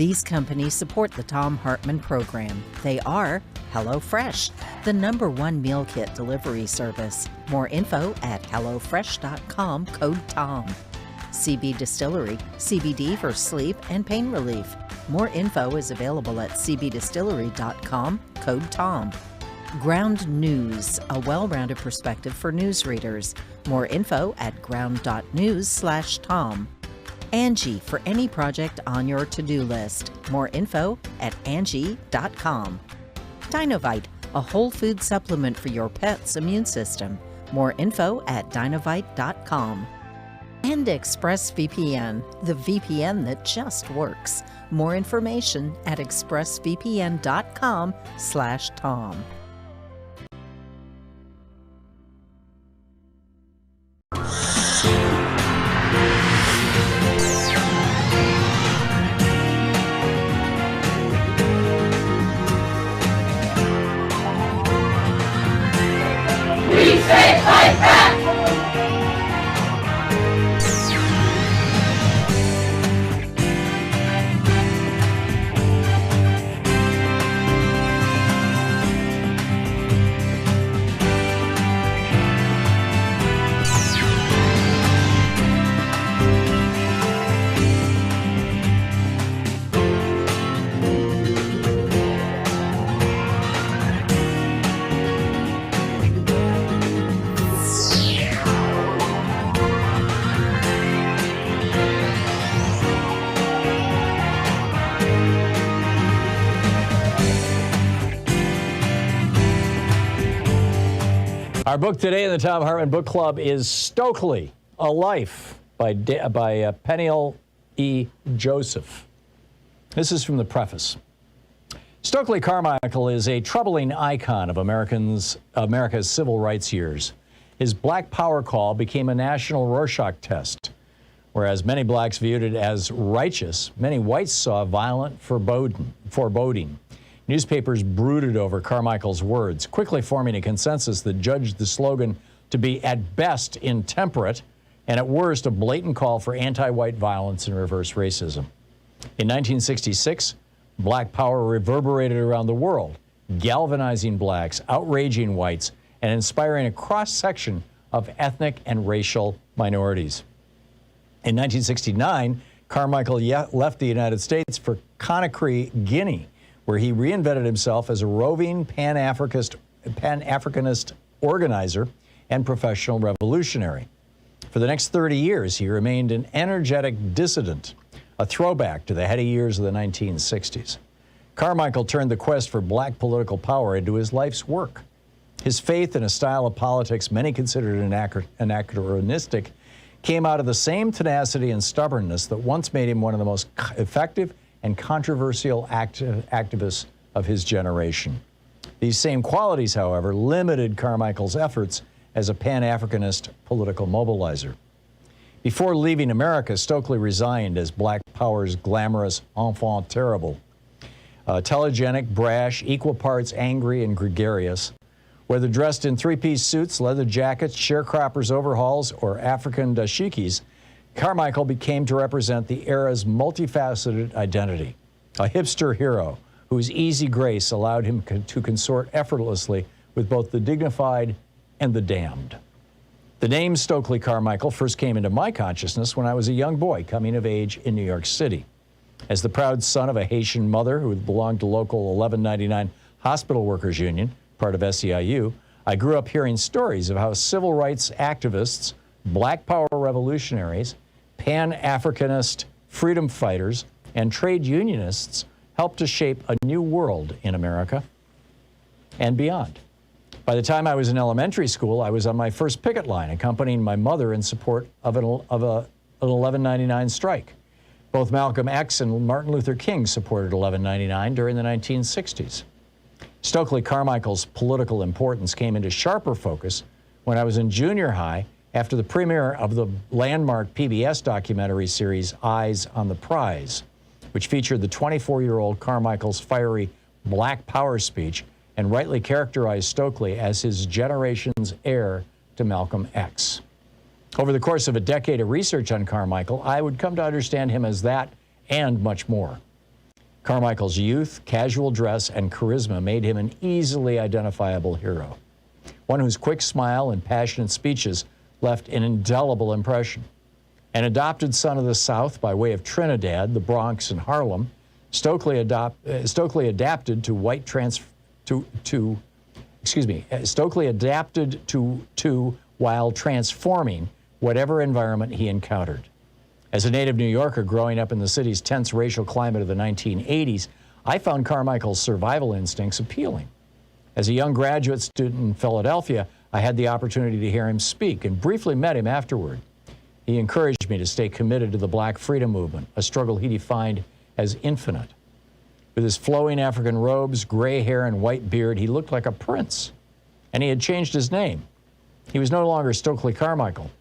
These companies support the Thom Hartmann program. They are HelloFresh, the #1 meal kit delivery service. More info at hellofresh.com, code TOM. CB Distillery, CBD for sleep and pain relief. More info is available at cbdistillery.com, code TOM. Ground News, a well-rounded perspective for newsreaders. More info at ground.news/Tom. Angie, for any project on your to-do list. More info at angie.com. Dinovite, a whole food supplement for your pet's immune system. More info at dinovite.com. And ExpressVPN, the VPN that just works. More information at expressvpn.com/Tom. Our book today in the Thom Hartmann Book Club is Stokely, A Life by Peniel E. Joseph. This is from the preface. Stokely Carmichael is a troubling icon of America's civil rights years. His Black Power call became a national Rorschach test. Whereas many blacks viewed it as righteous, many whites saw violent foreboding. Newspapers brooded over Carmichael's words, quickly forming a consensus that judged the slogan to be at best intemperate and at worst a blatant call for anti-white violence and reverse racism. In 1966, Black Power reverberated around the world, galvanizing blacks, outraging whites, and inspiring a cross-section of ethnic and racial minorities. In 1969, Carmichael left the United States for Conakry, Guinea, where he reinvented himself as a roving Pan-Africanist organizer and professional revolutionary. For the next 30 years, he remained an energetic dissident, a throwback to the heady years of the 1960s. Carmichael turned the quest for black political power into his life's work. His faith in a style of politics many considered anachronistic came out of the same tenacity and stubbornness that once made him one of the most effective and controversial activists of his generation. These same qualities, however, limited Carmichael's efforts as a Pan-Africanist political mobilizer. Before leaving America, Stokely resigned as Black Power's glamorous enfant terrible. Telegenic, brash, equal parts angry and gregarious. Whether dressed in three-piece suits, leather jackets, sharecroppers' overhauls, or African dashikis, Carmichael became to represent the era's multifaceted identity, a hipster hero whose easy grace allowed him to consort effortlessly with both the dignified and the damned. The name Stokely Carmichael first came into my consciousness when I was a young boy coming of age in New York City. As the proud son of a Haitian mother who belonged to local 1199 Hospital Workers Union, part of SEIU, I grew up hearing stories of how civil rights activists, Black Power revolutionaries, Pan-Africanist freedom fighters, and trade unionists helped to shape a new world in America and beyond. By the time I was in elementary school, I was on my first picket line, accompanying my mother in support of an 1199 strike. Both Malcolm X and Martin Luther King supported 1199 during the 1960s. Stokely Carmichael's political importance came into sharper focus when I was in junior high after the premiere of the landmark PBS documentary series Eyes on the Prize, which featured the 24-year-old Carmichael's fiery Black Power speech and rightly characterized Stokely as his generation's heir to Malcolm X. Over the course of a decade of research on Carmichael, I would come to understand him as that and much more. Carmichael's youth, casual dress, and charisma made him an easily identifiable hero, one whose quick smile and passionate speeches left an indelible impression. An adopted son of the South by way of Trinidad, the Bronx, and Harlem, Stokely adapted while transforming whatever environment he encountered. As a native New Yorker growing up in the city's tense racial climate of the 1980s, I found Carmichael's survival instincts appealing. As a young graduate student in Philadelphia, I had the opportunity to hear him speak and briefly met him afterward. He encouraged me to stay committed to the Black freedom movement, a struggle he defined as infinite. With his flowing African robes, gray hair, and white beard, he looked like a prince. And he had changed his name. He was no longer Stokely Carmichael.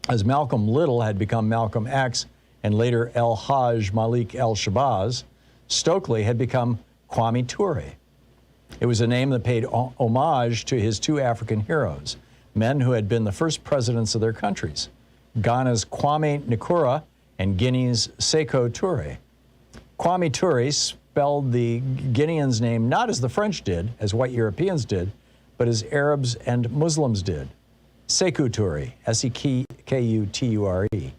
As Malcolm Little had become Malcolm X and later El Hajj Malik El Shabazz, Stokely had become Kwame Ture. It was a name that paid homage to his two African heroes, men who had been the first presidents of their countries, Ghana's Kwame Nkrumah and Guinea's Sékou Touré. Kwame Ture spelled the Guinean's name not as the French did, as white Europeans did, but as Arabs and Muslims did. Sékou Touré, S-E-K-U-T-U-R-E.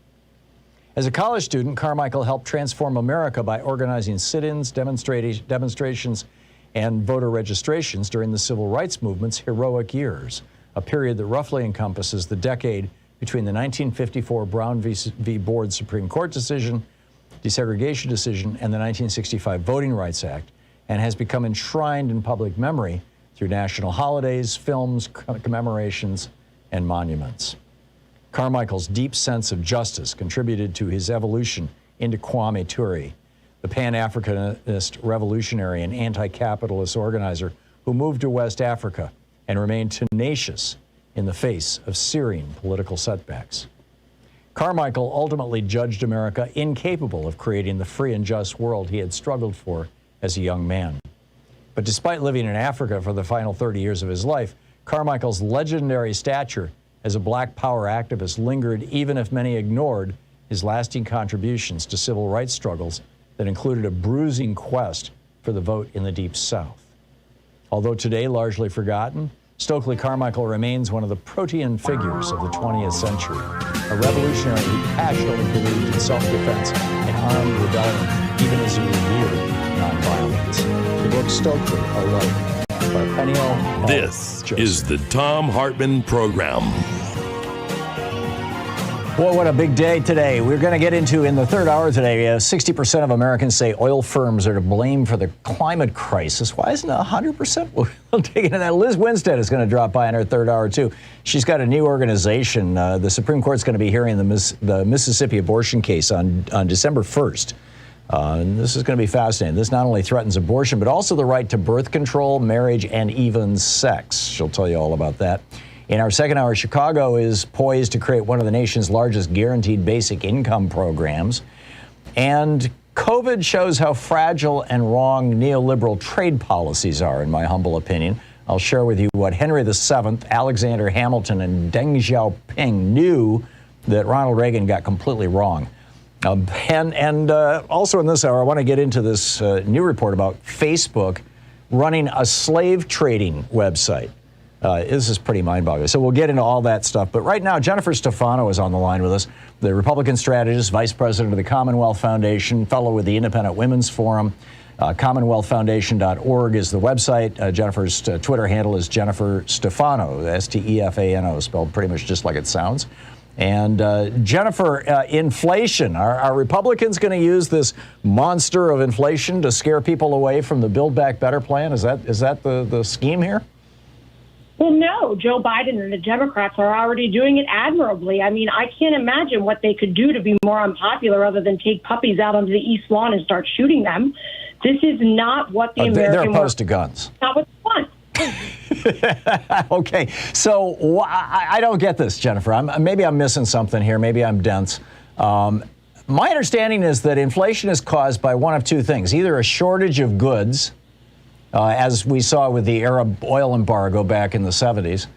As a college student, Carmichael helped transform America by organizing sit-ins, demonstrations, and voter registrations during the Civil Rights Movement's heroic years, a period that roughly encompasses the decade between the 1954 Brown v. Board Supreme Court decision, desegregation decision, and the 1965 Voting Rights Act, and has become enshrined in public memory through national holidays, films, commemorations, and monuments. Carmichael's deep sense of justice contributed to his evolution into Kwame Ture, the Pan-Africanist revolutionary and anti-capitalist organizer who moved to West Africa and remained tenacious in the face of searing political setbacks. Carmichael ultimately judged America incapable of creating the free and just world he had struggled for as a young man. But despite living in Africa for the final 30 years of his life, Carmichael's legendary stature as a Black power activist lingered even if many ignored his lasting contributions to civil rights struggles that included a bruising quest for the vote in the Deep South. Although today largely forgotten, Stokely Carmichael remains one of the protean figures of the 20th century, a revolutionary who passionately believed in self-defense and armed rebellion, even as he revered nonviolence. The book Stokely, A Life, by Penio. This is the Thom Hartmann Program. Boy, what a big day today. We're going to get into, in the third hour today, 60% of Americans say oil firms are to blame for the climate crisis. Why isn't it 100%? We'll dig into that. Lizz Winstead is going to drop by in our third hour, too. She's got a new organization. The Supreme Court's going to be hearing the Mississippi abortion case on December 1st. And this is going to be fascinating. This not only threatens abortion, but also the right to birth control, marriage, and even sex. She'll tell you all about that. In our second hour, Chicago is poised to create one of the nation's largest guaranteed basic income programs. And COVID shows how fragile and wrong neoliberal trade policies are, in my humble opinion. I'll share with you what Henry VII, Alexander Hamilton, and Deng Xiaoping knew that Ronald Reagan got completely wrong. And also in this hour, I want to get into this new report about Facebook running a slave trading website. This is pretty mind-boggling. So we'll get into all that stuff. But right now, Jennifer Stefano is on the line with us, the Republican strategist, vice president of the Commonwealth Foundation, fellow with the Independent Women's Forum. CommonwealthFoundation.org is the website. Jennifer's Twitter handle is Jennifer Stefano, Stefano, spelled pretty much just like it sounds. And Jennifer, inflation. Are Republicans going to use this monster of inflation to scare people away from the Build Back Better plan? Is that the scheme here? Well, no. Joe Biden and the Democrats are already doing it admirably. I mean, I can't imagine what they could do to be more unpopular other than take puppies out onto the East Lawn and start shooting them. This is not what the American... They're opposed to guns. Not what they want. Okay, so I don't get this, Jennifer. Maybe I'm missing something here. Maybe I'm dense. My understanding is that inflation is caused by one of two things: either a shortage of goods, as we saw with the Arab oil embargo back in the 70s,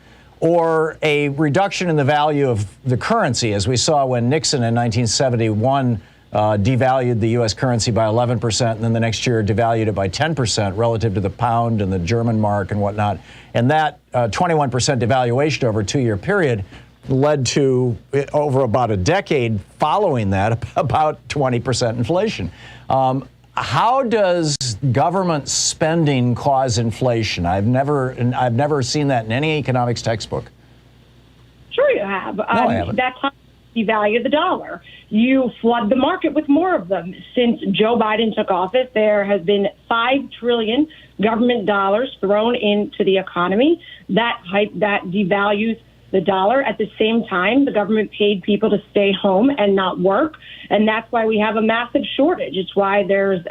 or a reduction in the value of the currency, as we saw when Nixon in 1971 devalued the U.S. currency by 11%, and then the next year devalued it by 10% relative to the pound and the German mark and whatnot. And that 21% devaluation over a 2-year period led to, over about a decade following that, about 20% inflation. How does government spending cause inflation? I've never seen that in any economics textbook. Sure you have. No, I haven't. That's how you devalue the dollar. You flood the market with more of them. Since Joe Biden took office, there has been $5 trillion government dollars thrown into the economy. That devalues the dollar. At the same time, the government paid people to stay home and not work. And that's why we have a massive shortage. It's why there's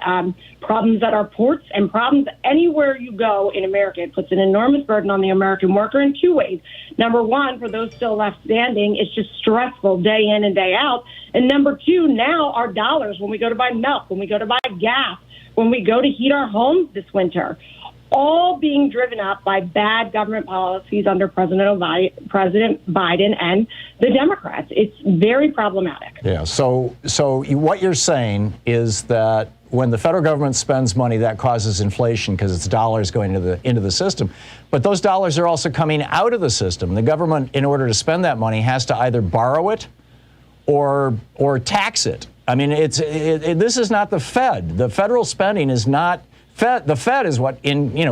problems at our ports and problems anywhere you go in America. It puts an enormous burden on the American worker in two ways. Number one, for those still left standing, it's just stressful day in and day out. And number two, now our dollars, when we go to buy milk, when we go to buy gas, when we go to heat our homes this winter, all being driven up by bad government policies under President Biden and the Democrats. It's very problematic. Yeah. So what you're saying is that when the federal government spends money, that causes inflation because it's dollars going into the system. But those dollars are also coming out of the system. The government, in order to spend that money, has to either borrow it or tax it. I mean, this is not the Fed. The federal spending is not. The Fed is what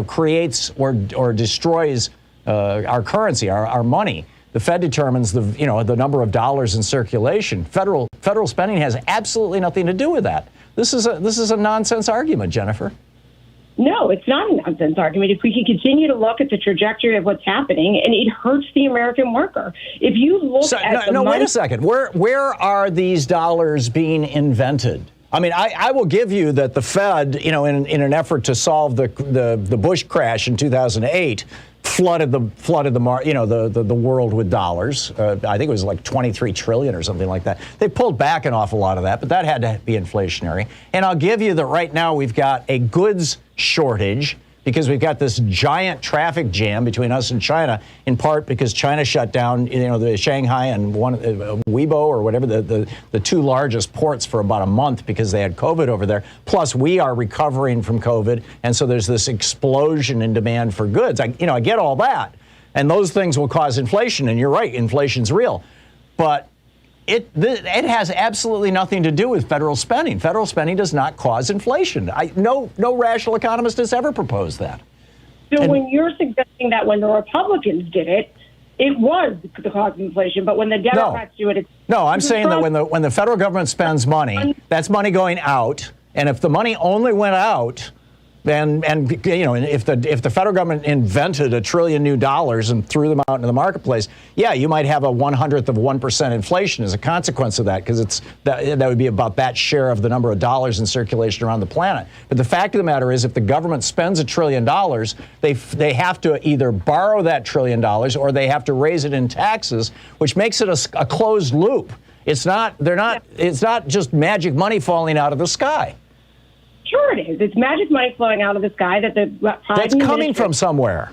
creates or destroys our currency, our money. The Fed determines the number of dollars in circulation. Federal spending has absolutely nothing to do with that. This is a nonsense argument, Jennifer. No, it's not a nonsense argument. If we can continue to look at the trajectory of what's happening, and it hurts the American worker. If you look at wait a second. Where are these dollars being invented? I mean, I will give you that the Fed, in an effort to solve the Bush crash in 2008, flooded the world with dollars. I think it was like 23 trillion or something like that. They pulled back an awful lot of that, but that had to be inflationary. And I'll give you that right now we've got a goods shortage because we've got this giant traffic jam between us and China, in part because China shut down, the Shanghai and Weibo or whatever, the two largest ports for about a month because they had COVID over there. Plus, we are recovering from COVID, and so there's this explosion in demand for goods. I get all that, and those things will cause inflation. And you're right, inflation's real, but it has absolutely nothing to do with federal spending. Federal spending does not cause inflation. No rational economist has ever proposed that. So when you're suggesting that when the Republicans did it, it was the cause of inflation, but when the Democrats do it, it's... No, I'm saying that when the federal government spends money, that's money going out, and if the money only went out, and if the federal government invented $1 trillion new dollars and threw them out into the marketplace, yeah, you might have a 1/100% inflation as a consequence of that, because that would be about that share of the number of dollars in circulation around the planet. But the fact of the matter is, if the government spends $1 trillion, they have to either borrow that $1 trillion or they have to raise it in taxes, which makes it a closed loop. It's not just magic money falling out of the sky. Sure it is. It's magic money flowing out of the sky that's coming from somewhere.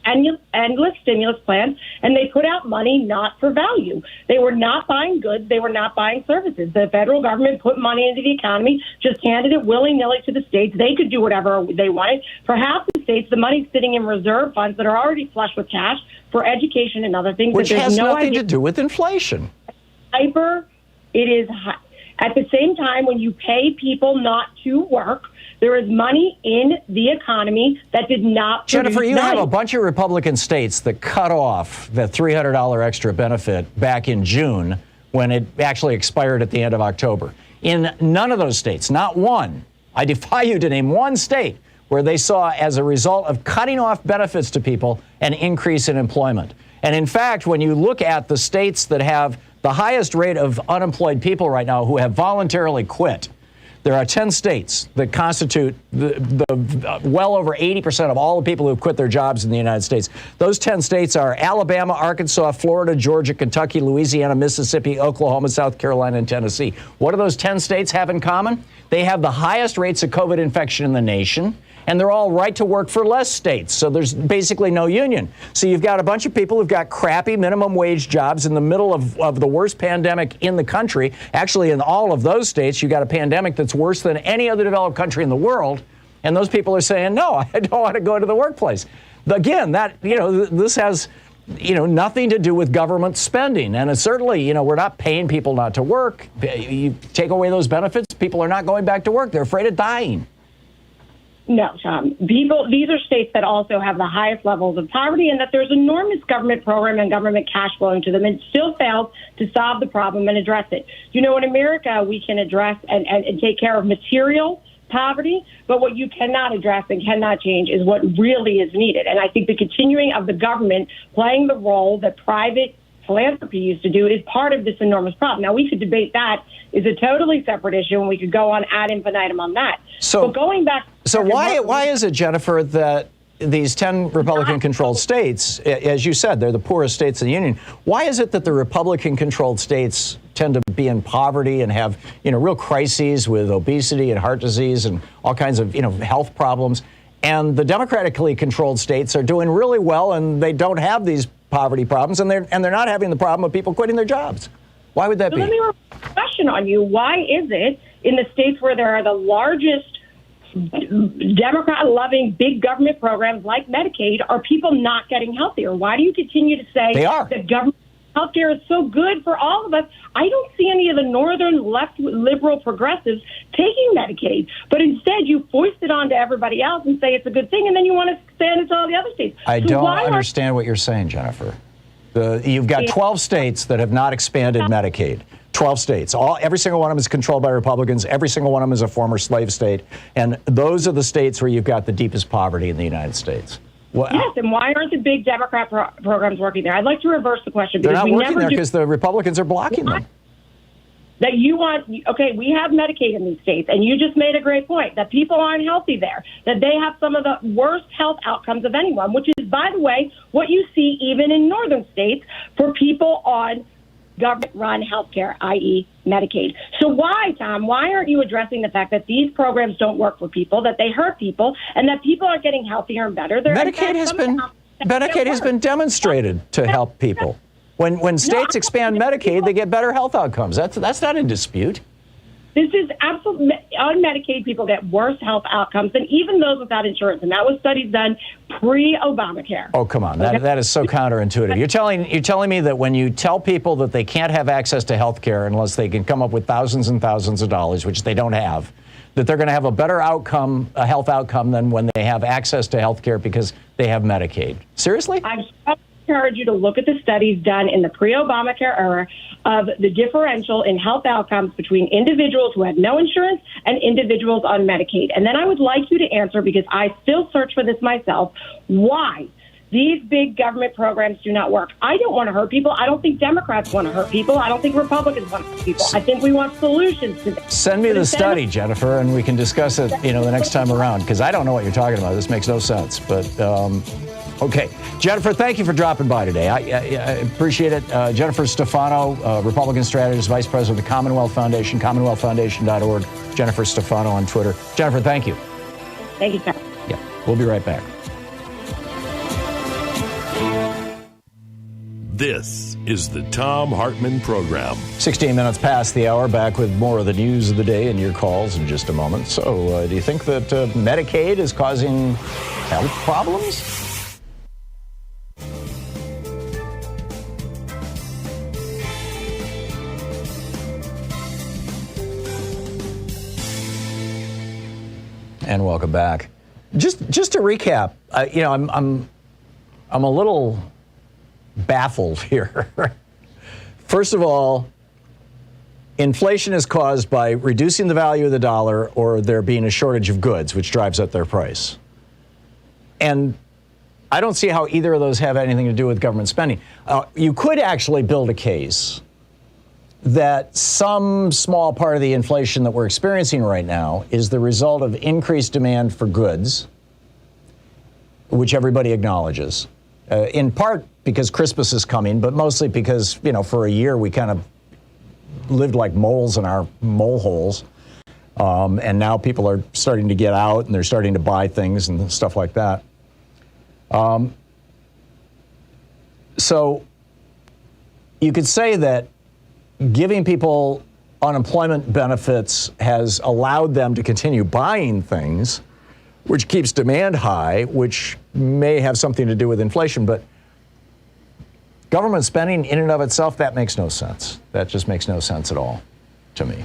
Endless stimulus plans, and they put out money not for value. They were not buying goods. They were not buying services. The federal government put money into the economy, just handed it willy-nilly to the states. They could do whatever they wanted. For half the states, the money's sitting in reserve funds that are already flush with cash for education and other things. Which has nothing to do with inflation. It is high. At the same time, when you pay people not to work, there is money in the economy that did not produce Jennifer, you money. have a bunch of Republican states that cut off the $300 extra benefit back in June when it actually expired at the end of October. In none of those states, not one, I defy you to name one state where they saw, as a result of cutting off benefits to people, an increase in employment. And in fact, when you look at the states that have the highest rate of unemployed people right now who have voluntarily quit, there are 10 states that constitute the well over 80% of all the people who quit their jobs in the United States. Those 10 states are Alabama, Arkansas, Florida, Georgia, Kentucky, Louisiana, Mississippi, Oklahoma, South Carolina, and Tennessee. What do those 10 states have in common? They have the highest rates of COVID infection in the nation, and they're all right to work for less states. So there's basically no union. So you've got a bunch of people who've got crappy minimum wage jobs in the middle of the worst pandemic in the country. Actually, in all of those states, you've got a pandemic that's worse than any other developed country in the world. And those people are saying, no, I don't want to go to the workplace. Again, this has nothing to do with government spending. And it's certainly, we're not paying people not to work. You take away those benefits, people are not going back to work. They're afraid of dying. No, Tom. These are states that also have the highest levels of poverty, and that there's enormous government program and government cash flowing to them, and still fails to solve the problem and address it. In America, we can address and take care of material poverty, but what you cannot address and cannot change is what really is needed. And I think the continuing of the government playing the role that private philanthropy used to do is part of this enormous problem. Now, we could debate that is a totally separate issue, and we could go on ad infinitum on that. So, but going back... So why is it, Jennifer, that these 10 Republican-controlled states, as you said, they're the poorest states in the union, why is it that the Republican-controlled states tend to be in poverty and have, real crises with obesity and heart disease and all kinds of, health problems, and the democratically controlled states are doing really well and they don't have these poverty problems, and they're not having the problem of people quitting their jobs? Why would that be? Let me question on you. Why is it in the states where there are the largest Democrat-loving big government programs like Medicaid, are people not getting healthier? Why do you continue to say that government healthcare is so good for all of us? I don't see any of the northern left liberal progressives taking Medicaid, but instead you foist it on to everybody else and say it's a good thing, and then you want to expand it to all the other states. I don't understand what you're saying, Jennifer. You've got 12 states that have not expanded Medicaid. 12 states. Every single one of them is controlled by Republicans. Every single one of them is a former slave state. And those are the states where you've got the deepest poverty in the United States. Well, yes, and why aren't the big Democrat programs working there? I'd like to reverse the question. They're not working there because the Republicans are blocking them. That you want, okay, we have Medicaid in these states, and you just made a great point, that people aren't healthy there, that they have some of the worst health outcomes of anyone, which is, by the way, what you see even in northern states for people on government-run health care, i.e. Medicaid. So why, Tom, why aren't you addressing the fact that these programs don't work for people, that they hurt people, and that people are getting healthier and better? Medicaid has been demonstrated to help people. When states expand Medicaid, they get better health outcomes. That's not in dispute. This is absolutely, on Medicaid, people get worse health outcomes than even those without insurance. And that was studies done pre-Obamacare. Oh, come on. That is so counterintuitive. You're telling me that when you tell people that they can't have access to health care unless they can come up with thousands and thousands of dollars, which they don't have, that they're going to have a better outcome, a health outcome, than when they have access to health care because they have Medicaid? Seriously? I encourage you to look at the studies done in the pre-Obamacare era of the differential in health outcomes between individuals who had no insurance and individuals on Medicaid. And then I would like you to answer, because I still search for this myself, why these big government programs do not work. I don't want to hurt people. I don't think Democrats want to hurt people. I don't think Republicans want to hurt people. I think we want solutions to this. Send me the study, Jennifer, and we can discuss it, the next time around, because I don't know what you're talking about. This makes no sense. But okay. Jennifer, thank you for dropping by today. I appreciate it. Jennifer Stefano, Republican strategist, vice president of the Commonwealth Foundation, commonwealthfoundation.org. Jennifer Stefano on Twitter. Jennifer, thank you. Thank you, sir. Yeah, we'll be right back. This is the Thom Hartmann Program. 16 minutes past the hour, back with more of the news of the day and your calls in just a moment. So, do you think that Medicaid is causing health problems? And welcome back. Just to recap, I'm a little baffled here. First of all, inflation is caused by reducing the value of the dollar or there being a shortage of goods, which drives up their price. And I don't see how either of those have anything to do with government spending. You could actually build a case that some small part of the inflation that we're experiencing right now is the result of increased demand for goods, which everybody acknowledges. In part because Christmas is coming, but mostly because, for a year we kind of lived like moles in our mole holes. And now people are starting to get out and they're starting to buy things and stuff like that. So you could say that giving people unemployment benefits has allowed them to continue buying things, which keeps demand high, which may have something to do with inflation. But government spending in and of itself, that makes no sense. That just makes no sense at all to me.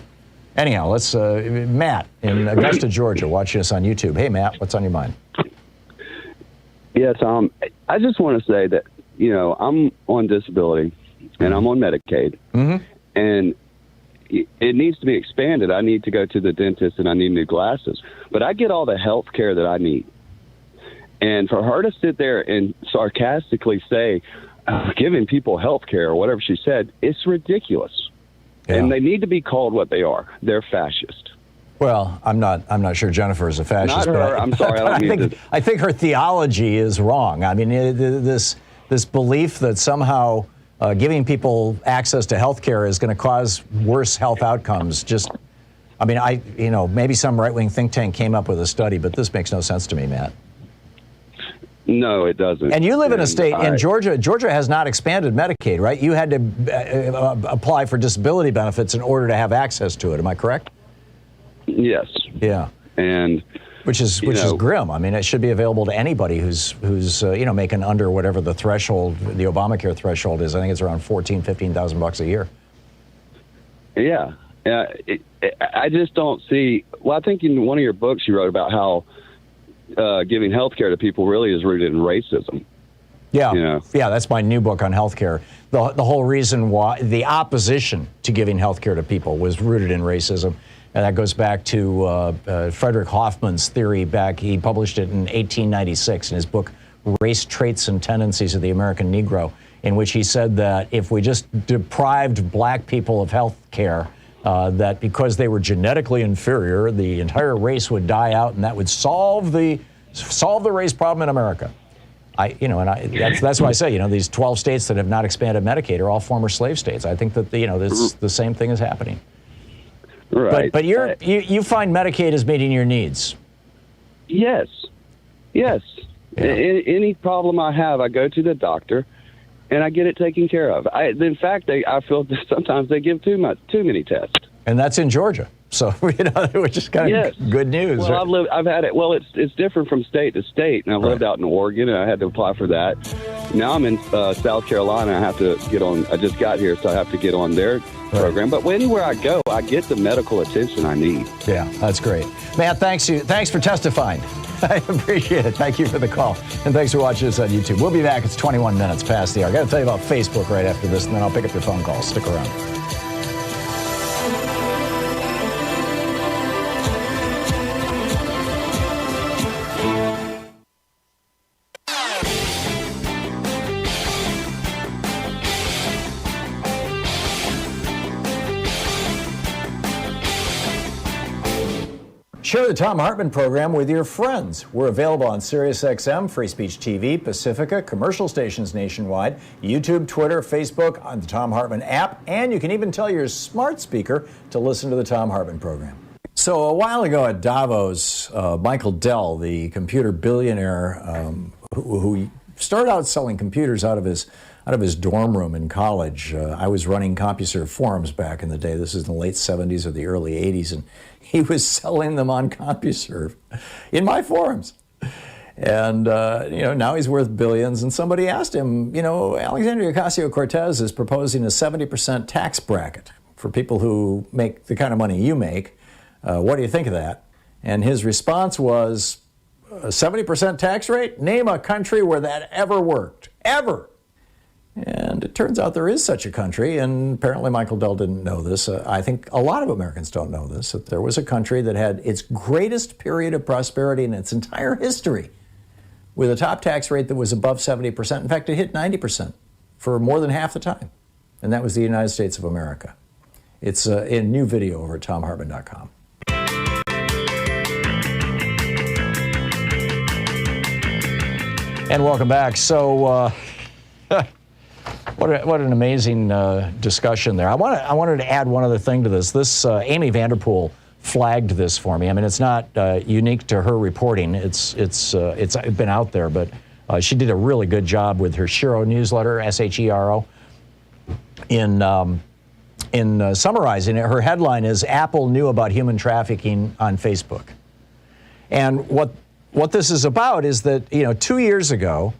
Anyhow, let's, Matt in Augusta, Georgia, watching us on YouTube. Hey, Matt, what's on your mind? Yeah, Tom, I just want to say that, I'm on disability and I'm on Medicaid. Mm-hmm. And, it needs to be expanded. I need to go to the dentist and I need new glasses. But I get all the health care that I need. And for her to sit there and sarcastically say, giving people health care or whatever she said, it's ridiculous. Yeah. And they need to be called what they are. They're fascist. Well, I'm not sure Jennifer is a fascist. Not her. I'm sorry. I think her theology is wrong. I mean, this belief that somehow giving people access to health care is going to cause worse health outcomes. Maybe some right-wing think tank came up with a study, but this makes no sense to me, Matt. No, it doesn't. And you live in a state in Georgia. Georgia has not expanded Medicaid, right? You had to apply for disability benefits in order to have access to it. Am I correct? Yes. Yeah. And which is grim. I mean, it should be available to anybody who's making under whatever the threshold, the Obamacare threshold is. I think it's around $14,000-15,000 a year. Yeah. I just don't see. Well, I think in one of your books you wrote about how giving health care to people really is rooted in racism. Yeah, yeah, that's my new book on health care. The whole reason why the opposition to giving health care to people was rooted in racism. And that goes back to Frederick Hoffman's theory he published it in 1896 in his book, Race, Traits, and Tendencies of the American Negro, in which he said that if we just deprived black people of health care, that because they were genetically inferior, the entire race would die out, and that would solve the race problem in America. That's why I say, these 12 states that have not expanded Medicaid are all former slave states. I think that the same thing is happening. Right. But you find Medicaid is meeting your needs. Yes. Yeah. Any problem I have, I go to the doctor, and I get it taken care of. In fact, I feel that sometimes they give too many tests. And that's in Georgia, so which is kind of good news. Well, I've had it. Well, it's different from state to state, and I lived out in Oregon, and I had to apply for that. Now I'm in South Carolina. I have to get on. I just got here, so I have to get on their program. But anywhere I go, I get the medical attention I need. Yeah, that's great, Matt. Thanks for testifying. I appreciate it. Thank you for the call, and thanks for watching us on YouTube. We'll be back. It's 21 minutes past the hour. I got to tell you about Facebook right after this, and then I'll pick up your phone calls. Stick around. Share the Thom Hartmann program with your friends. We're available on SiriusXM, Free Speech TV, Pacifica, commercial stations nationwide, YouTube, Twitter, Facebook, on the Thom Hartmann app, and you can even tell your smart speaker to listen to the Thom Hartmann program. So a while ago at Davos, Michael Dell, the computer billionaire who started out selling computers out of his dorm room in college. I was running CompuServe forums back in the day. This is in the late 70s or the early 80s, and he was selling them on CompuServe in my forums. And, now he's worth billions. And somebody asked him, Alexandria Ocasio-Cortez is proposing a 70% tax bracket for people who make the kind of money you make. What do you think of that? And his response was, a 70% tax rate? Name a country where that ever worked. Ever. And it turns out there is such a country, and apparently Michael Dell didn't know this. I think a lot of Americans don't know this, that there was a country that had its greatest period of prosperity in its entire history with a top tax rate that was above 70%. In fact, it hit 90% for more than half the time. And that was the United States of America. It's a new video over at ThomHartmann.com. And welcome back. So, what an amazing discussion there. I wanted to add one other thing to this. This Amy Vanderpool flagged this for me. I mean, it's not unique to her reporting. It's been out there, but she did a really good job with her Shero newsletter, SHERO, in summarizing it. Her headline is "Apple Knew About Human Trafficking on Facebook," and what this is about is that 2 years ago,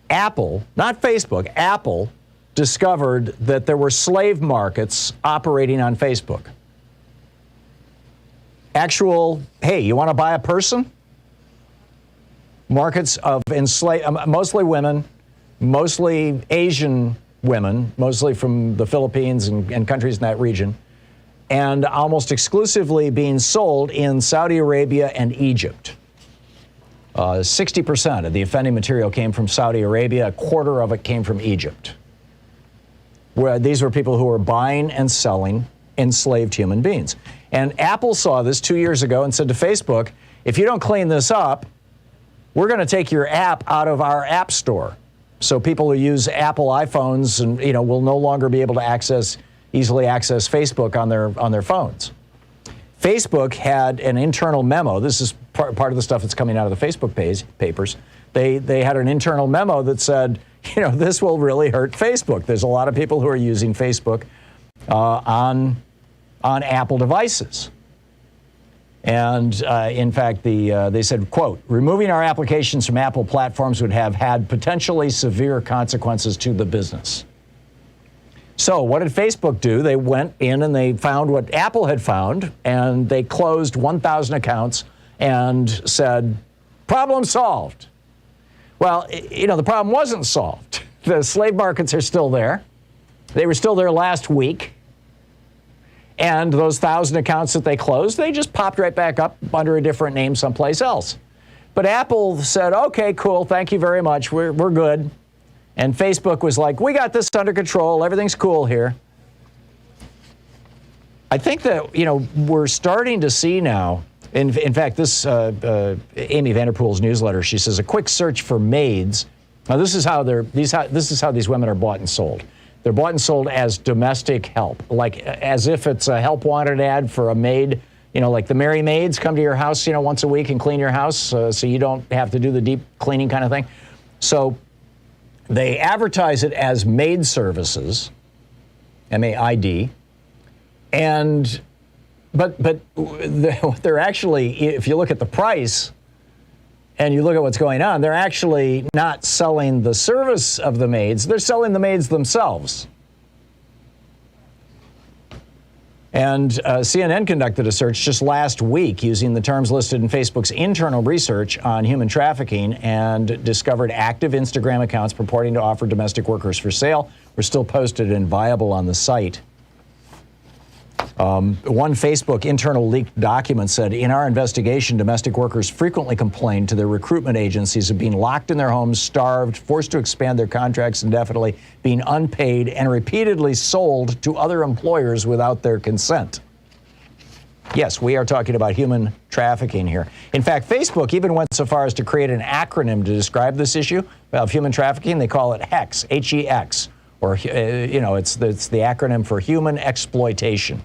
Apple, not Facebook, Apple discovered that there were slave markets operating on Facebook. Actual, hey, you want to buy a person? Markets of mostly women, mostly Asian women, mostly from the Philippines and countries in that region, and almost exclusively being sold in Saudi Arabia and Egypt. 60% of the offending material came from Saudi Arabia, a quarter of it came from Egypt. Where these were people who were buying and selling enslaved human beings. And Apple saw this 2 years ago and said to Facebook, if you don't clean this up, we're going to take your app out of our app store. So people who use Apple iPhones and will no longer be able to easily access Facebook on their phones. Facebook had an internal memo. This is part of the stuff that's coming out of the Facebook papers. They had an internal memo that said, this will really hurt Facebook. There's a lot of people who are using Facebook on Apple devices. And in fact, they said, quote, removing our applications from Apple platforms would have had potentially severe consequences to the business. So what did Facebook do? They went in and they found what Apple had found, and they closed 1,000 accounts and said, problem solved. Well, the problem wasn't solved. The slave markets are still there. They were still there last week. And those 1,000 accounts that they closed, they just popped right back up under a different name someplace else. But Apple said, okay, cool, thank you very much, we're good. And Facebook was like, we got this under control, everything's cool here. I think that, we're starting to see now, in fact, this Amy Vanderpool's newsletter, she says, a quick search for maids. Now, this is how these women are bought and sold. They're bought and sold as domestic help, like as if it's a help wanted ad for a maid. Like the Merry Maids come to your house, once a week and clean your house so you don't have to do the deep cleaning kind of thing. So they advertise it as maid services, MAID, but they're actually, if you look at the price and you look at what's going on, they're actually not selling the service of the maids, they're selling the maids themselves. And CNN conducted a search just last week using the terms listed in Facebook's internal research on human trafficking and discovered active Instagram accounts purporting to offer domestic workers for sale were still posted and viable on the site. One Facebook internal leaked document said, in our investigation, domestic workers frequently complained to their recruitment agencies of being locked in their homes, starved, forced to expand their contracts indefinitely, being unpaid, and repeatedly sold to other employers without their consent. Yes, we are talking about human trafficking here. In fact, Facebook even went so far as to create an acronym to describe this issue of human trafficking. They call it HEX, H-E-X, or, it's the acronym for human exploitation.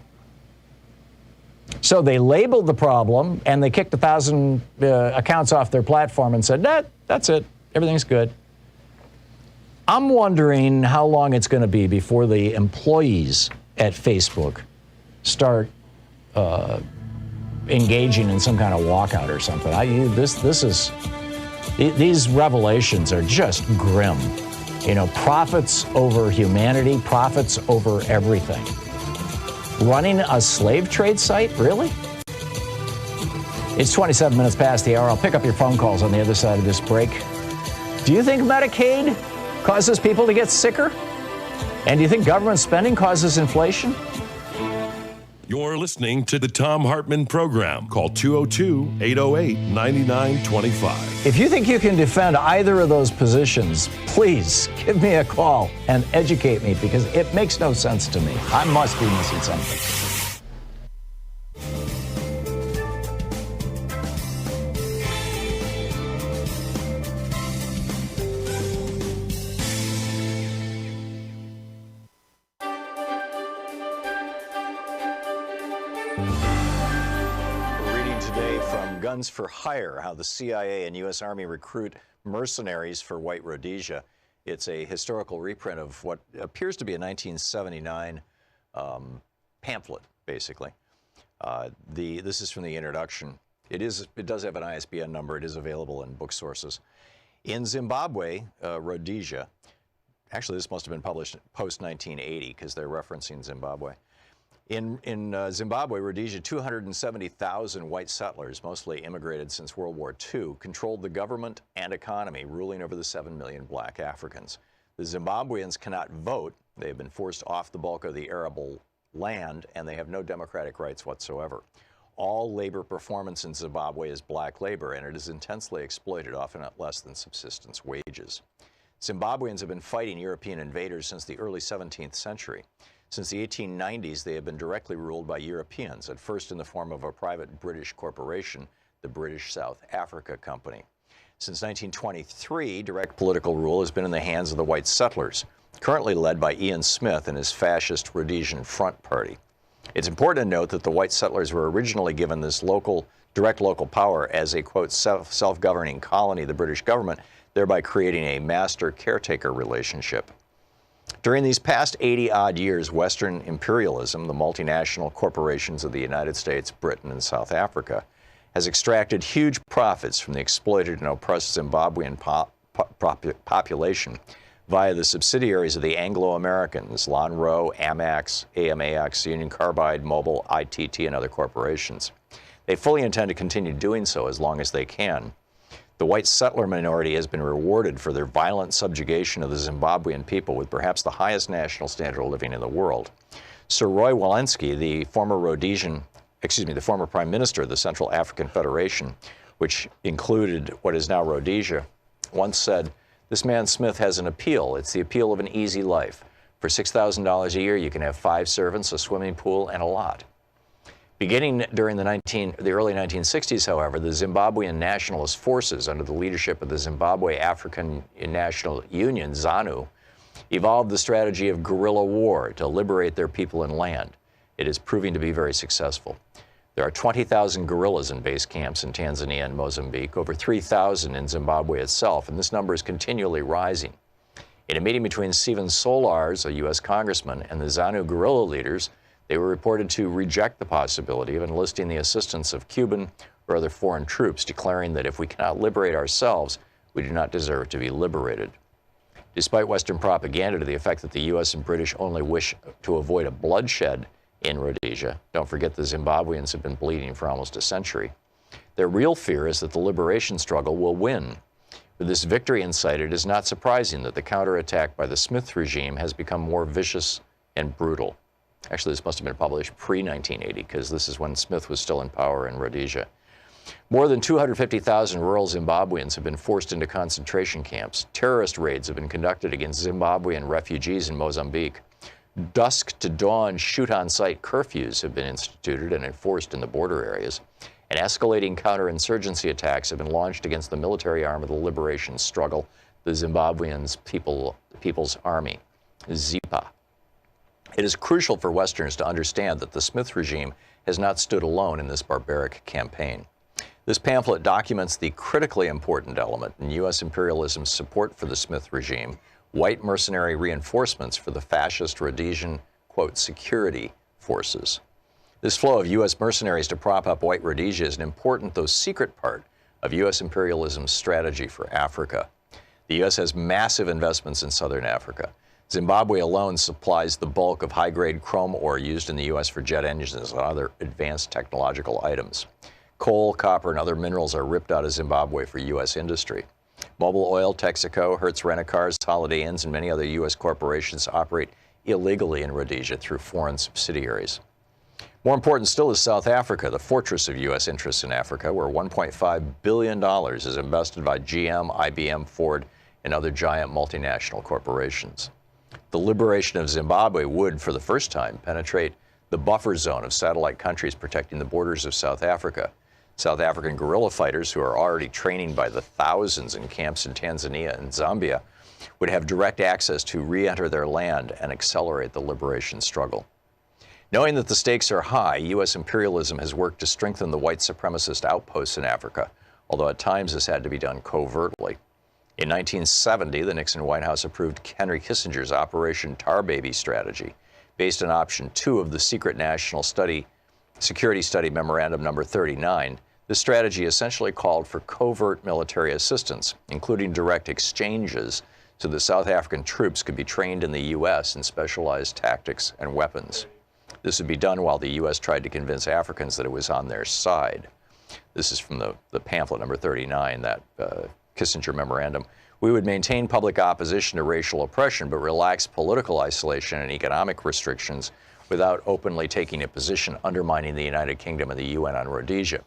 So they labeled the problem and they kicked 1,000 accounts off their platform and said, that's it, everything's good. I'm wondering how long it's going to be before the employees at Facebook start engaging in some kind of walkout or something. These revelations are just grim. Profits over humanity, profits over everything. Running a slave trade site? Really? It's 27 minutes past the hour. I'll pick up your phone calls on the other side of this break. Do you think Medicaid causes people to get sicker? And do you think government spending causes inflation? You're listening to the Thom Hartmann Program. Call 202-808-9925. If you think you can defend either of those positions, please give me a call and educate me, because it makes no sense to me. I must be missing something. Guns for Hire, how the CIA and U.S. Army recruit mercenaries for white Rhodesia. It's a historical reprint of what appears to be a 1979 pamphlet, basically. This is from the introduction. It does have an ISBN number. It is available in book sources. In Zimbabwe, Rhodesia, actually this must have been published post-1980 because they're referencing Zimbabwe. In Zimbabwe, Rhodesia, 270,000 white settlers, mostly immigrated since World War II, controlled the government and economy, ruling over the 7 million black Africans. The Zimbabweans cannot vote. They have been forced off the bulk of the land, and they have no democratic rights whatsoever. All labor performance in Zimbabwe is black labor, and it is intensely exploited, often at less than subsistence wages. Zimbabweans have been fighting European invaders since the early 17th century. Since the 1890s, they have been directly ruled by Europeans, at first in the form of a private British corporation, the British South Africa Company. Since 1923, direct political rule has been in the hands of the white settlers, currently led by Ian Smith and his fascist Rhodesian Front Party. It's important to note that the white settlers were originally given this direct local power as a, quote, self-governing colony of the British government, thereby creating a master-caretaker relationship. During these past 80-odd years, Western imperialism, the multinational corporations of the United States, Britain, and South Africa, has extracted huge profits from the exploited and oppressed Zimbabwean population via the subsidiaries of the Anglo-Americans, Lonrho, Amax, AMAX, Union Carbide, Mobil, ITT, and other corporations. They fully intend to continue doing so as long as they can. The white settler minority has been rewarded for their violent subjugation of the Zimbabwean people with perhaps the highest national standard of living in the world. Sir Roy Walensky, the former Prime Minister of the Central African Federation, which included what is now Rhodesia, once said, "This man Smith has an appeal. It's the appeal of an easy life. For $6,000 a year, you can have 5 servants, a swimming pool, and a lot." Beginning during the early 1960s, however, the Zimbabwean nationalist forces under the leadership of the Zimbabwe African National Union, ZANU, evolved the strategy of guerrilla war to liberate their people and land. It is proving to be very successful. There are 20,000 guerrillas in base camps in Tanzania and Mozambique, over 3,000 in Zimbabwe itself, and this number is continually rising. In a meeting between Stephen Solars, a U.S. congressman, and the ZANU guerrilla leaders, they were reported to reject the possibility of enlisting the assistance of Cuban or other foreign troops, declaring that if we cannot liberate ourselves, we do not deserve to be liberated. Despite Western propaganda to the effect that the U.S. and British only wish to avoid a bloodshed in Rhodesia, don't forget the Zimbabweans have been bleeding for almost a century, their real fear is that the liberation struggle will win. With this victory in sight, it is not surprising that the counterattack by the Smith regime has become more vicious and brutal. Actually, this must have been published pre-1980, because this is when Smith was still in power in Rhodesia. More than 250,000 rural Zimbabweans have been forced into concentration camps. Terrorist raids have been conducted against Zimbabwean refugees in Mozambique. Dusk to dawn shoot-on-sight curfews have been instituted and enforced in the border areas. And escalating counterinsurgency attacks have been launched against the military arm of the liberation struggle, the Zimbabwean People's Army, ZIPA. It is crucial for Westerners to understand that the Smith regime has not stood alone in this barbaric campaign. This pamphlet documents the critically important element in U.S. imperialism's support for the Smith regime, white mercenary reinforcements for the fascist Rhodesian, quote, security forces. This flow of U.S. mercenaries to prop up white Rhodesia is an important, though secret, part of U.S. imperialism's strategy for Africa. The U.S. has massive investments in southern Africa. Zimbabwe alone supplies the bulk of high-grade chrome ore used in the U.S. for jet engines and other advanced technological items. Coal, copper, and other minerals are ripped out of Zimbabwe for U.S. industry. Mobil Oil, Texaco, Hertz Rent-A-Cars, Holiday Inns, and many other U.S. corporations operate illegally in Rhodesia through foreign subsidiaries. More important still is South Africa, the fortress of U.S. interests in Africa, where $1.5 billion is invested by GM, IBM, Ford, and other giant multinational corporations. The liberation of Zimbabwe would, for the first time, penetrate the buffer zone of satellite countries protecting the borders of South Africa. South African guerrilla fighters, who are already training by the thousands in camps in Tanzania and Zambia, would have direct access to re-enter their land and accelerate the liberation struggle. Knowing that the stakes are high, U.S. imperialism has worked to strengthen the white supremacist outposts in Africa, although at times this had to be done covertly. In 1970, the Nixon White House approved Henry Kissinger's Operation Tar Baby strategy, based on Option 2 of the Secret National Security Study Memorandum No. 39. This strategy essentially called for covert military assistance, including direct exchanges, so that South African troops could be trained in the U.S. in specialized tactics and weapons. This would be done while the U.S. tried to convince Africans that it was on their side. This is from the pamphlet number 39, that Kissinger memorandum. We would maintain public opposition to racial oppression, but relax political isolation and economic restrictions without openly taking a position undermining the United Kingdom and the UN on Rhodesia.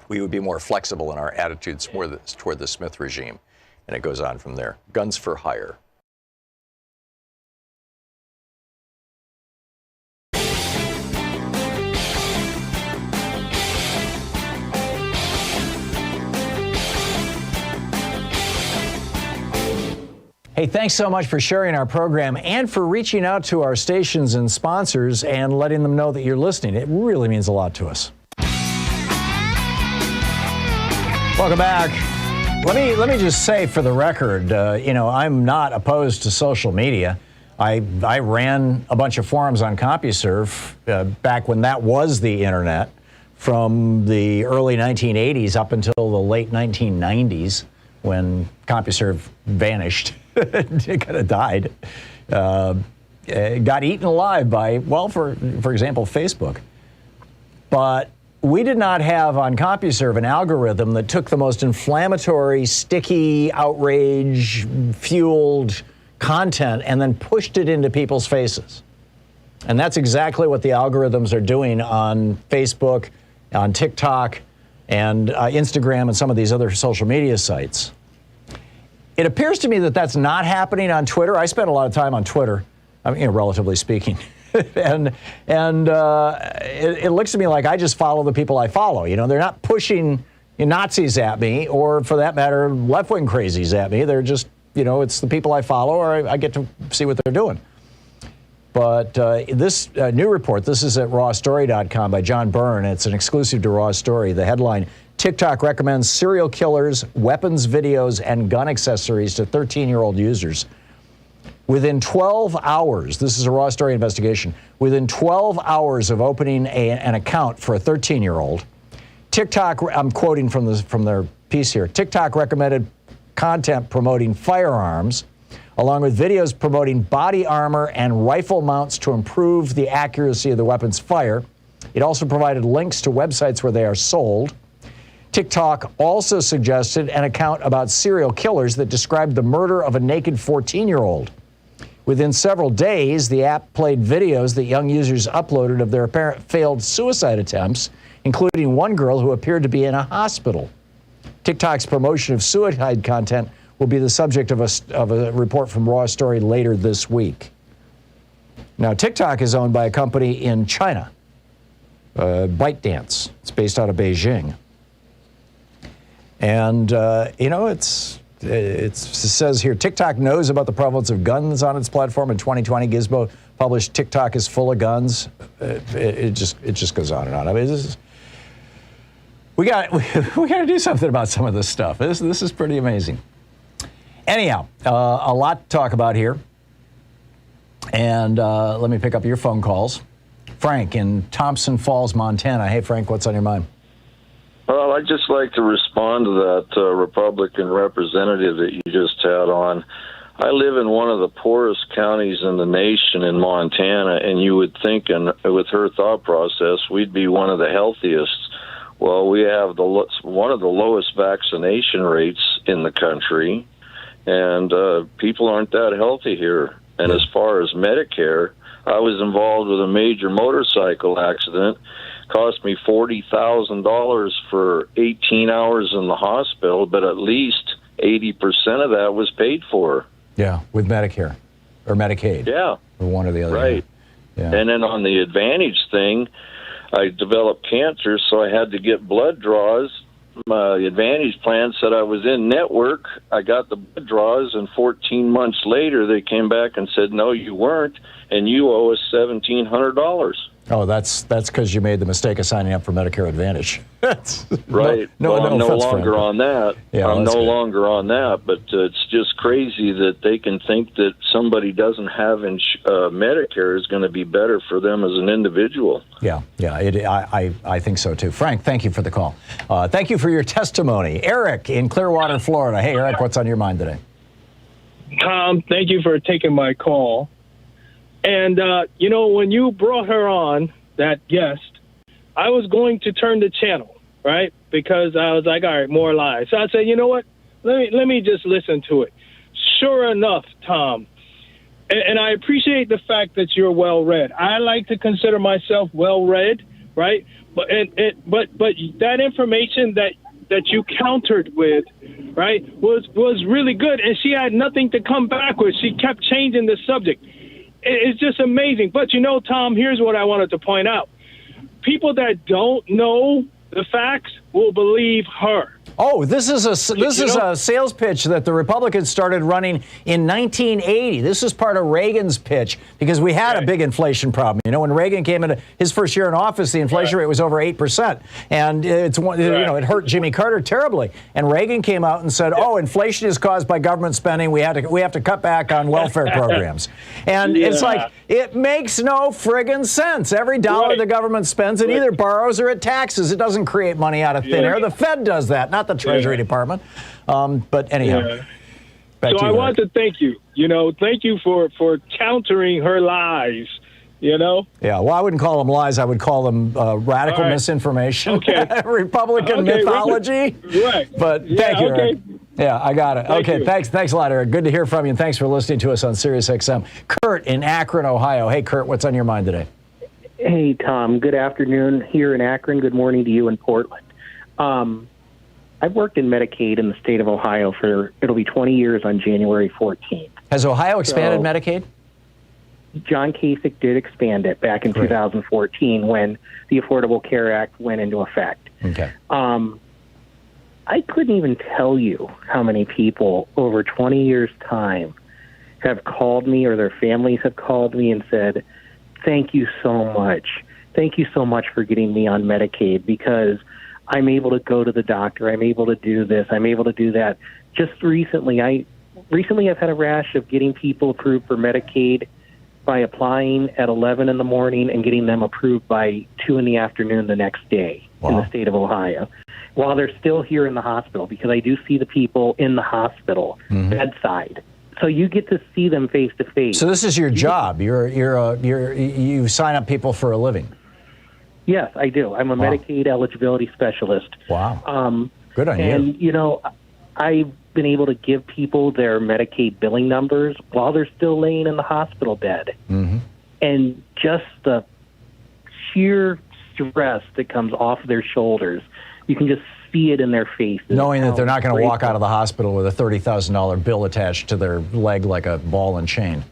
We would be more flexible in our attitudes toward the Smith regime. And it goes on from there. Guns for hire. Hey, thanks so much for sharing our program and for reaching out to our stations and sponsors and letting them know that you're listening. It really means a lot to us. Welcome back. Let me just say for the record, I'm not opposed to social media. I ran a bunch of forums on CompuServe back when that was the internet, from the early 1980s up until the late 1990s, when CompuServe vanished. It kind of died. Got eaten alive by, well, for example, Facebook. But we did not have on CompuServe an algorithm that took the most inflammatory, sticky, outrage-fueled content and then pushed it into people's faces. And that's exactly what the algorithms are doing on Facebook, on TikTok, and Instagram, and some of these other social media sites. It appears to me that that's not happening on Twitter. I spend a lot of time on Twitter, relatively speaking. and it looks to me like I just follow the people I follow. They're not pushing Nazis at me, or for that matter, left-wing crazies at me. They're just, it's the people I follow, or I get to see what they're doing. But this new report, this is at rawstory.com by John Byrne. It's an exclusive to Raw Story. The headline, TikTok recommends serial killers, weapons videos, and gun accessories to 13-year-old users. Within 12 hours, this is a Raw Story investigation, within 12 hours of opening an account for a 13-year-old, TikTok, I'm quoting from their piece here, TikTok recommended content promoting firearms, along with videos promoting body armor and rifle mounts to improve the accuracy of the weapon's fire. It also provided links to websites where they are sold. TikTok also suggested an account about serial killers that described the murder of a naked 14-year-old. Within several days, the app played videos that young users uploaded of their apparent failed suicide attempts, including one girl who appeared to be in a hospital. TikTok's promotion of suicide content will be the subject of a report from Raw Story later this week. Now, TikTok is owned by a company in China, ByteDance. It's based out of Beijing. And, it says here, TikTok knows about the prevalence of guns on its platform. In 2020, Gizmo published TikTok is full of guns. It just goes on and on. I mean, we got to do something about some of this stuff. This is pretty amazing. Anyhow, a lot to talk about here. And let me pick up your phone calls. Frank in Thompson Falls, Montana. Hey, Frank, what's on your mind? Well, I'd just like to respond to that Republican representative that you just had on. I live in one of the poorest counties in the nation in Montana, and you would think, and with her thought process, we'd be one of the healthiest. Well, we have one of the lowest vaccination rates in the country, and people aren't that healthy here. And as far as Medicare, I was involved with a major motorcycle accident. Cost me $40,000 for 18 hours in the hospital, but at least 80% of that was paid for. Yeah, with Medicare or Medicaid. Yeah. Or one or the other. Right. Yeah. And then on the Advantage thing, I developed cancer, so I had to get blood draws. My Advantage plan said I was in network. I got the blood draws, and 14 months later, they came back and said, no, you weren't, and you owe us $1,700. Oh, that's because you made the mistake of signing up for Medicare Advantage. Right. No, well, I'm no offense, longer Frank. on that. Yeah, I'm no good. longer on that, but it's just crazy that they can think that somebody doesn't have Medicare is going to be better for them as an individual. Yeah. I think so, too. Frank, thank you for the call. Thank you for your testimony. Eric in Clearwater, Florida. Hey, Eric, what's on your mind today? Tom, thank you for taking my call. And, when you brought her on, that guest, I was going to turn the channel, right? Because I was like, all right, more lies. So I said, you know what? Let me just listen to it. Sure enough, Tom, and I appreciate the fact that you're well-read. I like to consider myself well-read, right? But that information that you countered with, right, was really good, and she had nothing to come back with. She kept changing the subject. It's just amazing. But, Tom, here's what I wanted to point out. People that don't know the facts will believe her. Oh, this is a sales pitch that the Republicans started running in 1980. This is part of Reagan's pitch because we had a big inflation problem. When Reagan came into his first year in office, the inflation rate was over 8%, and it hurt Jimmy Carter terribly. And Reagan came out and said, "Oh, inflation is caused by government spending. We have to cut back on welfare programs." And it's like it makes no friggin' sense. Every dollar the government spends, it either borrows or it taxes. It doesn't create money out of thin air. The Fed does that, not the Treasury Department. But anyhow, so I want to thank you. Thank you for countering her lies. Yeah, well, I wouldn't call them lies. I would call them radical misinformation. Okay. Republican mythology. Right. But thank you, Eric. Yeah, I got it. Thank you. Thanks a lot, Eric. Good to hear from you, and thanks for listening to us on Sirius XM. Kurt in Akron, Ohio. Hey, Kurt, what's on your mind today? Hey, Tom. Good afternoon here in Akron. Good morning to you in Portland. I've worked in Medicaid in the state of Ohio it'll be 20 years on January 14th. Has Ohio expanded Medicaid? John Kasich did expand it back in 2014 when the Affordable Care Act went into effect. Okay. I couldn't even tell you how many people over 20 years' time have called me or their families have called me and said, thank you so much. Thank you so much for getting me on Medicaid because I'm able to go to the doctor. I'm able to do this. I'm able to do that. Just recently, I've had a rash of getting people approved for Medicaid by applying at 11 in the morning and getting them approved by 2 in the afternoon the next day in the state of Ohio, while they're still here in the hospital, because I do see the people in the hospital bedside. So you get to see them face to face. So this is your job. You sign up people for a living. Yes, I do. I'm a Medicaid eligibility specialist. Wow. Good on you. And, I've been able to give people their Medicaid billing numbers while they're still laying in the hospital bed. Mm-hmm. And just the sheer stress that comes off their shoulders, you can just see it in their faces. Knowing that they're not going to walk out of the hospital with a $30,000 bill attached to their leg like a ball and chain.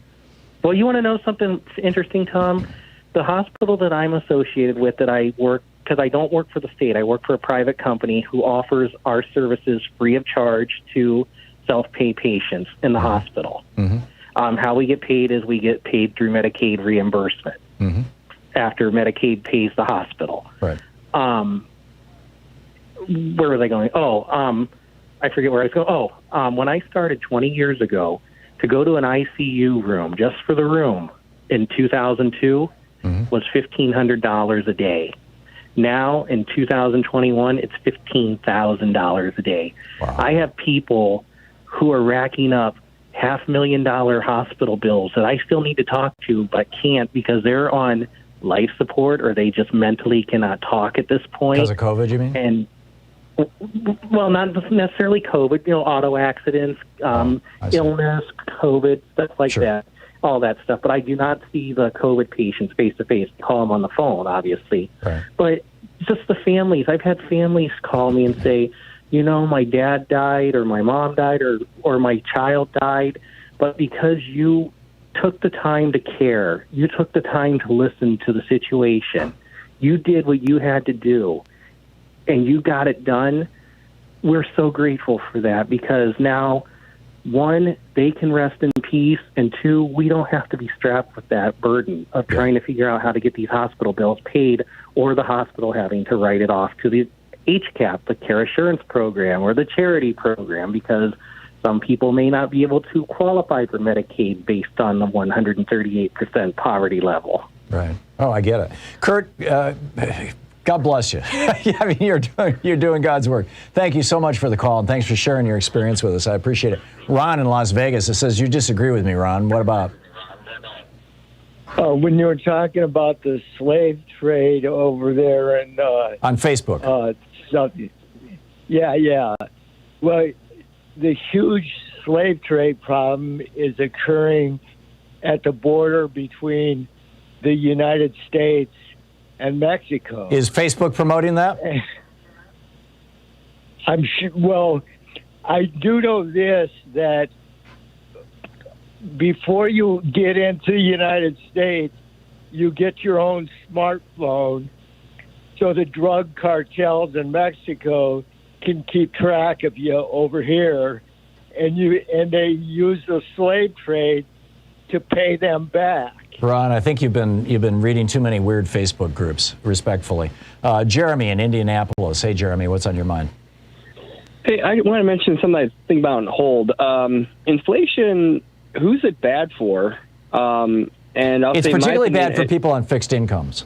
Well, you want to know something interesting, Tom? The hospital that I'm associated with, that I work, because I don't work for the state, I work for a private company who offers our services free of charge to self-pay patients in the hospital. Mm-hmm. How we get paid is we get paid through Medicaid reimbursement after Medicaid pays the hospital. Right. Where was I going? I forget where I was going. When I started 20 years ago to go to an ICU room, just for the room, in 2002, was $1,500 a day. Now, in 2021, it's $15,000 a day. Wow. I have people who are racking up $500,000 hospital bills that I still need to talk to, but can't because they're on life support or they just mentally cannot talk at this point. Because of COVID, you mean? And well, not necessarily COVID, auto accidents, illness, COVID, stuff like that, all that stuff. But I do not see the COVID patients face-to-face. Call them on the phone, obviously. Right. But just the families. I've had families call me and say, my dad died or my mom died or my child died, but because you took the time to care, you took the time to listen to the situation, you did what you had to do, and you got it done, we're so grateful for that because now, one, they can rest in peace, and two, we don't have to be strapped with that burden of trying to figure out how to get these hospital bills paid or the hospital having to write it off to the HCAP, the Care Assurance Program, or the charity program, because some people may not be able to qualify for Medicaid based on the 138% poverty level. Right. Oh, I get it. Kurt, God bless you. I mean, you're doing God's work. Thank you so much for the call, and thanks for sharing your experience with us. I appreciate it. Ron in Las Vegas, it says you disagree with me, Ron. What about? When you were talking about the slave trade over there and on Facebook. Yeah. Well, the huge slave trade problem is occurring at the border between the United States and Mexico. Is Facebook promoting that? I'm sure. Well, I do know this, that before you get into the United States, you get your own smartphone, so the drug cartels in Mexico can keep track of you over here, and they use the slave trade to pay them back. Ron, I think you've been reading too many weird Facebook groups, respectfully. Jeremy in Indianapolis. Hey, Jeremy, what's on your mind? Hey, I want to mention something I think about and hold. Inflation, who's it bad for? And I'll it's say particularly bad for people on fixed incomes.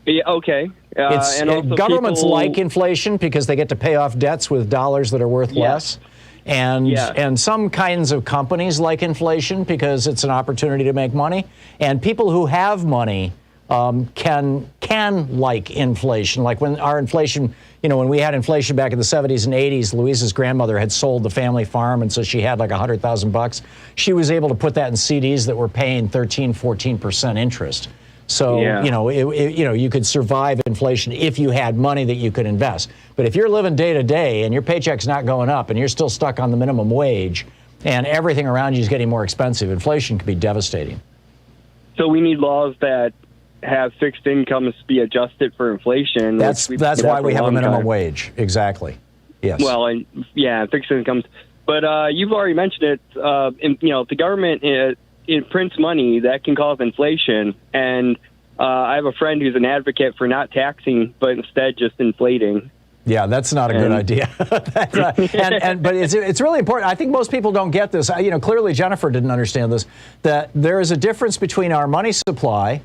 Yeah, okay. And also governments like inflation because they get to pay off debts with dollars that are worth less. And some kinds of companies like inflation because it's an opportunity to make money. And people who have money can like inflation. Like when our inflation, when we had inflation back in the 70s and 80s, Louisa's grandmother had sold the family farm, and so she had like $100,000. She was able to put that in CDs that were paying 13-14% interest. So, you could survive inflation if you had money that you could invest. But if you're living day to day and your paycheck's not going up and you're still stuck on the minimum wage and everything around you is getting more expensive, inflation can be devastating. So we need laws that have fixed incomes be adjusted for inflation. That's why we have a minimum wage. Exactly. Yes. Well, fixed incomes. But you've already mentioned it. If the government it prints money, that can cause inflation. And I have a friend who's an advocate for not taxing, but instead just inflating. Yeah, that's not a good idea. But it's really important. I think most people don't get this. Clearly Jennifer didn't understand this, that there is a difference between our money supply,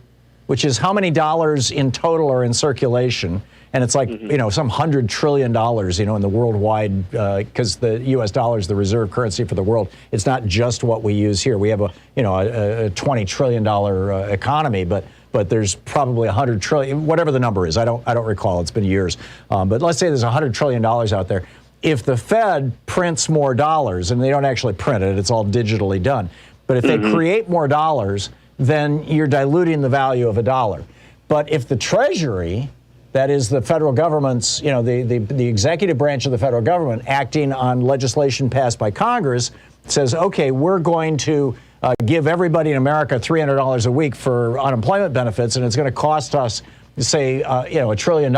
which is how many dollars in total are in circulation. And it's like, some $100 trillion, in the worldwide, because the U.S. dollar is the reserve currency for the world. It's not just what we use here. We have a $20 trillion economy, but there's probably $100 trillion, whatever the number is. I don't recall. It's been years. But let's say there's $100 trillion out there. If the Fed prints more dollars, and they don't actually print it, it's all digitally done. But if they create more dollars, then you're diluting the value of a dollar. But if the Treasury, that is the federal government's, the executive branch of the federal government acting on legislation passed by Congress, says, okay, we're going to give everybody in America $300 a week for unemployment benefits, and it's going to cost us, say, $1 trillion,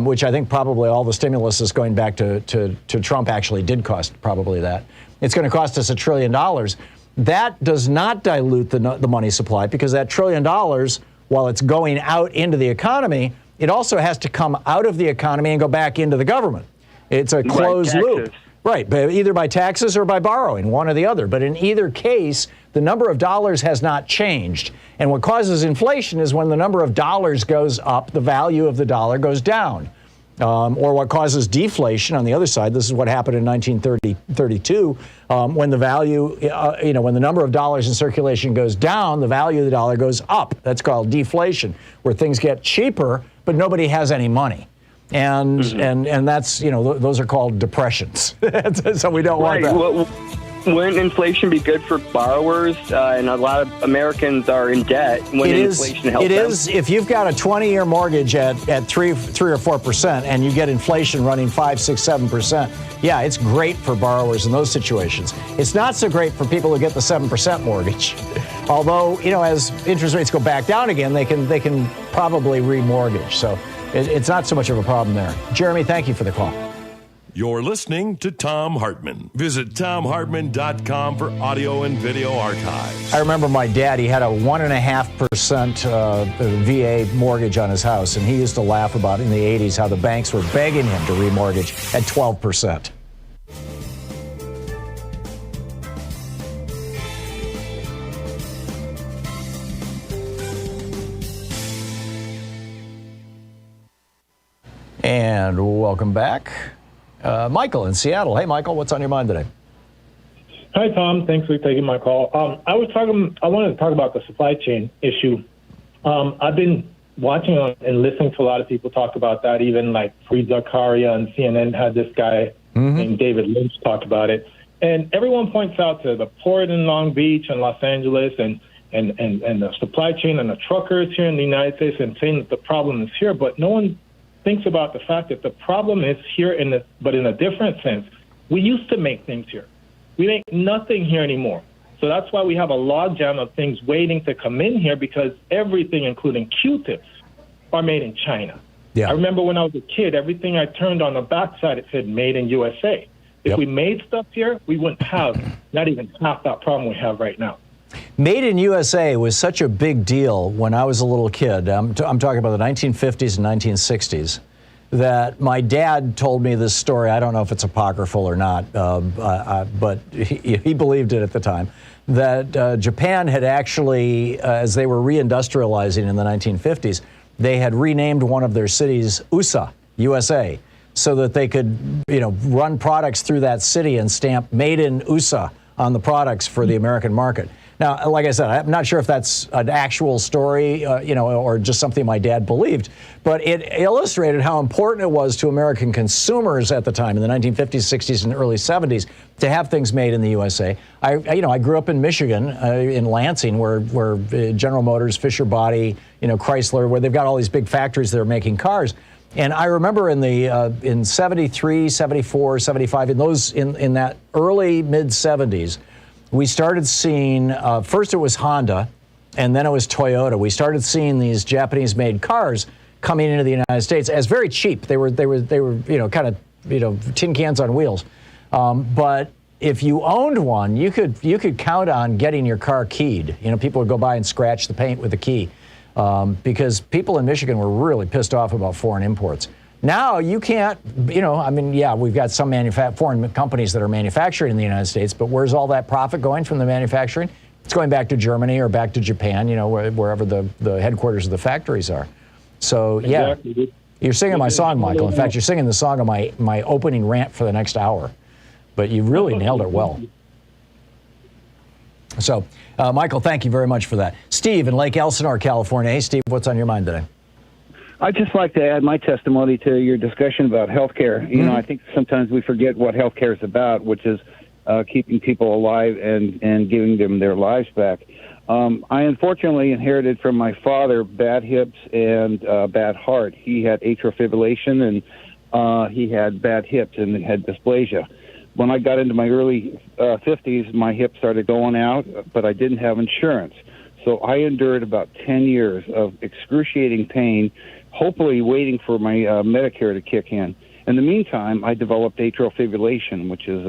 which I think probably all the stimulus is going back to Trump actually did cost probably that. It's going to cost us $1 trillion. That does not dilute the money supply because that $1 trillion, while it's going out into the economy, it also has to come out of the economy and go back into the government. It's a closed loop. Right, either by taxes or by borrowing, one or the other. But in either case, the number of dollars has not changed. And what causes inflation is when the number of dollars goes up, the value of the dollar goes down. Or what causes deflation on the other side, this is what happened in 1932, when the value, when the number of dollars in circulation goes down, the value of the dollar goes up. That's called deflation, where things get cheaper, but nobody has any money. And that's, those are called depressions. So we don't want that. Well, wouldn't inflation be good for borrowers? And a lot of Americans are in debt. Wouldn't inflation help them? It is. If you've got a 20-year mortgage at 3 or 4% and you get inflation running 5, 6, 7%, yeah, it's great for borrowers in those situations. It's not so great for people who get the 7% mortgage. Although, as interest rates go back down again, they can probably remortgage. So it's not so much of a problem there. Jeremy, thank you for the call. You're listening to Thom Hartmann. Visit ThomHartmann.com for audio and video archives. I remember my dad, he had a 1.5% VA mortgage on his house, and he used to laugh about in the 80s how the banks were begging him to remortgage at 12%. And welcome back. Michael in Seattle. Hey, Michael, what's on your mind today? Hi, Tom. Thanks for taking my call. I wanted to talk about the supply chain issue. I've been watching and listening to a lot of people talk about that, even like Fareed Zakaria and CNN had this guy named David Lynch talk about it. And everyone points out to the port in Long Beach and Los Angeles and the supply chain and the truckers here in the United States and saying that the problem is here, but no one thinks about the fact that the problem is here but in a different sense. We used to make things here. We make nothing here anymore. So that's why we have a logjam of things waiting to come in here, because everything, including Q-tips, are made in China. Yeah. I remember when I was a kid, everything I turned on the backside, it said made in USA. If we made stuff here, we wouldn't have not even half that problem we have right now. Made in USA was such a big deal when I was a little kid. I'm talking about the 1950s and 1960s. That my dad told me this story. I don't know if it's apocryphal or not, but he believed it at the time. That Japan had actually, as they were reindustrializing in the 1950s, they had renamed one of their cities USA, so that they could, run products through that city and stamp "Made in USA" on the products for the American market. Now, like I said, I'm not sure if that's an actual story, or just something my dad believed, but it illustrated how important it was to American consumers at the time in the 1950s, 60s, and early 70s to have things made in the USA. I grew up in Michigan, in Lansing, where General Motors, Fisher Body, Chrysler, where they've got all these big factories that are making cars. And I remember in 73, 74, 75, in that early mid 70s. We started seeing, first it was Honda, and then it was Toyota. We started seeing these Japanese-made cars coming into the United States as very cheap. They were kind of tin cans on wheels. But if you owned one, you could count on getting your car keyed. People would go by and scratch the paint with the key, because people in Michigan were really pissed off about foreign imports. Now you can't, we've got some foreign companies that are manufacturing in the United States, but where's all that profit going from the manufacturing? It's going back to Germany or back to Japan, wherever the headquarters of the factories are. So, yeah, exactly. You're singing my song, Michael. In fact, you're singing the song of my opening rant for the next hour. But you really nailed it well. So, Michael, thank you very much for that. Steve in Lake Elsinore, California. Hey, Steve, what's on your mind today? I'd just like to add my testimony to your discussion about health care. I think sometimes we forget what health care is about, which is keeping people alive and giving them their lives back. I unfortunately inherited from my father bad hips and bad heart. He had atrial fibrillation, and he had bad hips and had dysplasia. When I got into my early 50s, my hips started going out, but I didn't have insurance. So I endured about 10 years of excruciating pain, hopefully waiting for my Medicare to kick in. In the meantime, I developed atrial fibrillation, which is,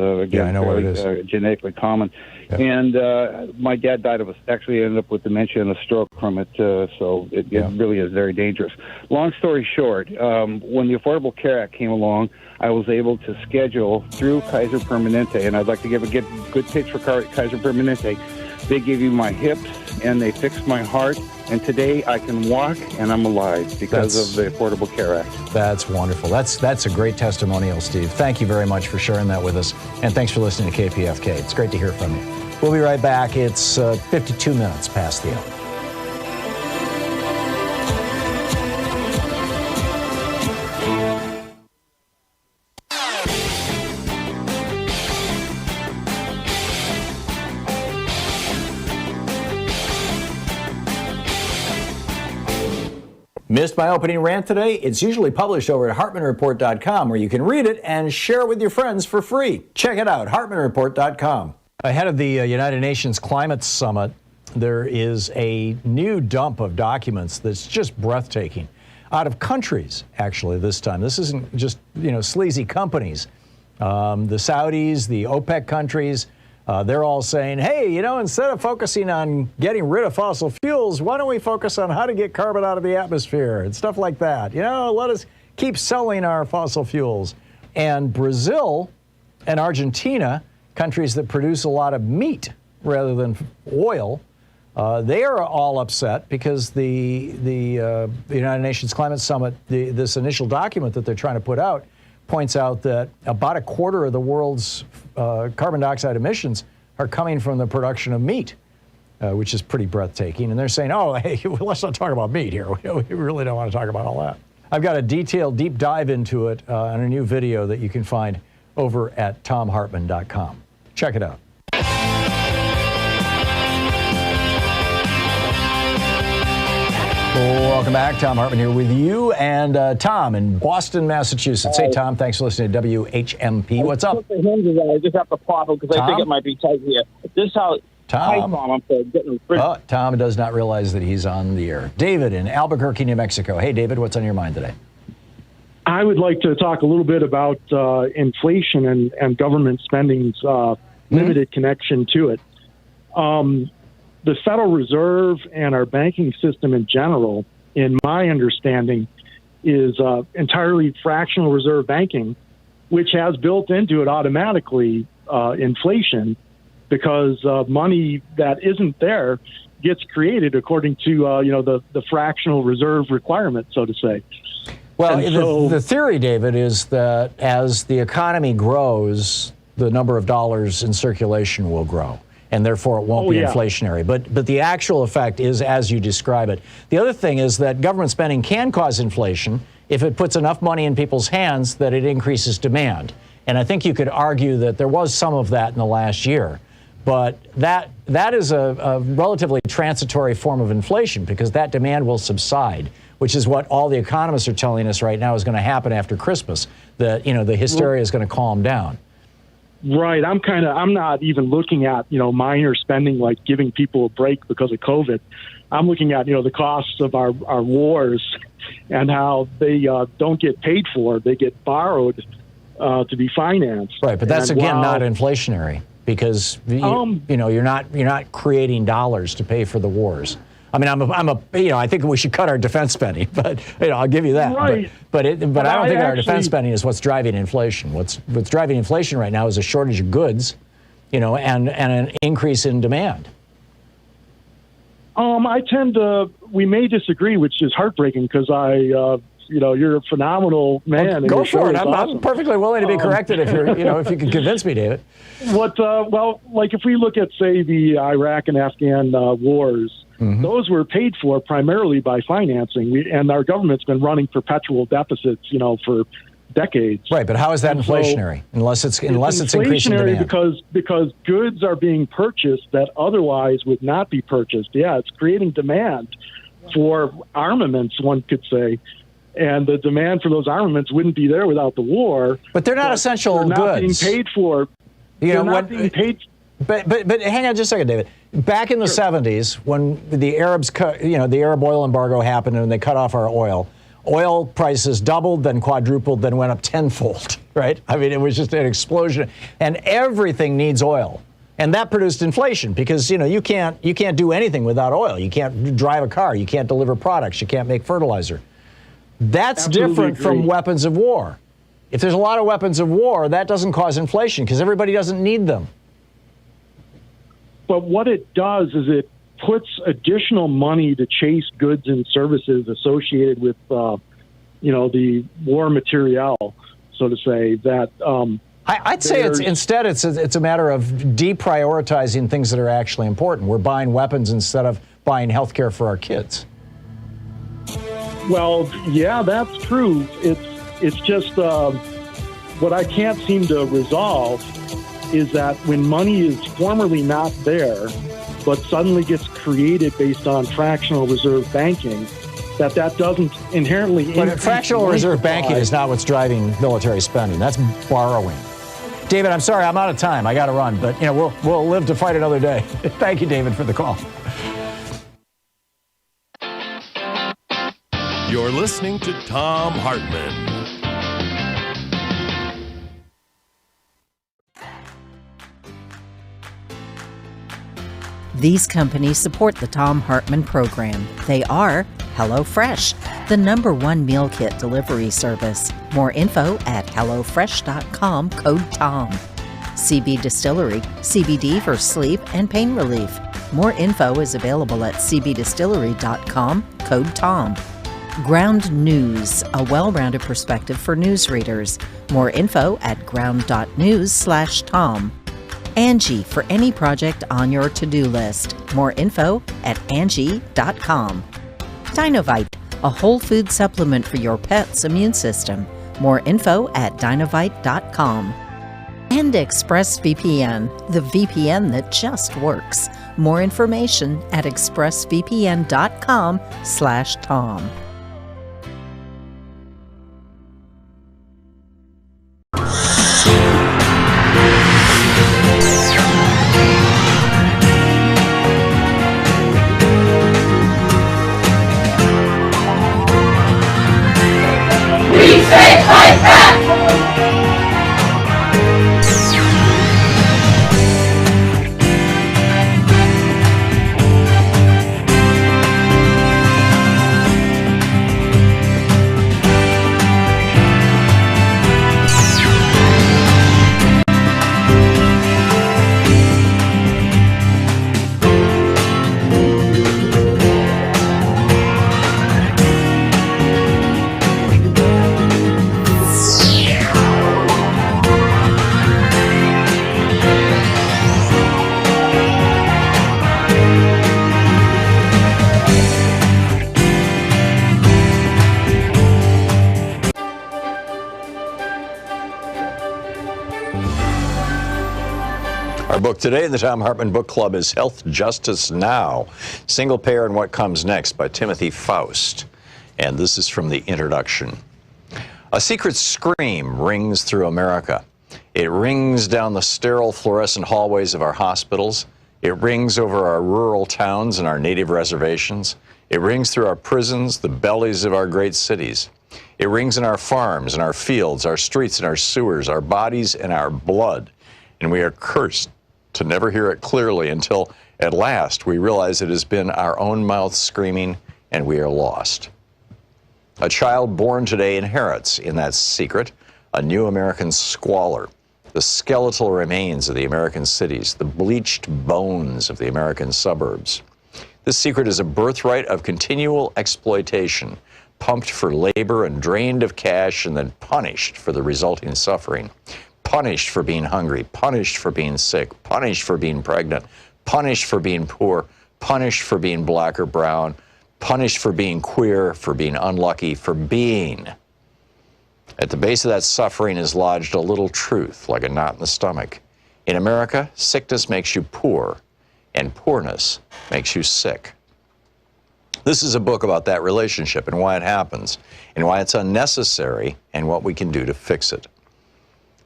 genetically common. Yeah. And my dad died of actually ended up with dementia and a stroke from it, so it really is very dangerous. Long story short, when the Affordable Care Act came along, I was able to schedule through Kaiser Permanente, and I'd like to give a good pitch for Kaiser Permanente. They give you my hips, and they fixed my heart, and today I can walk, and I'm alive because of the Affordable Care Act. That's wonderful. That's a great testimonial, Steve. Thank you very much for sharing that with us, and thanks for listening to KPFK. It's great to hear from you. We'll be right back. It's 52 minutes past the hour. Missed my opening rant today? It's usually published over at HartmannReport.com, where you can read it and share it with your friends for free. Check it out, HartmannReport.com. Ahead of the United Nations Climate Summit, there is a new dump of documents that's just breathtaking. Out of countries, actually, this time. This isn't just, sleazy companies. The Saudis, the OPEC countries, they're all saying, hey, instead of focusing on getting rid of fossil fuels, why don't we focus on how to get carbon out of the atmosphere and stuff like that? Let us keep selling our fossil fuels. And Brazil and Argentina, countries that produce a lot of meat rather than oil, they are all upset because the United Nations Climate Summit, this initial document that they're trying to put out, points out that about a quarter of the world's carbon dioxide emissions are coming from the production of meat, which is pretty breathtaking. And they're saying, oh, hey, let's not talk about meat here. We really don't want to talk about all that. I've got a detailed deep dive into it on a new video that you can find over at thomhartmann.com. Check it out. Welcome back. Thom Hartmann here with you and Tom in Boston, Massachusetts. Hey, Tom, thanks for listening to WHMP. What's up? I just have a problem because I think it might be tight here. This is how... Tom? Hi, Tom. I'm getting Tom does not realize that he's on the air. David in Albuquerque, New Mexico. Hey, David, what's on your mind today? I would like to talk a little bit about inflation and government spending's limited connection to it. The Federal Reserve and our banking system in general, in my understanding, is entirely fractional reserve banking, which has built into it automatically inflation, because money that isn't there gets created according to the fractional reserve requirement, so to say. Well, the theory, David, is that as the economy grows, the number of dollars in circulation will grow, and therefore it won't be inflationary. But the actual effect is as you describe it. The other thing is that government spending can cause inflation if it puts enough money in people's hands that it increases demand. And I think you could argue that there was some of that in the last year. But that is a relatively transitory form of inflation, because that demand will subside, which is what all the economists are telling us right now is going to happen after Christmas. That the hysteria is going to calm down. Right. I'm not even looking at minor spending like giving people a break because of COVID. I'm looking at the costs of our wars and how they don't get paid for; they get borrowed to be financed. Right, but that's not inflationary. Because you're not creating dollars to pay for the wars. I mean, I think we should cut our defense spending, but I'll give you that. Right. But I don't think our defense spending is what's driving inflation. What's driving inflation right now is a shortage of goods, and an increase in demand. We may disagree, which is heartbreaking, because you're a phenomenal man. Go for it. Awesome. I'm perfectly willing to be corrected if if you can convince me, David. If we look at, say, the Iraq and Afghan wars, those were paid for primarily by financing, and our government's been running perpetual deficits, for decades. Right, but how is that inflationary? Unless it's increasing demand. Because goods are being purchased that otherwise would not be purchased. Yeah, it's creating demand for armaments, one could say. And the demand for those armaments wouldn't be there without the war. But they're not essential goods. They're not being paid for. They're not being paid. But hang on just a second, David. Back in the 70s, when the Arabs, the Arab oil embargo happened and they cut off our oil prices doubled, then quadrupled, then went up tenfold. Right? I mean, it was just an explosion. And everything needs oil. And that produced inflation, because you can't do anything without oil. You can't drive a car. You can't deliver products. You can't make fertilizer. That's different from weapons of war. If there's a lot of weapons of war, that doesn't cause inflation because everybody doesn't need them. But what it does is it puts additional money to chase goods and services associated with, the war materiel, so to say. That I'd say it's a matter of deprioritizing things that are actually important. We're buying weapons instead of buying health care for our kids. Well, yeah, that's true. It's just what I can't seem to resolve is that when money is formerly not there, but suddenly gets created based on fractional reserve banking, that doesn't inherently. But fractional reserve banking is not what's driving military spending. That's borrowing. David, I'm sorry, I'm out of time. I got to run, but we'll live to fight another day. Thank you, David, for the call. You're listening to Thom Hartmann. These companies support the Thom Hartmann program. They are HelloFresh, the #1 meal kit delivery service. More info at HelloFresh.com, code TOM. CB Distillery, CBD for sleep and pain relief. More info is available at cbdistillery.com, code TOM. Ground News, a well-rounded perspective for news readers. More info at ground.news/Tom. Angie, for any project on your to-do list. More info at Angie.com. Dinovite, a whole food supplement for your pet's immune system. More info at Dinovite.com. and ExpressVPN, the VPN that just works. More information at expressvpn.com/Tom. Our book today in the Thom Hartmann Book Club is Health Justice Now, Single Payer and What Comes Next by Timothy Faust. And this is from the introduction. A secret scream rings through America. It rings down the sterile fluorescent hallways of our hospitals. It rings over our rural towns and our native reservations. It rings through our prisons, the bellies of our great cities. It rings in our farms and our fields, our streets and our sewers, our bodies and our blood. And we are cursed to never hear it clearly until at last we realize it has been our own mouth screaming and we are lost. A child born today inherits in that secret a new American squalor, the skeletal remains of the American cities, the bleached bones of the American suburbs. This secret is a birthright of continual exploitation, pumped for labor and drained of cash and then punished for the resulting suffering. Punished for being hungry, punished for being sick, punished for being pregnant, punished for being poor, punished for being black or brown, punished for being queer, for being unlucky, for being. At the base of that suffering is lodged a little truth, like a knot in the stomach. In America, sickness makes you poor, and poorness makes you sick. This is a book about that relationship and why it happens, and why it's unnecessary, and what we can do to fix it.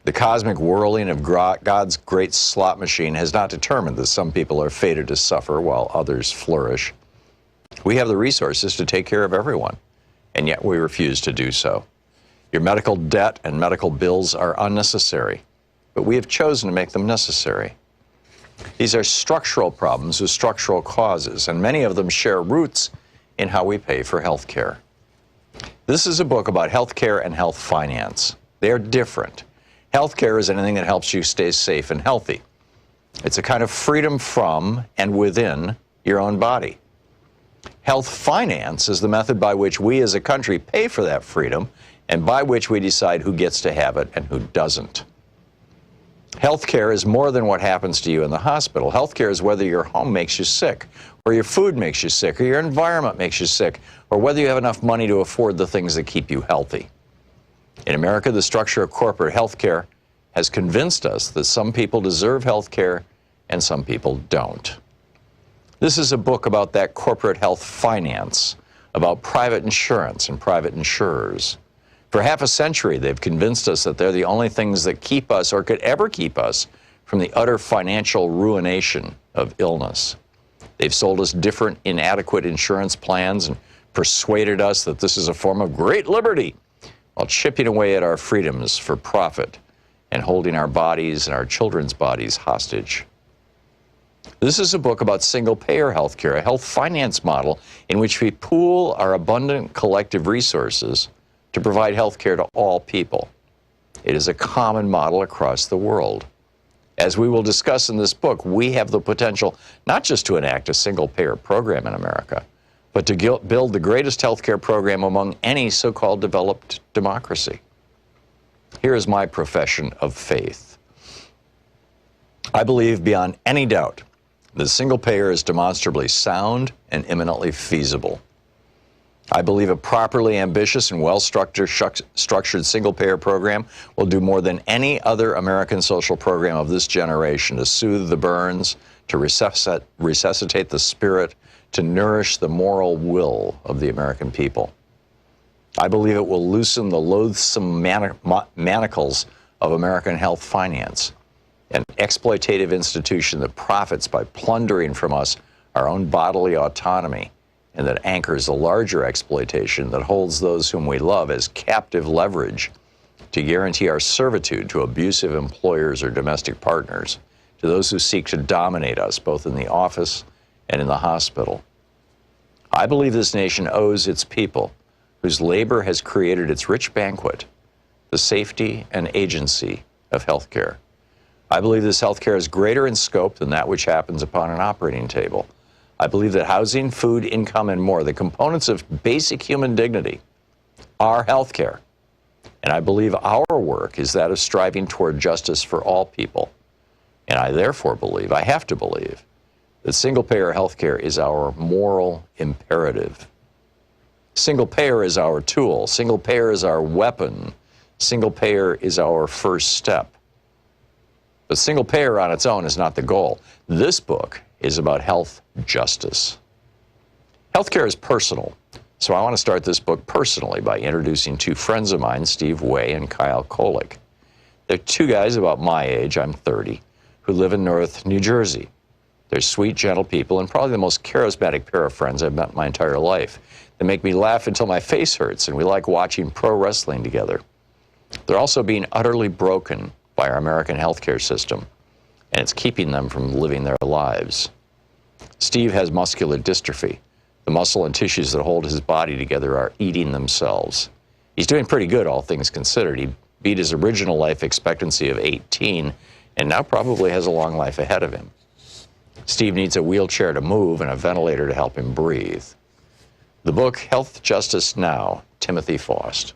The cosmic whirling of God's great slot machine has not determined that some people are fated to suffer while others flourish. We have the resources to take care of everyone, and yet we refuse to do so. Your medical debt and medical bills are unnecessary, but we have chosen to make them necessary. These are structural problems with structural causes, and many of them share roots in how we pay for health care. This is a book about health care and health finance. They are different. Healthcare is anything that helps you stay safe and healthy. It's a kind of freedom from and within your own body. Health finance is the method by which we as a country pay for that freedom and by which we decide who gets to have it and who doesn't. Healthcare is more than what happens to you in the hospital. Healthcare is whether your home makes you sick, or your food makes you sick, or your environment makes you sick, or whether you have enough money to afford the things that keep you healthy. In America, the structure of corporate health care has convinced us that some people deserve health care and some people don't. This is a book about that corporate health finance, about private insurance and private insurers. For half a century, they've convinced us that they're the only things that keep us or could ever keep us from the utter financial ruination of illness. They've sold us different inadequate insurance plans and persuaded us that this is a form of great liberty, while chipping away at our freedoms for profit and holding our bodies and our children's bodies hostage. This is a book about single-payer health care, a health finance model in which we pool our abundant collective resources to provide health care to all people. It is a common model across the world. As we will discuss in this book, we have the potential not just to enact a single-payer program in America, but to build the greatest healthcare program among any so-called developed democracy. Here is my profession of faith. I believe beyond any doubt that single payer is demonstrably sound and eminently feasible. I believe a properly ambitious and well-structured single-payer program will do more than any other American social program of this generation to soothe the burns, to resuscitate the spirit, to nourish the moral will of the American people. I believe it will loosen the loathsome manacles of American health finance, an exploitative institution that profits by plundering from us our own bodily autonomy, and that anchors a larger exploitation that holds those whom we love as captive leverage to guarantee our servitude to abusive employers or domestic partners, to those who seek to dominate us both in the office and in the hospital. I believe this nation owes its people, whose labor has created its rich banquet, the safety and agency of healthcare. I believe this healthcare is greater in scope than that which happens upon an operating table. I believe that housing, food, income, and more, the components of basic human dignity, are healthcare. And I believe our work is that of striving toward justice for all people. And I therefore believe, I have to believe, that single-payer healthcare is our moral imperative. Single-payer is our tool. Single-payer is our weapon. Single-payer is our first step. But single-payer on its own is not the goal. This book is about health justice. Healthcare is personal, so I want to start this book personally by introducing two friends of mine, Steve Way and Kyle Kolick. They're two guys about my age, I'm 30, who live in North New Jersey. They're sweet, gentle people, and probably the most charismatic pair of friends I've met in my entire life. They make me laugh until my face hurts, and we like watching pro wrestling together. They're also being utterly broken by our American healthcare system, and it's keeping them from living their lives. Steve has muscular dystrophy. The muscle and tissues that hold his body together are eating themselves. He's doing pretty good, all things considered. He beat his original life expectancy of 18, and now probably has a long life ahead of him. Steve needs a wheelchair to move and a ventilator to help him breathe. The book, Health Justice Now, Timothy Faust.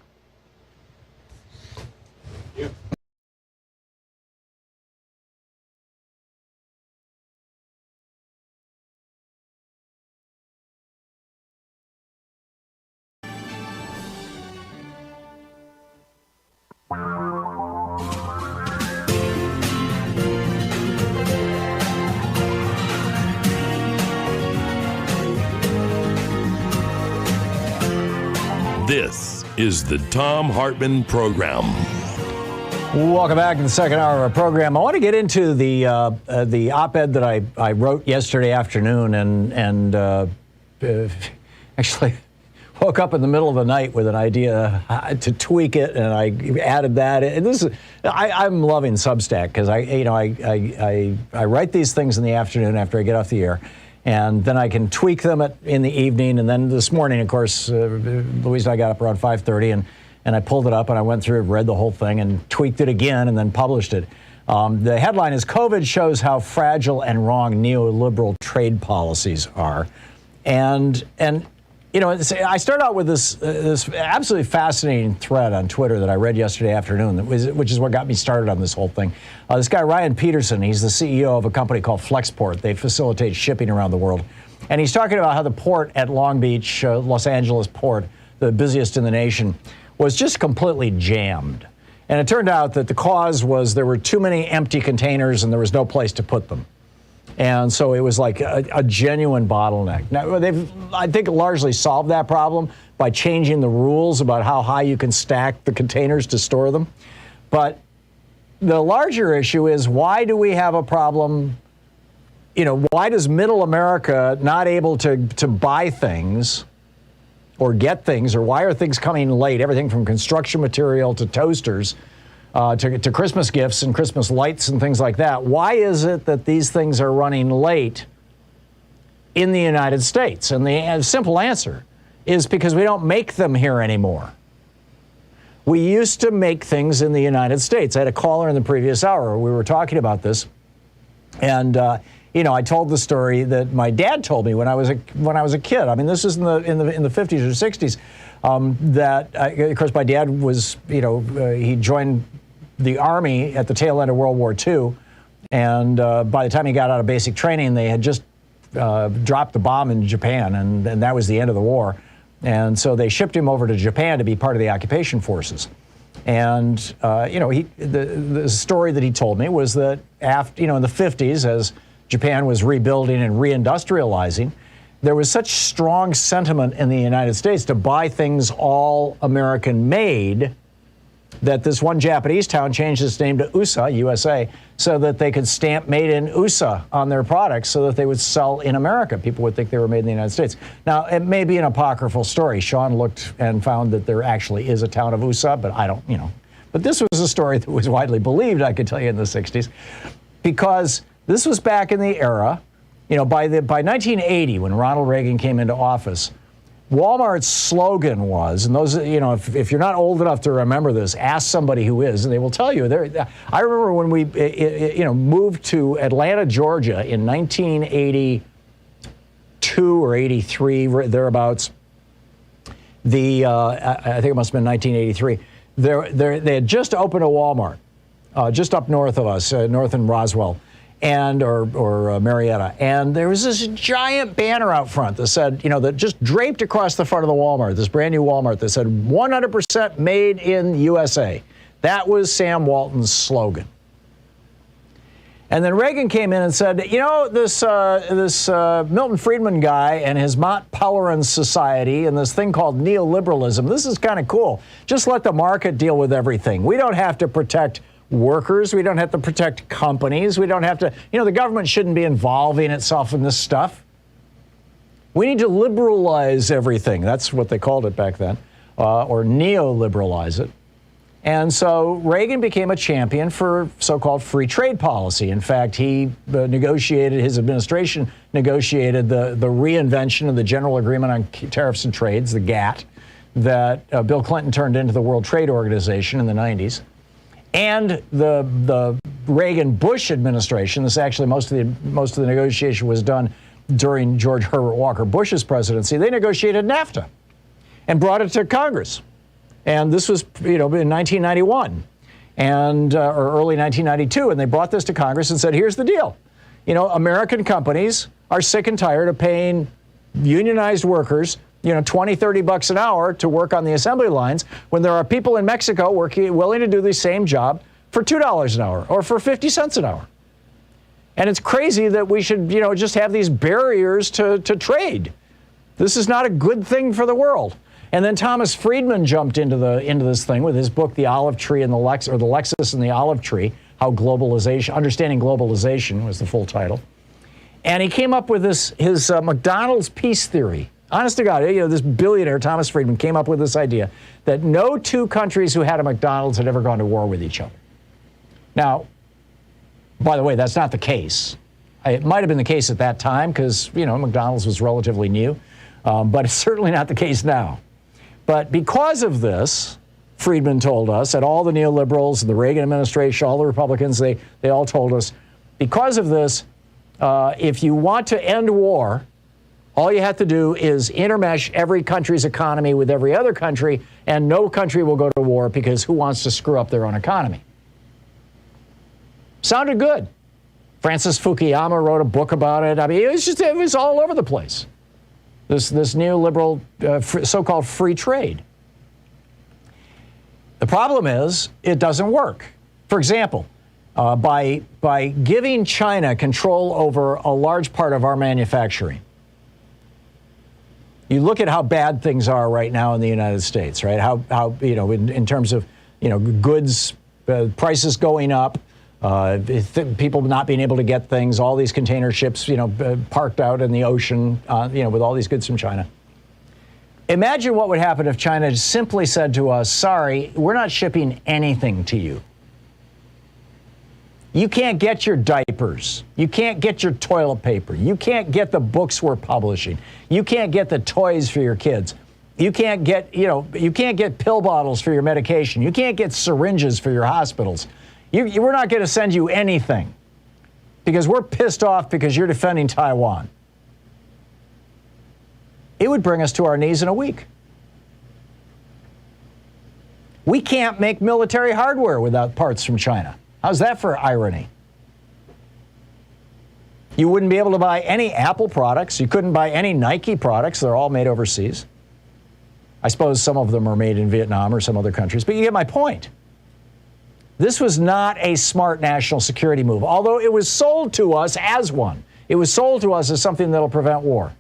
This is the Thom Hartmann Program. Welcome back to the second hour of our program. I want to get into the op-ed that I wrote yesterday afternoon, and actually woke up in the middle of the night with an idea to tweak it, and I added that. And this is I'm loving Substack because I write these things in the afternoon after I get off the air. And then I can tweak them in the evening. And then this morning, of course, Louise and I got up around 5:30, and I pulled it up, and I went through, read the whole thing, and tweaked it again, and then published it. The headline is, COVID shows how fragile and wrong neoliberal trade policies are. And you know, I start out with this absolutely fascinating thread on Twitter that I read yesterday afternoon, which is what got me started on this whole thing. This guy, Ryan Peterson, he's the CEO of a company called Flexport. They facilitate shipping around the world. And he's talking about how the port at Long Beach, Los Angeles port, the busiest in the nation, was just completely jammed. And it turned out that the cause was there were too many empty containers and there was no place to put them. And so it was like a genuine bottleneck. Now, they've, I think, largely solved that problem by changing the rules about how high you can stack the containers to store them. But the larger issue is, why do we have a problem? You know, why does middle America not able to buy things or get things, or why are things coming late? Everything from construction material to toasters. To Christmas gifts and Christmas lights and things like that. Why is it that these things are running late in the United States? And the simple answer is because we don't make them here anymore. We used to make things in the United States. I had a caller in the previous hour. We were talking about this. And, you know, I told the story that my dad told me when I was a kid. I mean, this is in the 50s or 60s. Of course, my dad was, you know, he joined the Army at the tail end of World War II, and by the time he got out of basic training, they had just dropped the bomb in Japan, and that was the end of the war. And so they shipped him over to Japan to be part of the occupation forces. And, the story that he told me was that after, in the 50s, as Japan was rebuilding and reindustrializing, there was such strong sentiment in the United States to buy things all American made that this one Japanese town changed its name to USA, so that they could stamp made in USA on their products so that they would sell in America. People would think they were made in the United States. Now, it may be an apocryphal story. Sean looked and found that there actually is a town of USA, but I don't, But this was a story that was widely believed, I could tell you, in the 60s, because this was back in the era, by 1980, when Ronald Reagan came into office, Walmart's slogan was, and those, if you're not old enough to remember this, ask somebody who is, and they will tell you. I remember when we, moved to Atlanta, Georgia in 1982 or 83, thereabouts. I think it must have been 1983. They had just opened a Walmart, just up north of us, north in Roswell. or Marietta, and there was this giant banner out front that said, that just draped across the front of the Walmart, this brand new Walmart that said 100% made in USA. That was Sam Walton's slogan. And then Reagan came in and said, this Milton Friedman guy and his Mont Pelerin Society and this thing called neoliberalism, this is kind of cool. Just let the market deal with everything. We don't have to protect workers. We don't have to protect companies. We don't have to, the government shouldn't be involving itself in this stuff. We need to liberalize everything. That's what they called it back then, or neoliberalize it. And so Reagan became a champion for so-called free trade policy. In fact, his administration negotiated the reinvention of the General Agreement on Tariffs and Trades, the GATT, that Bill Clinton turned into the World Trade Organization in the 90s. And the Reagan-Bush administration, this actually most of the negotiation was done during George Herbert Walker Bush's presidency, they negotiated NAFTA and brought it to Congress. And this was, in 1991 and or early 1992, and they brought this to Congress and said, here's the deal. American companies are sick and tired of paying unionized workers, $20, $30 an hour to work on the assembly lines when there are people in Mexico willing to do the same job for $2 an hour or for 50 cents an hour. And it's crazy that we should, just have these barriers to trade. This is not a good thing for the world. And then Thomas Friedman jumped into this thing with his book, The Olive Tree and the Lexus and the Olive Tree, Understanding Globalization was the full title. And he came up with his McDonald's peace theory. Honest to God, this billionaire, Thomas Friedman, came up with this idea that no two countries who had a McDonald's had ever gone to war with each other. Now, by the way, that's not the case. It might have been the case at that time because, McDonald's was relatively new, but it's certainly not the case now. But because of this, Friedman told us, and all the neoliberals and the Reagan administration, all the Republicans, they all told us, because of this, if you want to end war, all you have to do is intermesh every country's economy with every other country, and no country will go to war because who wants to screw up their own economy? Sounded good. Francis Fukuyama wrote a book about it. I mean, it was all over the place. This neoliberal so-called free trade. The problem is it doesn't work. For example, by giving China control over a large part of our manufacturing, you look at how bad things are right now in the United States, right? How in terms of goods prices going up. People not being able to get things, all these container ships, parked out in the ocean, with all these goods from China. Imagine what would happen if China simply said to us, sorry, we're not shipping anything to you. You can't get your diapers. You can't get your toilet paper. You can't get the books we're publishing. You can't get the toys for your kids. You can't get, you can't get pill bottles for your medication. You can't get syringes for your hospitals. We're not going to send you anything because we're pissed off because you're defending Taiwan. It would bring us to our knees in a week. We can't make military hardware without parts from China. How's that for irony? You wouldn't be able to buy any Apple products. You couldn't buy any Nike products. They're all made overseas. I suppose some of them are made in Vietnam or some other countries, but you get my point. This was not a smart national security move, although it was sold to us as one. It was sold to us as something that'll prevent war.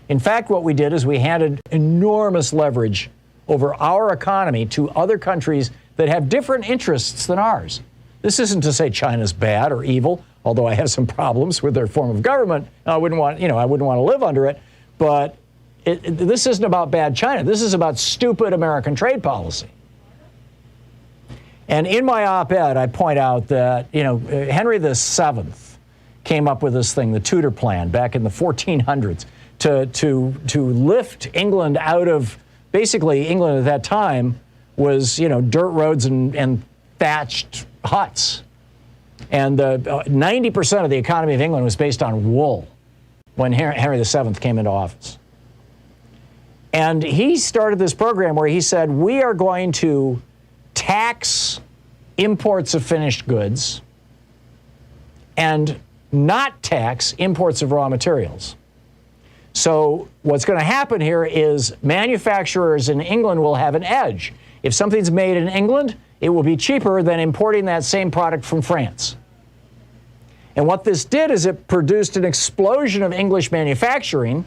In fact, what we did is we handed enormous leverage over our economy to other countries that have different interests than ours. This isn't to say China's bad or evil, although I have some problems with their form of government. I wouldn't want to live under it, but this isn't about bad China. This is about stupid American trade policy. And in my op-ed, I point out that, Henry VII came up with this thing, the Tudor Plan, back in the 1400s, to lift England out of, basically England at that time was, dirt roads and thatched huts. And 90% of the economy of England was based on wool when Henry VII came into office. And he started this program where he said, we are going to tax imports of finished goods and not tax imports of raw materials. So what's going to happen here is manufacturers in England will have an edge. If something's made in England, it will be cheaper than importing that same product from France. And what this did is it produced an explosion of English manufacturing,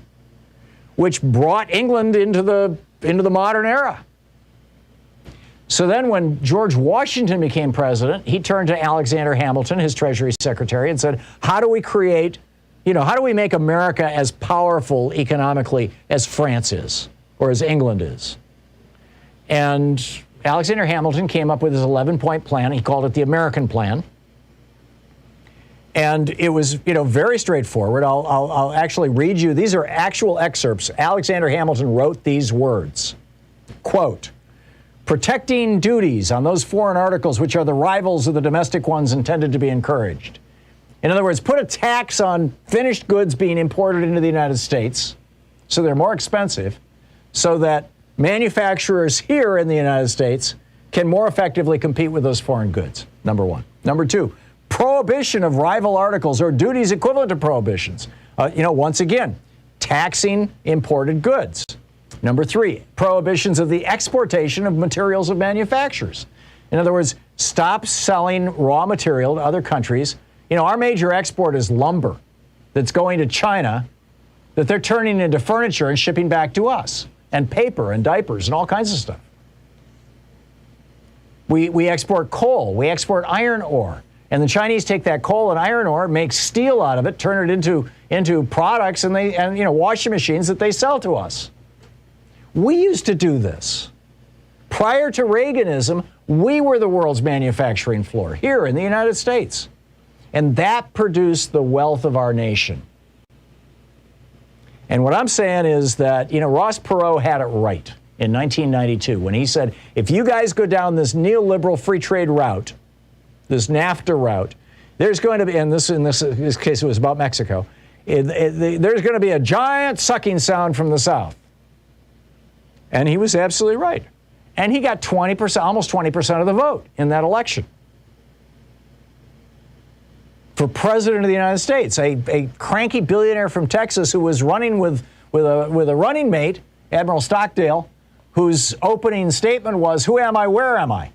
which brought England into the modern era. So then when George Washington became president, he turned to Alexander Hamilton, his Treasury Secretary, and said, how do we create, how do we make America as powerful economically as France is, or as England is? And Alexander Hamilton came up with his 11-point plan. He called it the American Plan. And it was, very straightforward. I'll actually read you. These are actual excerpts. Alexander Hamilton wrote these words, quote, protecting duties on those foreign articles which are the rivals of the domestic ones intended to be encouraged. In other words, put a tax on finished goods being imported into the United States so they're more expensive, so that manufacturers here in the United States can more effectively compete with those foreign goods, number one. Number two, prohibition of rival articles or duties equivalent to prohibitions. Once again, taxing imported goods. Number three, prohibitions of the exportation of materials of manufacturers. In other words, stop selling raw material to other countries. Our major export is lumber that's going to China that they're turning into furniture and shipping back to us, and paper and diapers and all kinds of stuff. We export coal, we export iron ore, and the Chinese take that coal and iron ore, make steel out of it, turn it into products and washing machines that they sell to us. We used to do this. Prior to Reaganism, we were the world's manufacturing floor here in the United States. And that produced the wealth of our nation. And what I'm saying is that, Ross Perot had it right in 1992 when he said, if you guys go down this neoliberal free trade route, this NAFTA route, there's going to be, and in this case it was about Mexico, there's going to be a giant sucking sound from the South. And he was absolutely right. And he got 20%, almost 20% of the vote in that election. For president of the United States, a cranky billionaire from Texas who was running with a running mate, Admiral Stockdale, whose opening statement was, who am I, where am I?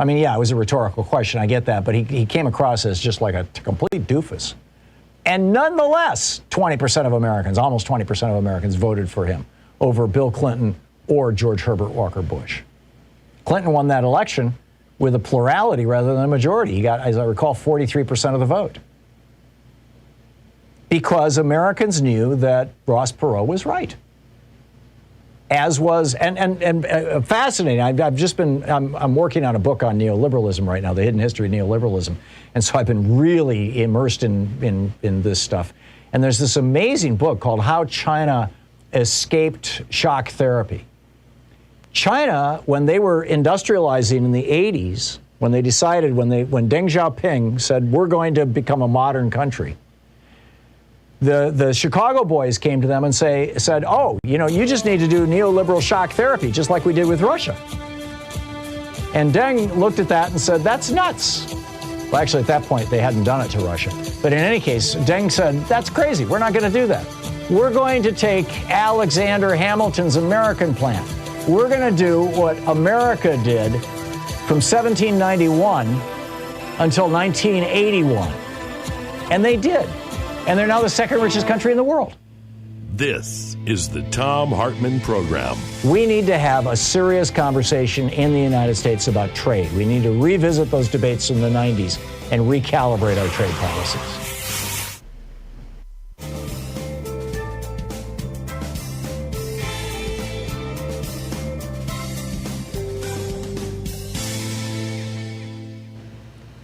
I mean, yeah, it was a rhetorical question, I get that, but he came across as just like a complete doofus. And nonetheless, 20% of Americans, almost 20% of Americans voted for him over Bill Clinton or George Herbert Walker Bush. Clinton won that election with a plurality rather than a majority. He got, as I recall, 43% of the vote. Because Americans knew that Ross Perot was right. As was, and fascinating, I'm working on a book on neoliberalism right now, the hidden history of neoliberalism. And so I've been really immersed in this stuff. And there's this amazing book called How China Escaped Shock Therapy. China, when they were industrializing in the 80s, when Deng Xiaoping said, we're going to become a modern country, the Chicago boys came to them and said, oh, you just need to do neoliberal shock therapy, just like we did with Russia. And Deng looked at that and said, that's nuts. Well, actually, at that point, they hadn't done it to Russia. But in any case, Deng said, that's crazy. We're not going to do that. We're going to take Alexander Hamilton's American plan. we're going to do what America did from 1791 until 1981. And they did. And they're now the second richest country in the world. This is the Thom Hartmann Program. We need to have a serious conversation in the United States about trade. We need to revisit those debates in the 90s and recalibrate our trade policies.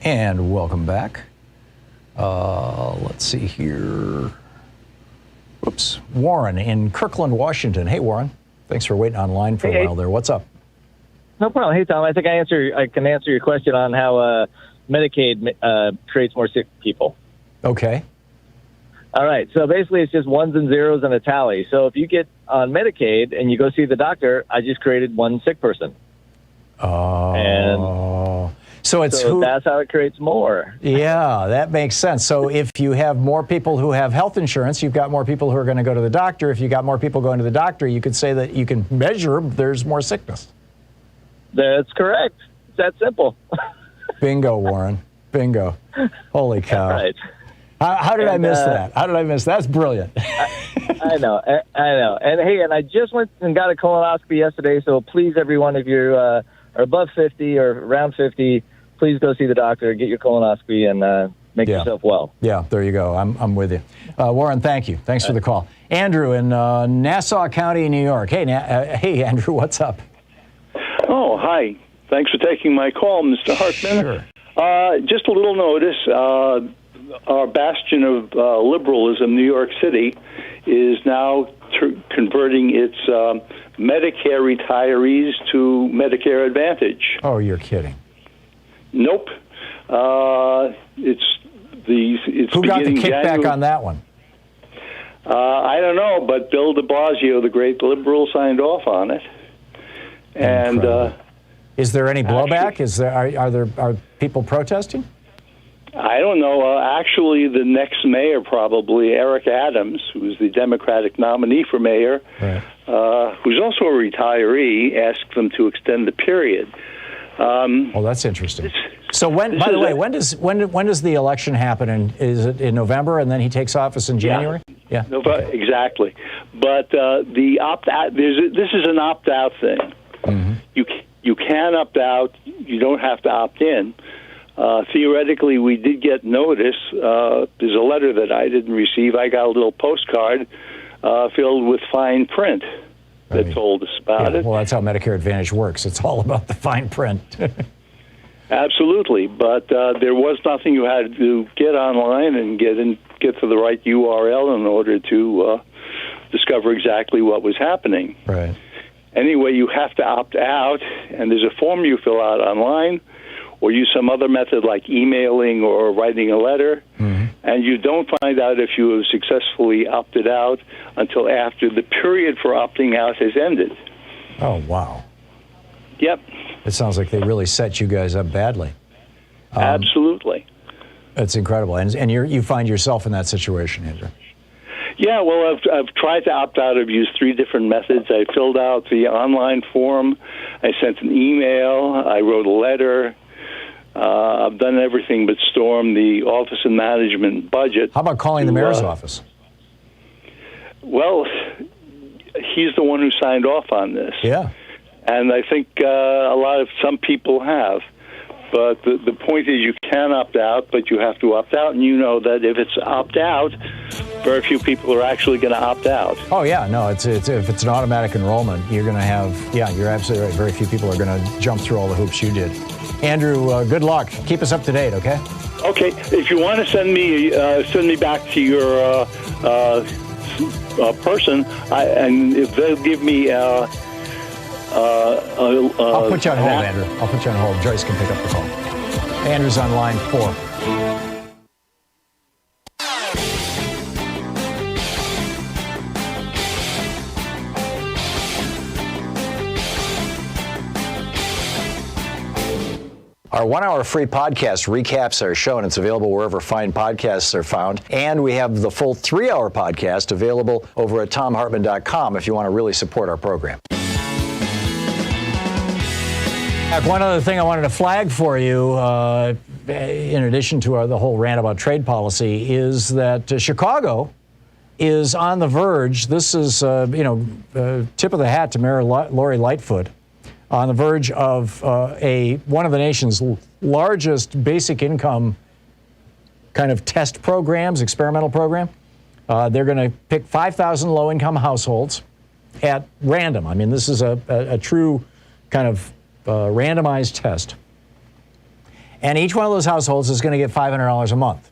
And welcome back. Let's see here. Whoops. Warren in Kirkland, Washington. Hey, Warren. Thanks for waiting online for a while there. What's up? No problem. Hey, Tom. I think I can answer your question on how Medicaid creates more sick people. Okay. All right. So basically, it's just ones and zeros and a tally. So if you get on Medicaid and you go see the doctor, I just created one sick person. Oh. So that's how it creates more. Yeah, that makes sense. So if you have more people who have health insurance, you've got more people who are going to go to the doctor. If you got more people going to the doctor, you could say that you can measure there's more sickness. That's correct. It's that simple. Bingo, Warren. Bingo. Holy cow. Right. How did I miss that? How did I miss that? That's brilliant. I know. And hey, and I just went and got a colonoscopy yesterday, so please, everyone, if you're are above 50 or around 50, please go see the doctor, get your colonoscopy, and make yourself well. Yeah, there you go. I'm with you. Warren, thank you. Thanks for the call. Andrew in Nassau County, New York. Hey, hey, Andrew, what's up? Oh, hi. Thanks for taking my call, Mr. Hartmann. Sure. Just a little notice. Our bastion of liberalism, New York City, is now converting its Medicare retirees to Medicare Advantage. Oh, you're kidding. Nope. It's Who got the kickback on that one? I don't know, but Bill de Blasio, the great liberal, signed off on it. And is there any blowback? Are people protesting? I don't know. Actually, the next mayor, probably Eric Adams, who's the Democratic nominee for mayor, who's also a retiree, asked them to extend the period. Oh, that's interesting. So by the way, when does the election happen? Is it in November, and then he takes office in January? Yeah. Exactly. But the opt-out, this is an opt-out thing. Mm-hmm. You can opt out. You don't have to opt in. Theoretically, we did get notice. There's a letter that I didn't receive. I got a little postcard filled with fine print that told us about it. Well, that's how Medicare Advantage works. It's all about the fine print. Absolutely, but there was nothing you had to get online and get to the right URL in order to discover exactly what was happening. Right. Anyway, you have to opt out, and there's a form you fill out online, or use some other method like emailing or writing a letter, and you don't find out if you have successfully opted out until after the period for opting out has ended. Oh, wow. Yep. It sounds like they really set you guys up badly. Absolutely. That's incredible. And you find yourself in that situation, Andrew. Yeah, well, I've tried to opt out. I've used 3 different methods. I filled out the online form. I sent an email. I wrote a letter. I've done everything but storm the Office of Management budget. How about calling the mayor's office? Well, he's the one who signed off on this. Yeah. And I think some people have. But the point is you can opt out, but you have to opt out. And you know that if it's opt out, very few people are actually going to opt out. Oh, yeah. No, if it's an automatic enrollment, you're going to have, you're absolutely right. Very few people are going to jump through all the hoops you did. Andrew, good luck. Keep us up to date, okay? Okay. If you want to send me back to your person, and if they'll give me I'll put you on hold, Andrew. I'll put you on hold. Joyce can pick up the call. Andrew's on line 4. Our 1-hour free podcast recaps our show, and it's available wherever fine podcasts are found. And we have the full 3-hour podcast available over at thomhartmann.com if you want to really support our program. One other thing I wanted to flag for you, in addition to the whole rant about trade policy, is that Chicago is on the verge. This is, tip of the hat to Mayor Lori Lightfoot, on the verge of one of the nation's largest basic income kind of test programs, experimental program. They're going to pick 5,000 low-income households at random. I mean, this is a true kind of randomized test. And each one of those households is going to get $500 a month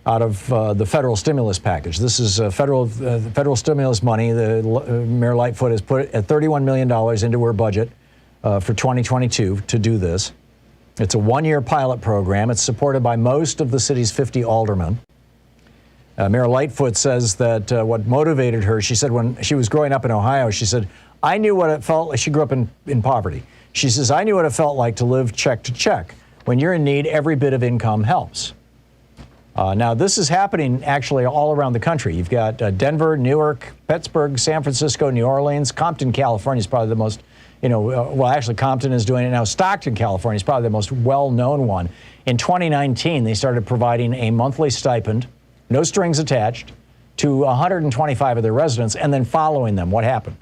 out of the federal stimulus package. This is federal stimulus money. Mayor Lightfoot has put $31 million into her budget for 2022 to do this. It's a one-year pilot program. It's supported by most of the city's 50 aldermen. Mayor Lightfoot says that what motivated her, she said when she was growing up in Ohio, she said, I knew what it felt like. She grew up in poverty. She says, I knew what it felt like to live check to check. When you're in need, every bit of income helps. Now, this is happening actually all around the country. You've got Denver, Newark, Pittsburgh, San Francisco, New Orleans. Compton, California is probably the most, actually Compton is doing it now. Stockton, California is probably the most well-known one. In 2019, they started providing a monthly stipend, no strings attached, to 125 of their residents, and then following them. What happened?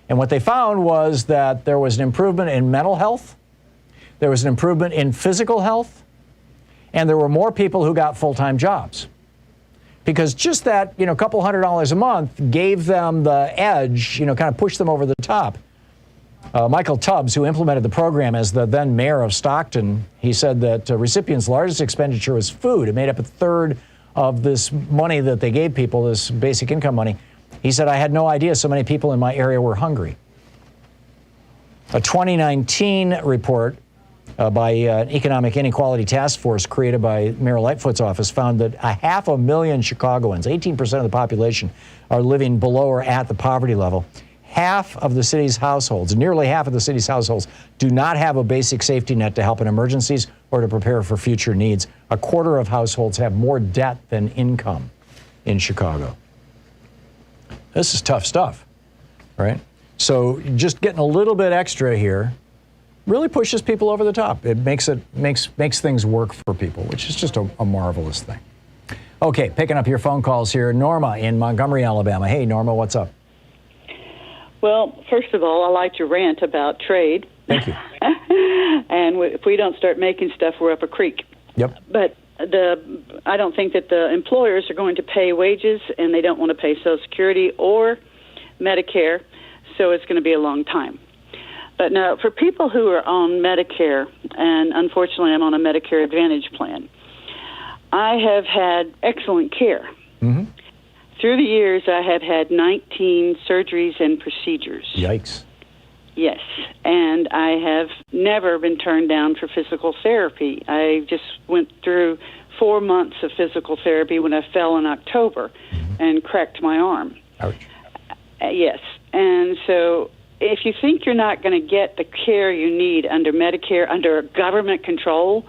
And what they found was that there was an improvement in mental health, there was an improvement in physical health, and there were more people who got full-time jobs. Because just that, couple $100 a month gave them the edge, kind of pushed them over the top. Michael Tubbs, who implemented the program as the then mayor of Stockton, he said that recipients' largest expenditure was food. It made up a third of this money that they gave people, this basic income money. He said, I had no idea so many people in my area were hungry. A 2019 report by an economic inequality task force created by Mayor Lightfoot's office found that 500,000 Chicagoans, 18% of the population, are living below or at the poverty level. Half of the city's households, nearly half of the city's households, do not have a basic safety net to help in emergencies or to prepare for future needs. A quarter of households have more debt than income in Chicago. This is tough stuff, right? So just getting a little bit extra here really pushes people over the top. It makes things work for people, which is just a marvelous thing. Okay, picking up your phone calls here. Norma in Montgomery, Alabama. Hey, Norma, what's up? Well, first of all, I like your rant about trade. Thank you. And if we don't start making stuff, we're up a creek. Yep. But I don't think that the employers are going to pay wages, and they don't want to pay Social Security or Medicare, so it's going to be a long time. But now, for people who are on Medicare, and unfortunately I'm on a Medicare Advantage plan, I have had excellent care. Mm-hmm. Through the years, I have had 19 surgeries and procedures. Yikes. Yes, and I have never been turned down for physical therapy. I just went through 4 months of physical therapy when I fell in October and cracked my arm. Ouch. Yes, and so if you think you're not going to get the care you need under Medicare, under government control,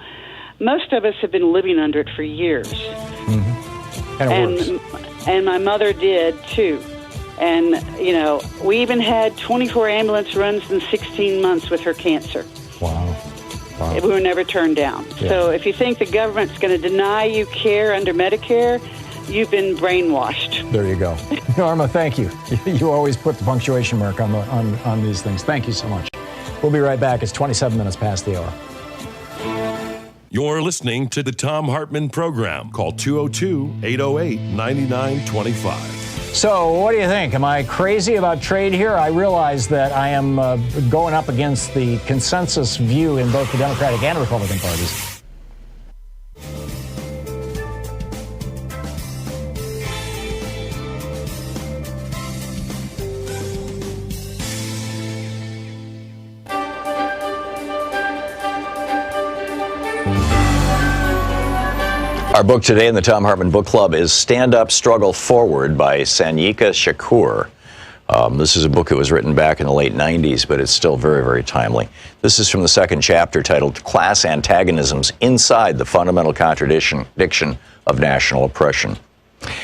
most of us have been living under it for years. Mm-hmm. And it works. And my mother did, too. And, we even had 24 ambulance runs in 16 months with her cancer. Wow. We were never turned down. Yeah. So if you think the government's going to deny you care under Medicare, you've been brainwashed. There you go. Norma, thank you. You always put the punctuation mark on these things. Thank you so much. We'll be right back. It's 27 minutes past the hour. You're listening to the Thom Hartmann Program. Call 202-808-9925. So what do you think? Am I crazy about trade here? I realize that I am going up against the consensus view in both the Democratic and Republican parties. Our book today in the Thom Hartmann Book Club is Stand Up, Struggle Forward by Sanyika Shakur. This is a book that was written back in the late 90s, but it's still very, very timely. This is from the second chapter titled Class Antagonisms Inside the Fundamental Contradiction of National Oppression.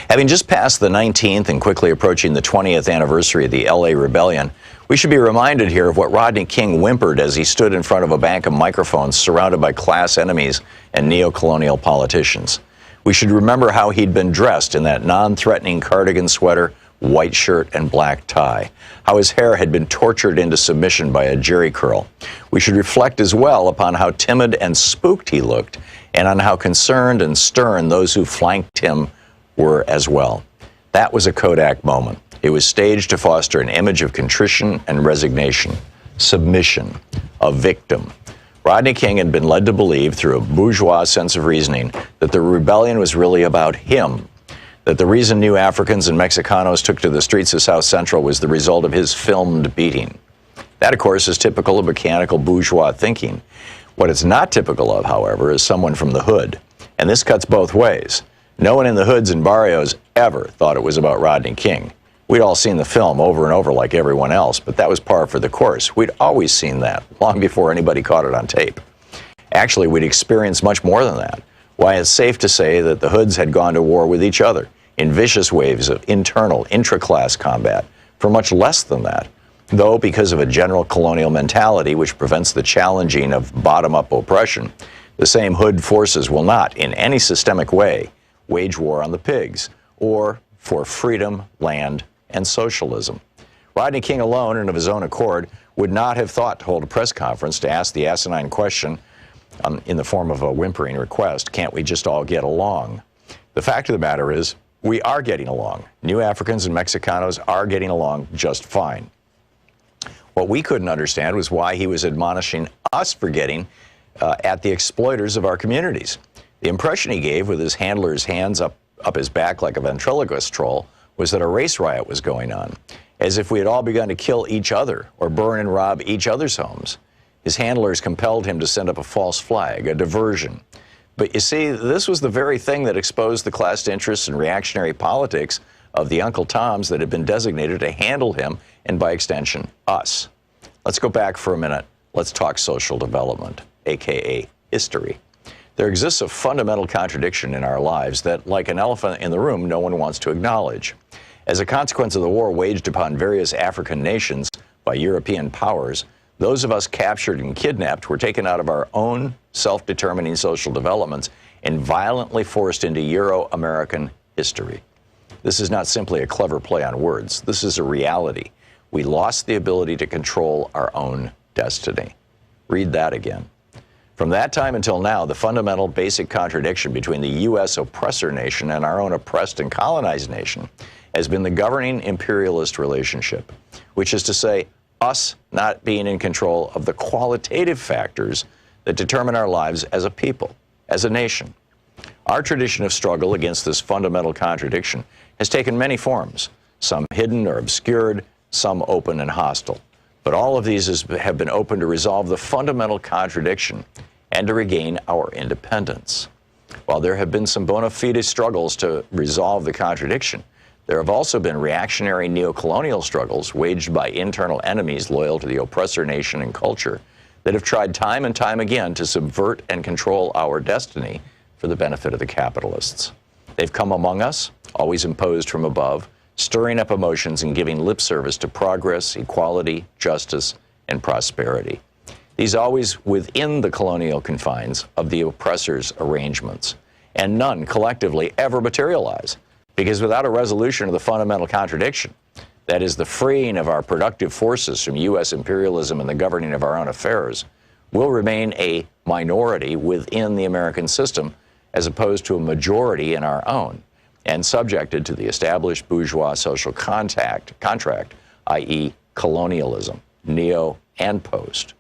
Having just passed the 19th and quickly approaching the 20th anniversary of the LA Rebellion, We should be reminded here of what Rodney King whimpered as he stood in front of a bank of microphones surrounded by class enemies and neo-colonial politicians. We should remember how he'd been dressed in that non-threatening cardigan sweater, white shirt, and black tie, how his hair had been tortured into submission by a jerry curl. We should reflect as well upon how timid and spooked he looked, and on how concerned and stern those who flanked him were as well. That was a Kodak moment. It was staged to foster an image of contrition and resignation, submission, a victim. Rodney King had been led to believe, through a bourgeois sense of reasoning, that the rebellion was really about him, that the reason new Africans and Mexicanos took to the streets of South Central was the result of his filmed beating. That, of course, is typical of mechanical bourgeois thinking. What it's not typical of, however, is someone from the hood. And this cuts both ways. No one in the hoods and barrios ever thought it was about Rodney King. We'd all seen the film over and over like everyone else, but that was par for the course. We'd always seen that, long before anybody caught it on tape. Actually, we'd experienced much more than that. Why, it's safe to say that the hoods had gone to war with each other in vicious waves of internal, intra-class combat for much less than that, though because of a general colonial mentality which prevents the challenging of bottom-up oppression, the same hood forces will not, in any systemic way, wage war on the pigs, or for freedom, land, and socialism. Rodney King alone, and of his own accord, would not have thought to hold a press conference to ask the asinine question in the form of a whimpering request, can't we just all get along? The fact of the matter is, we are getting along. New Africans and Mexicanos are getting along just fine. What we couldn't understand was why he was admonishing us for getting at the exploiters of our communities. The impression he gave, with his handler's hands up his back like a ventriloquist troll, was that a race riot was going on, as if we had all begun to kill each other or burn and rob each other's homes. His handlers compelled him to send up a false flag, a diversion. But you see, this was the very thing that exposed the class interests and reactionary politics of the Uncle Toms that had been designated to handle him, and by extension, us. Let's go back for a minute. Let's talk social development, aka history. There exists a fundamental contradiction in our lives that, like an elephant in the room, no one wants to acknowledge. As a consequence of the war waged upon various African nations by European powers, those of us captured and kidnapped were taken out of our own self-determining social developments and violently forced into Euro-American history. This is not simply a clever play on words. This is a reality. We lost the ability to control our own destiny. Read that again. From that time until now, the fundamental basic contradiction between the U.S. oppressor nation and our own oppressed and colonized nation has been the governing imperialist relationship, which is to say, us not being in control of the qualitative factors that determine our lives as a people, as a nation. Our tradition of struggle against this fundamental contradiction has taken many forms, some hidden or obscured, some open and hostile. But all of these have been open to resolve the fundamental contradiction and to regain our independence. While there have been some bona fide struggles to resolve the contradiction, there have also been reactionary neocolonial struggles waged by internal enemies loyal to the oppressor nation and culture that have tried time and time again to subvert and control our destiny for the benefit of the capitalists. They've come among us, always imposed from above, stirring up emotions and giving lip service to progress, equality, justice, and prosperity. These always within the colonial confines of the oppressor's arrangements, and none collectively ever materialize. Because without a resolution of the fundamental contradiction, that is the freeing of our productive forces from U.S. imperialism and the governing of our own affairs, we'll remain a minority within the American system as opposed to a majority in our own, and subjected to the established bourgeois social contract, i.e. colonialism, neo and post.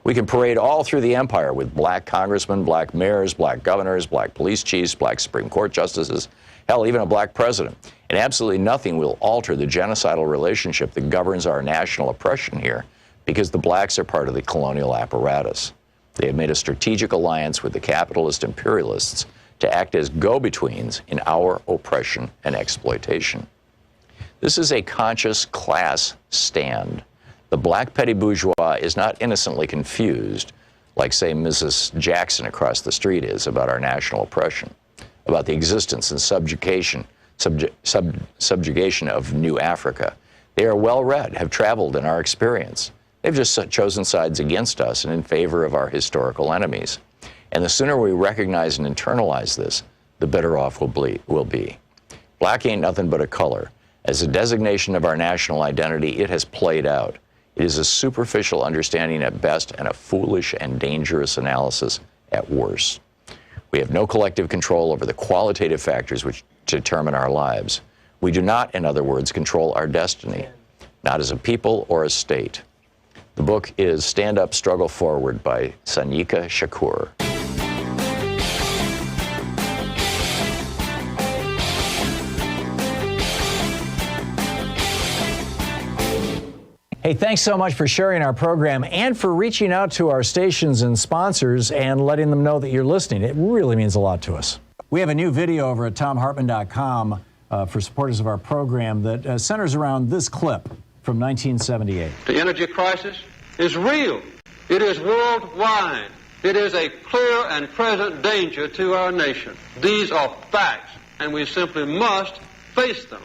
We can parade all through the empire with black congressmen, black mayors, black governors, black police chiefs, black Supreme Court justices, hell, even a black president. And absolutely nothing will alter the genocidal relationship that governs our national oppression here, because the blacks are part of the colonial apparatus. They have made a strategic alliance with the capitalist imperialists to act as go-betweens in our oppression and exploitation. This is a conscious class stand. The black petty bourgeois is not innocently confused, like, say, Mrs. Jackson across the street is, about our national oppression, about the existence and subjugation of New Africa. They are well-read, have traveled in our experience. They've just chosen sides against us and in favor of our historical enemies. And the sooner we recognize and internalize this, the better off we'll be. Black ain't nothing but a color. As a designation of our national identity, it has played out. It is a superficial understanding at best and a foolish and dangerous analysis at worst. We have no collective control over the qualitative factors which determine our lives. We do not, in other words, control our destiny, not as a people or a state. The book is Stand Up, Struggle Forward by Sanyika Shakur. Hey, thanks so much for sharing our program and for reaching out to our stations and sponsors and letting them know that you're listening. It really means a lot to us. We have a new video over at thomhartmann.com for supporters of our program that centers around this clip from 1978. The energy crisis is real. It is worldwide. It is a clear and present danger to our nation. These are facts, and we simply must face them.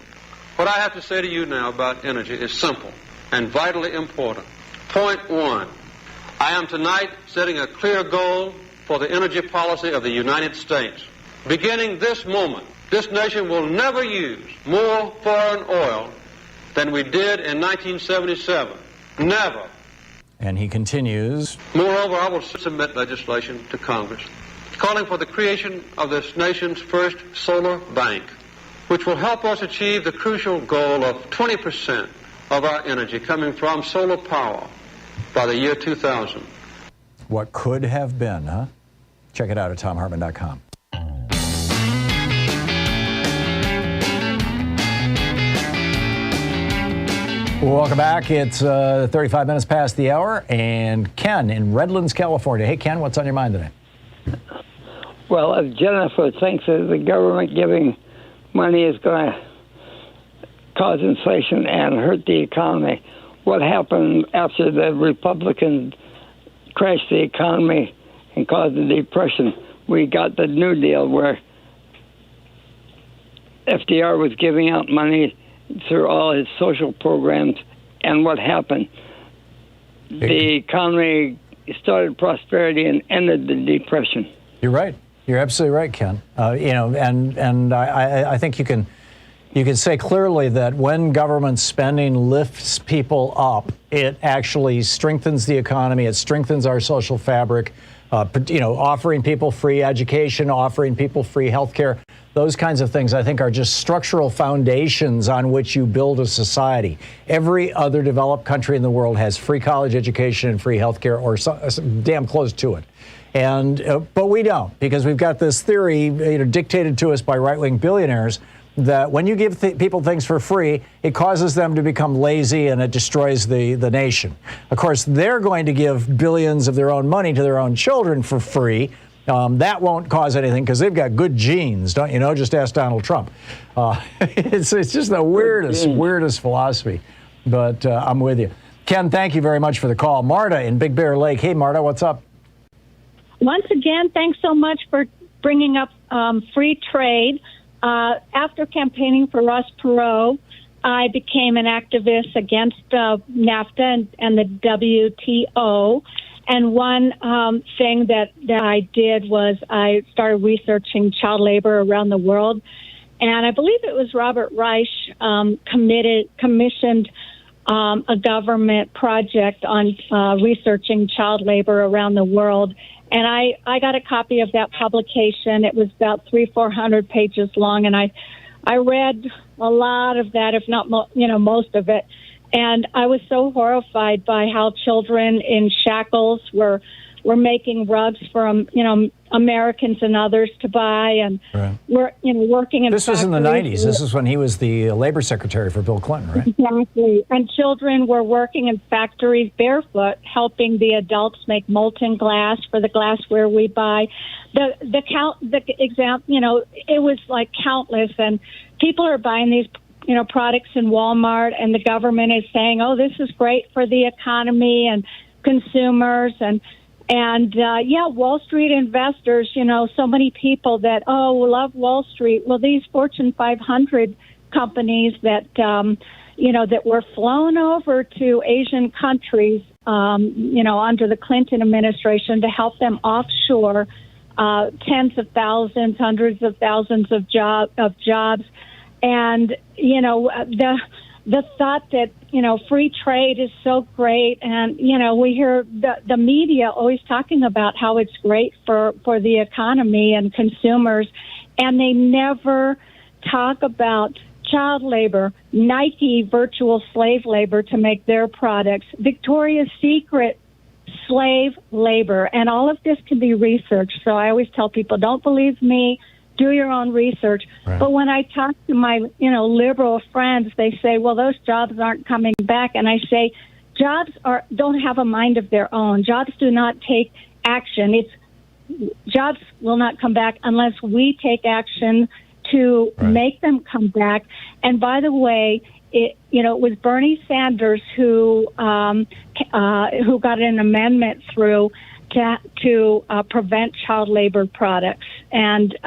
What I have to say to you now about energy is simple and vitally important. Point one, I am tonight setting a clear goal for the energy policy of the United States. Beginning this moment, this nation will never use more foreign oil than we did in 1977. Never. And he continues. Moreover, I will submit legislation to Congress calling for the creation of this nation's first solar bank, which will help us achieve the crucial goal of 20% of our energy coming from solar power by the year 2000. What could have been, huh? Check it out at thomhartmann.com. Welcome back. It's 35 minutes past the hour, and Ken in Redlands, California. Hey, Ken, what's on your mind today? Well, if Jennifer thinks that the government giving money is going to cause inflation and hurt the economy, what happened after the Republicans crashed the economy and caused the Depression? We got the New Deal where FDR was giving out money through all his social programs, and what happened? The economy started prosperity and ended the Depression. You're right. You're absolutely right, Ken. And I think you can say clearly that when government spending lifts people up, it actually strengthens the economy. It strengthens our social fabric. Offering people free education, offering people free health care. Those kinds of things, I think, are just structural foundations on which you build a society. Every other developed country in the world has free college education and free health care, or damn close to it. But we don't, because we've got this theory dictated to us by right-wing billionaires that when you give people things for free, it causes them to become lazy and it destroys the nation. Of course, they're going to give billions of their own money to their own children for free. That won't cause anything because they've got good genes, don't you know? Just ask Donald Trump. It's just the weirdest philosophy. But I'm with you. Ken, thank you very much for the call. Marta in Big Bear Lake. Hey, Marta, what's up? Once again, thanks so much for bringing up free trade. After campaigning for Ross Perot, I became an activist against NAFTA and the WTO. And one thing that I did was I started researching child labor around the world. And I believe it was Robert Reich commissioned a government project on researching child labor around the world. And I got a copy of that publication. It was about 300-400 pages long, and I read a lot of that, if not most of it. And I was so horrified by how children in shackles were making rugs for Americans and others to buy, and we're working in. This was in the 90s. This is when he was the labor secretary for Bill Clinton, right? Exactly. And children were working in factories barefoot, helping the adults make molten glass for the glassware we buy. It was like countless, and people are buying these products in Walmart, and the government is saying, "Oh, this is great for the economy and consumers," and Wall Street investors, so many people that, love Wall Street. Well, these Fortune 500 companies that, that were flown over to Asian countries, under the Clinton administration to help them offshore tens of thousands, hundreds of thousands of jobs. And, the thought that, free trade is so great. And, we hear the media always talking about how it's great for the economy and consumers. And they never talk about child labor, Nike virtual slave labor to make their products, Victoria's Secret slave labor. And all of this can be researched. So I always tell people, don't believe me. Do your own research. Right. But when I talk to my, liberal friends, they say, well, those jobs aren't coming back. And I say, jobs don't have a mind of their own. Jobs do not take action. Jobs will not come back unless we take action to make them come back. And by the way, it was Bernie Sanders who got an amendment through to prevent child labor products and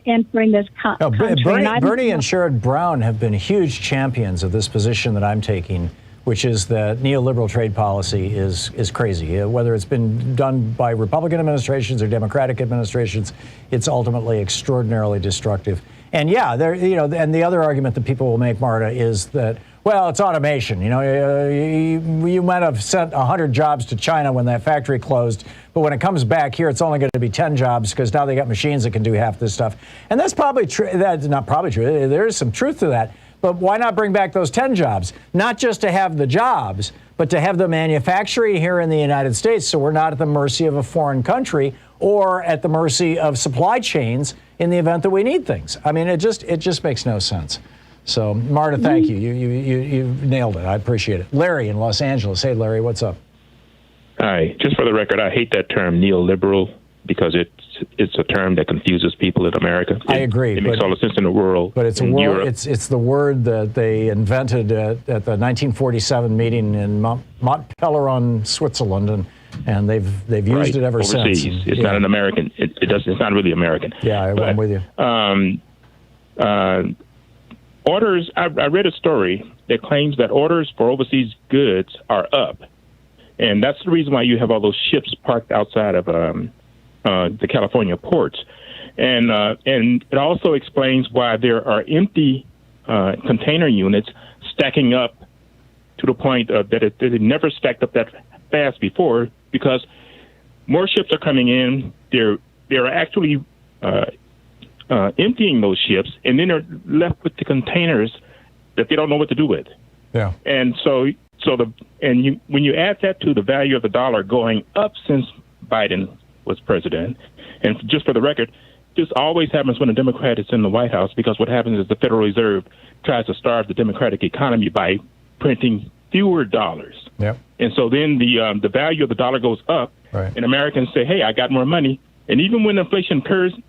entering this country. Bernie and Sherrod Brown have been huge champions of this position that I'm taking, which is that neoliberal trade policy is crazy. Whether it's been done by Republican administrations or Democratic administrations, it's ultimately extraordinarily destructive. And and the other argument that people will make, Marta, is that, well, it's automation. You might have sent 100 jobs to China when that factory closed, but when it comes back here, it's only going to be 10 jobs because now they got machines that can do half this stuff. And that's probably true. That's not probably true. There is some truth to that. But why not bring back those 10 jobs? Not just to have the jobs, but to have the manufacturing here in the United States, so we're not at the mercy of a foreign country or at the mercy of supply chains in the event that we need things. I mean, it just makes no sense. So, Marta, thank you. You nailed it. I appreciate it. Larry in Los Angeles. Hey, Larry, what's up? Hi. Just for the record, I hate that term neoliberal because it's a term that confuses people in America. I agree. It makes all the sense in the world. But it's it's the word that they invented at the 1947 meeting in Mont Pelerin, Switzerland, and they've used it ever overseas. since. It's not an American. It's not really American. Yeah, I'm with you. Orders. I read a story that claims that orders for overseas goods are up, and that's the reason why you have all those ships parked outside of the California ports, and it also explains why there are empty container units stacking up to the point that it never stacked up that fast before, because more ships are coming in. They're actually emptying those ships, and then they're left with the containers that they don't know what to do with. Yeah. And when you add that to the value of the dollar going up since Biden was president, and just for the record, this always happens when a Democrat is in the White House, because what happens is the Federal Reserve tries to starve the Democratic economy by printing fewer dollars. Yep. And so then the value of the dollar goes up, and Americans say, hey, I got more money. And even when inflation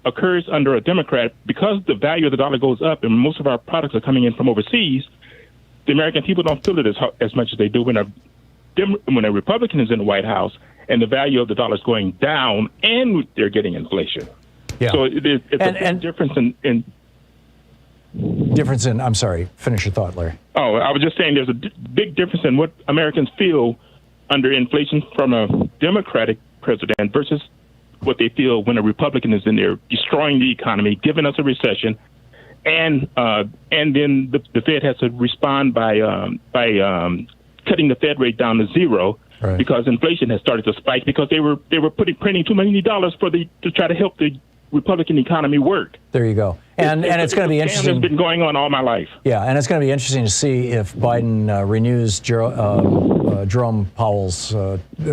occurs under a Democrat, because the value of the dollar goes up and most of our products are coming in from overseas, the American people don't feel it as much as they do when a Republican is in the White House and the value of the dollar is going down and they're getting inflation. Yeah. So it's a big difference in... I'm sorry, finish your thought, Larry. Oh, I was just saying there's a big difference in what Americans feel under inflation from a Democratic president versus what they feel when a Republican is in there destroying the economy, giving us a recession, and then the Fed has to respond by cutting the Fed rate down to zero, because inflation has started to spike because they were printing too many dollars to try to help the Republican economy work. There you go. And it's going to be interesting. It's been going on all my life. Yeah, and it's going to be interesting to see if Biden renews Jerome Powell's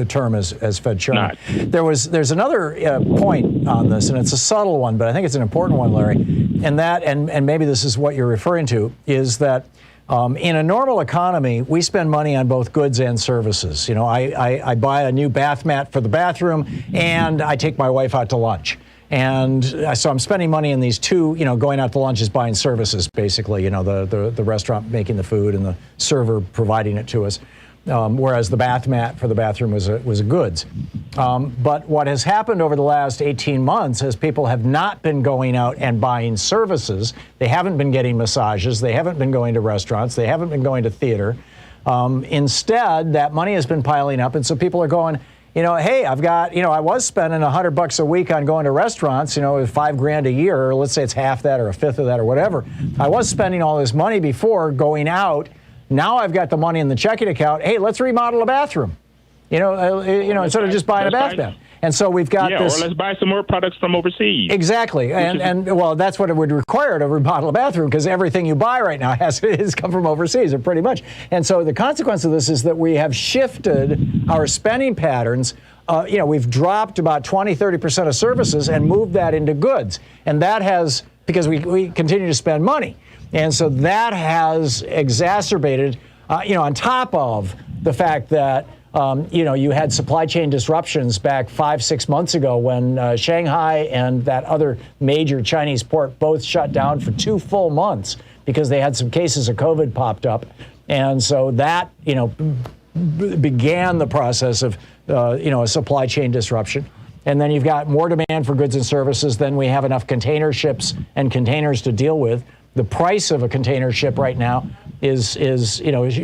term as Fed chairman. There's another point on this, and it's a subtle one, but I think it's an important one, Larry. And maybe this is what you're referring to, is that in a normal economy, we spend money on both goods and services. You know, I buy a new bath mat for the bathroom, and I take my wife out to lunch. And so I'm spending money in these two, going out to lunch is buying services, basically, the restaurant making the food and the server providing it to us. whereas the bath mat for the bathroom was a goods. But what has happened over the last 18 months is people have not been going out and buying services. They haven't been getting massages. They haven't been going to restaurants. They haven't been going to theater. Instead, that money has been piling up, and so people are going, hey, I've got, I was spending $100 a week on going to restaurants, $5,000 a year, or let's say it's half that or a fifth of that or whatever. I was spending all this money before going out. Now I've got the money in the checking account. Hey, let's remodel a bathroom. Instead of just buying a bath mat. And so we've got this. Or let's buy some more products from overseas. Exactly. And that's what it would require to remodel a bathroom, because everything you buy right now has come from overseas, or pretty much. And so the consequence of this is that we have shifted our spending patterns. We've dropped about 20-30% of services and moved that into goods. And that has, because we continue to spend money. And so that has exacerbated, on top of the fact that, you had supply chain disruptions back 5-6 months ago when Shanghai and that other major Chinese port both shut down for 2 full months because they had some cases of COVID popped up. And so that, began the process of, a supply chain disruption. And then you've got more demand for goods and services than we have enough container ships and containers to deal with. The price of a container ship right now is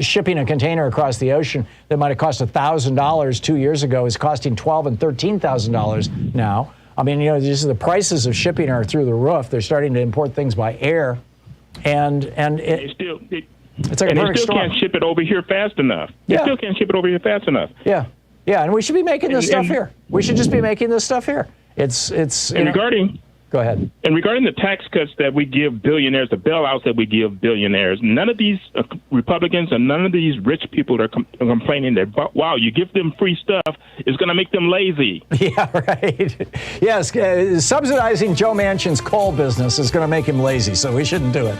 shipping a container across the ocean that might have cost $1,000 2 years ago is costing $12,000 and $13,000 now. I mean, just the prices of shipping are through the roof. They're starting to import things by air, and it's like a perfect storm. Can't ship it over here fast enough. They still can't ship it over here fast enough. Yeah, and we should be making this stuff here. We should just be making this stuff here. Go ahead. And regarding the tax cuts that we give billionaires, the bailouts that we give billionaires, none of these Republicans and none of these rich people are complaining that, wow, you give them free stuff, it's going to make them lazy. Yeah, right. Yes, subsidizing Joe Manchin's coal business is going to make him lazy, so we shouldn't do it.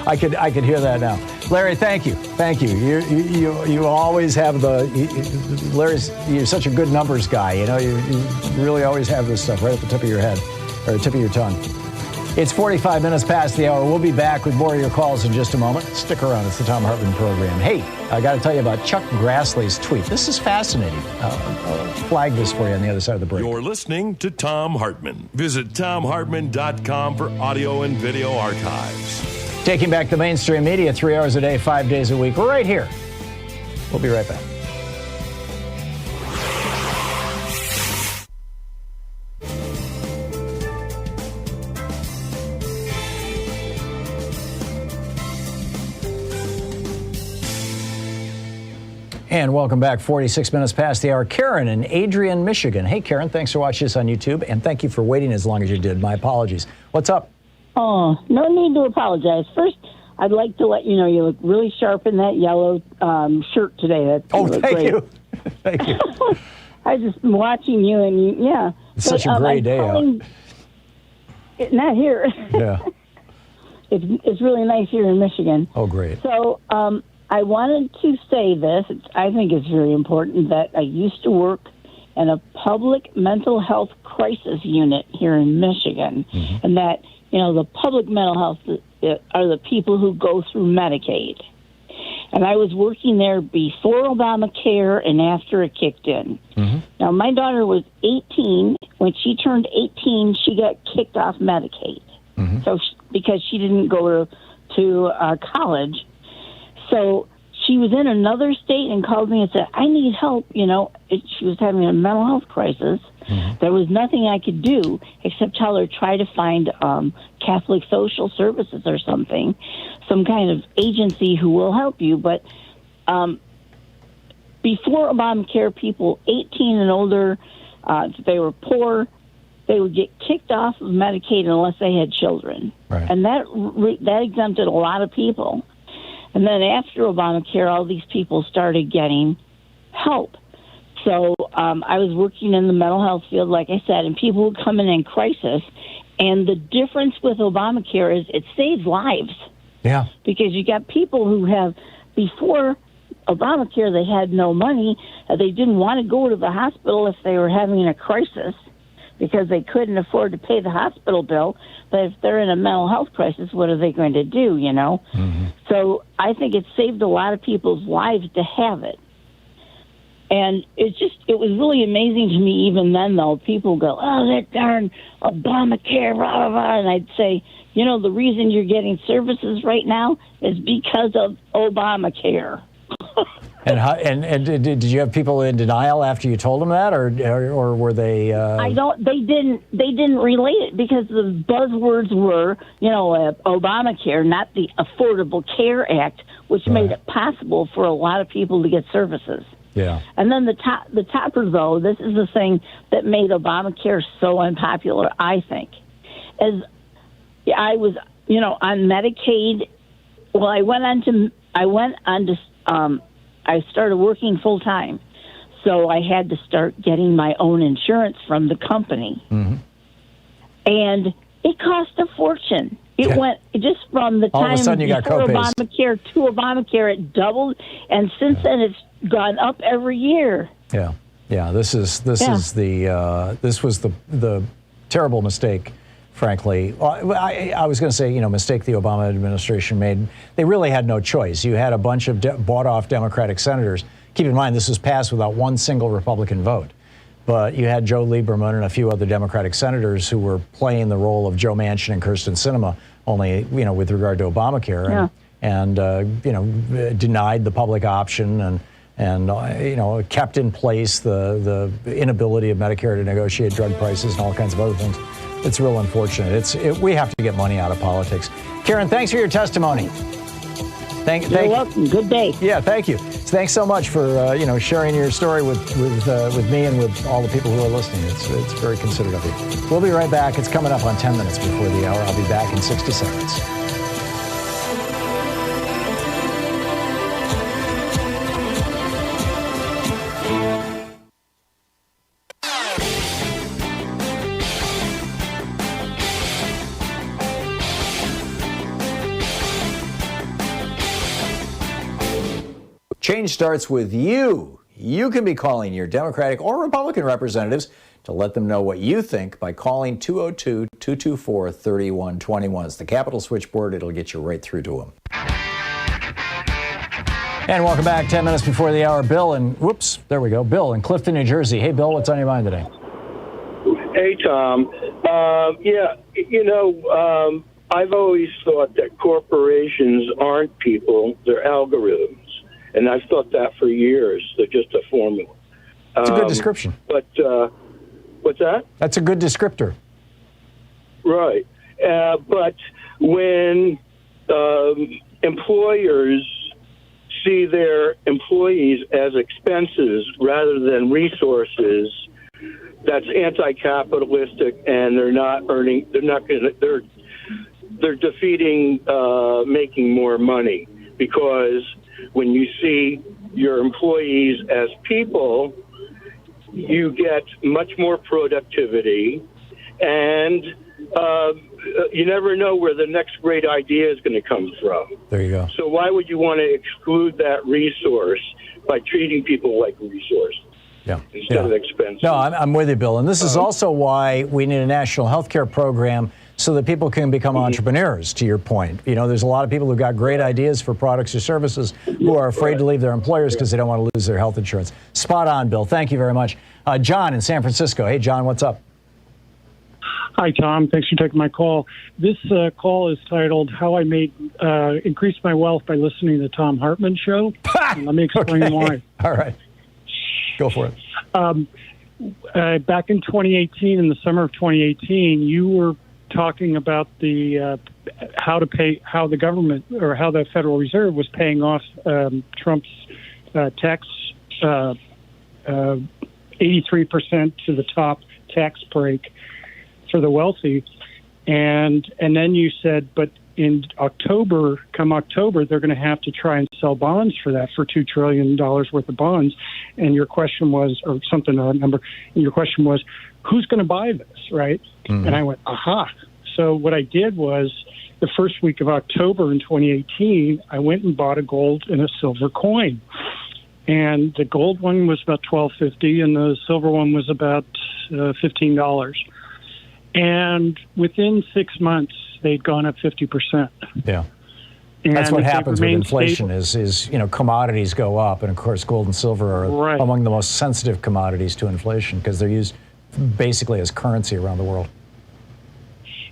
I could hear that now. Larry, thank you. Thank you. You always have you're such a good numbers guy. You really always have this stuff right at the tip of your head. Or tip of your tongue. It's 45 minutes past the hour. We'll be back with more of your calls in just a moment. Stick around. It's the Thom Hartmann program. Hey, I got to tell you about Chuck Grassley's tweet. This is fascinating. I'll flag this for you on the other side of the break. You're listening to Thom Hartmann. Visit ThomHartmann.com for audio and video archives. Taking back the mainstream media 3 hours a day, 5 days a week. We're right here. We'll be right back. And welcome back. 46 minutes past the hour. Karen in Adrian, Michigan. Hey, Karen, thanks for watching us on YouTube, and thank you for waiting as long as you did. My apologies. What's up? Oh, no need to apologize. First, I'd like to let you know you look really sharp in that yellow shirt today. Thank great. you. Thank you. I just been watching you, and yeah. It's such a great day out. Not here. Yeah. It's really nice here in Michigan. Oh, great. So, I wanted to say this. I think it's very important that I used to work in a public mental health crisis unit here in Michigan, and that, the public mental health are the people who go through Medicaid. And I was working there before Obamacare and after it kicked in. Now, my daughter was 18. When she turned 18, she got kicked off Medicaid. So because she didn't go to college. So she was in another state and called me and said, I need help. She was having a mental health crisis. There was nothing I could do except tell her, try to find Catholic Social Services or something, some kind of agency who will help you. But before Obamacare, people 18 and older, if they were poor, they would get kicked off of Medicaid unless they had children. Right. And that exempted a lot of people. And then after Obamacare, all these people started getting help. So I was working in the mental health field, like I said, and people would come in crisis. And the difference with Obamacare is it saves lives. Yeah. Because you got people who have, before Obamacare, they had no money. They didn't want to go to the hospital if they were having a crisis because they couldn't afford to pay the hospital bill. But if they're in a mental health crisis, what are they going to do, So I think it saved a lot of people's lives to have it. And it was really amazing to me even then, though. People go, oh, that darn Obamacare, blah, blah, blah. And I'd say, the reason you're getting services right now is because of Obamacare. And did you have people in denial after you told them that, or were they? They didn't relate it because the buzzwords were, Obamacare, not the Affordable Care Act, which made it possible for a lot of people to get services. Yeah. And then the topper, though, this is the thing that made Obamacare so unpopular, I think, is I was, on Medicaid. Well, I started working full time, so I had to start getting my own insurance from the company, and it cost a fortune. It went just from the all time of a sudden you got before co-pays. Obamacare to Obamacare, it doubled, and since then it's gone up every year. Yeah. This was the terrible mistake. Frankly, I was going to say, mistake the Obama administration made. They really had no choice. You had a bunch of bought-off Democratic senators. Keep in mind, this was passed without one single Republican vote. But you had Joe Lieberman and a few other Democratic senators who were playing the role of Joe Manchin and Kyrsten Sinema, only, with regard to Obamacare, and denied the public option and kept in place the inability of Medicare to negotiate drug prices and all kinds of other things. It's real unfortunate. We have to get money out of politics. Karen, thanks for your testimony. You're welcome. Good day. Yeah, thank you. Thanks so much for sharing your story with me and with all the people who are listening. It's very considerate of you. We'll be right back. It's coming up on 10 minutes before the hour. I'll be back in 60 seconds. Change starts with you. You can be calling your Democratic or Republican representatives to let them know what you think by calling 202-224-3121. It's the Capitol switchboard. It'll get you right through to them. And welcome back. 10 minutes before the hour. Bill in Clifton, New Jersey. Hey, Bill, what's on your mind today? Hey, Tom. I've always thought that corporations aren't people, they're algorithms. And I've thought that for years. They're just a formula. That's a good description. But what's that? That's a good descriptor. Right. But when employers see their employees as expenses rather than resources, that's anti-capitalistic, and they're defeating making more money, because when you see your employees as people, you get much more productivity, and you never know where the next great idea is going to come from. There you go. So why would you want to exclude that resource by treating people like resources instead of expenses? No, I'm with you, Bill. And this is also why we need a national health care program so that people can become entrepreneurs, to your point. There's a lot of people who've got great ideas for products or services who are afraid to leave their employers because they don't want to lose their health insurance. Spot on, Bill. Thank you very much. John in San Francisco. Hey, John, what's up? Hi, Tom. Thanks for taking my call. This call is titled "How I Made Increased My Wealth by Listening to the Thom Hartmann Show." Let me explain why. All right. Go for it. Back in 2018, in the summer of 2018, you were talking about the how the government or how the Federal Reserve was paying off Trump's tax 83% to the top tax break for the wealthy, and then you said, but in October, they're going to have to try and sell bonds for that, for $2 trillion worth of bonds, and your question was, or something on number, and your question was, who's going to buy this, right? Mm-hmm. And I went, aha. So what I did was, the first week of October in 2018, I went and bought a gold and a silver coin. And the gold one was about $12.50, and the silver one was about $15. And within 6 months, they'd gone up 50%. Yeah. And that's what if they happens with remain inflation stable- is commodities go up, and of course gold and silver are Right. among the most sensitive commodities to inflation because they're used basically as currency around the world.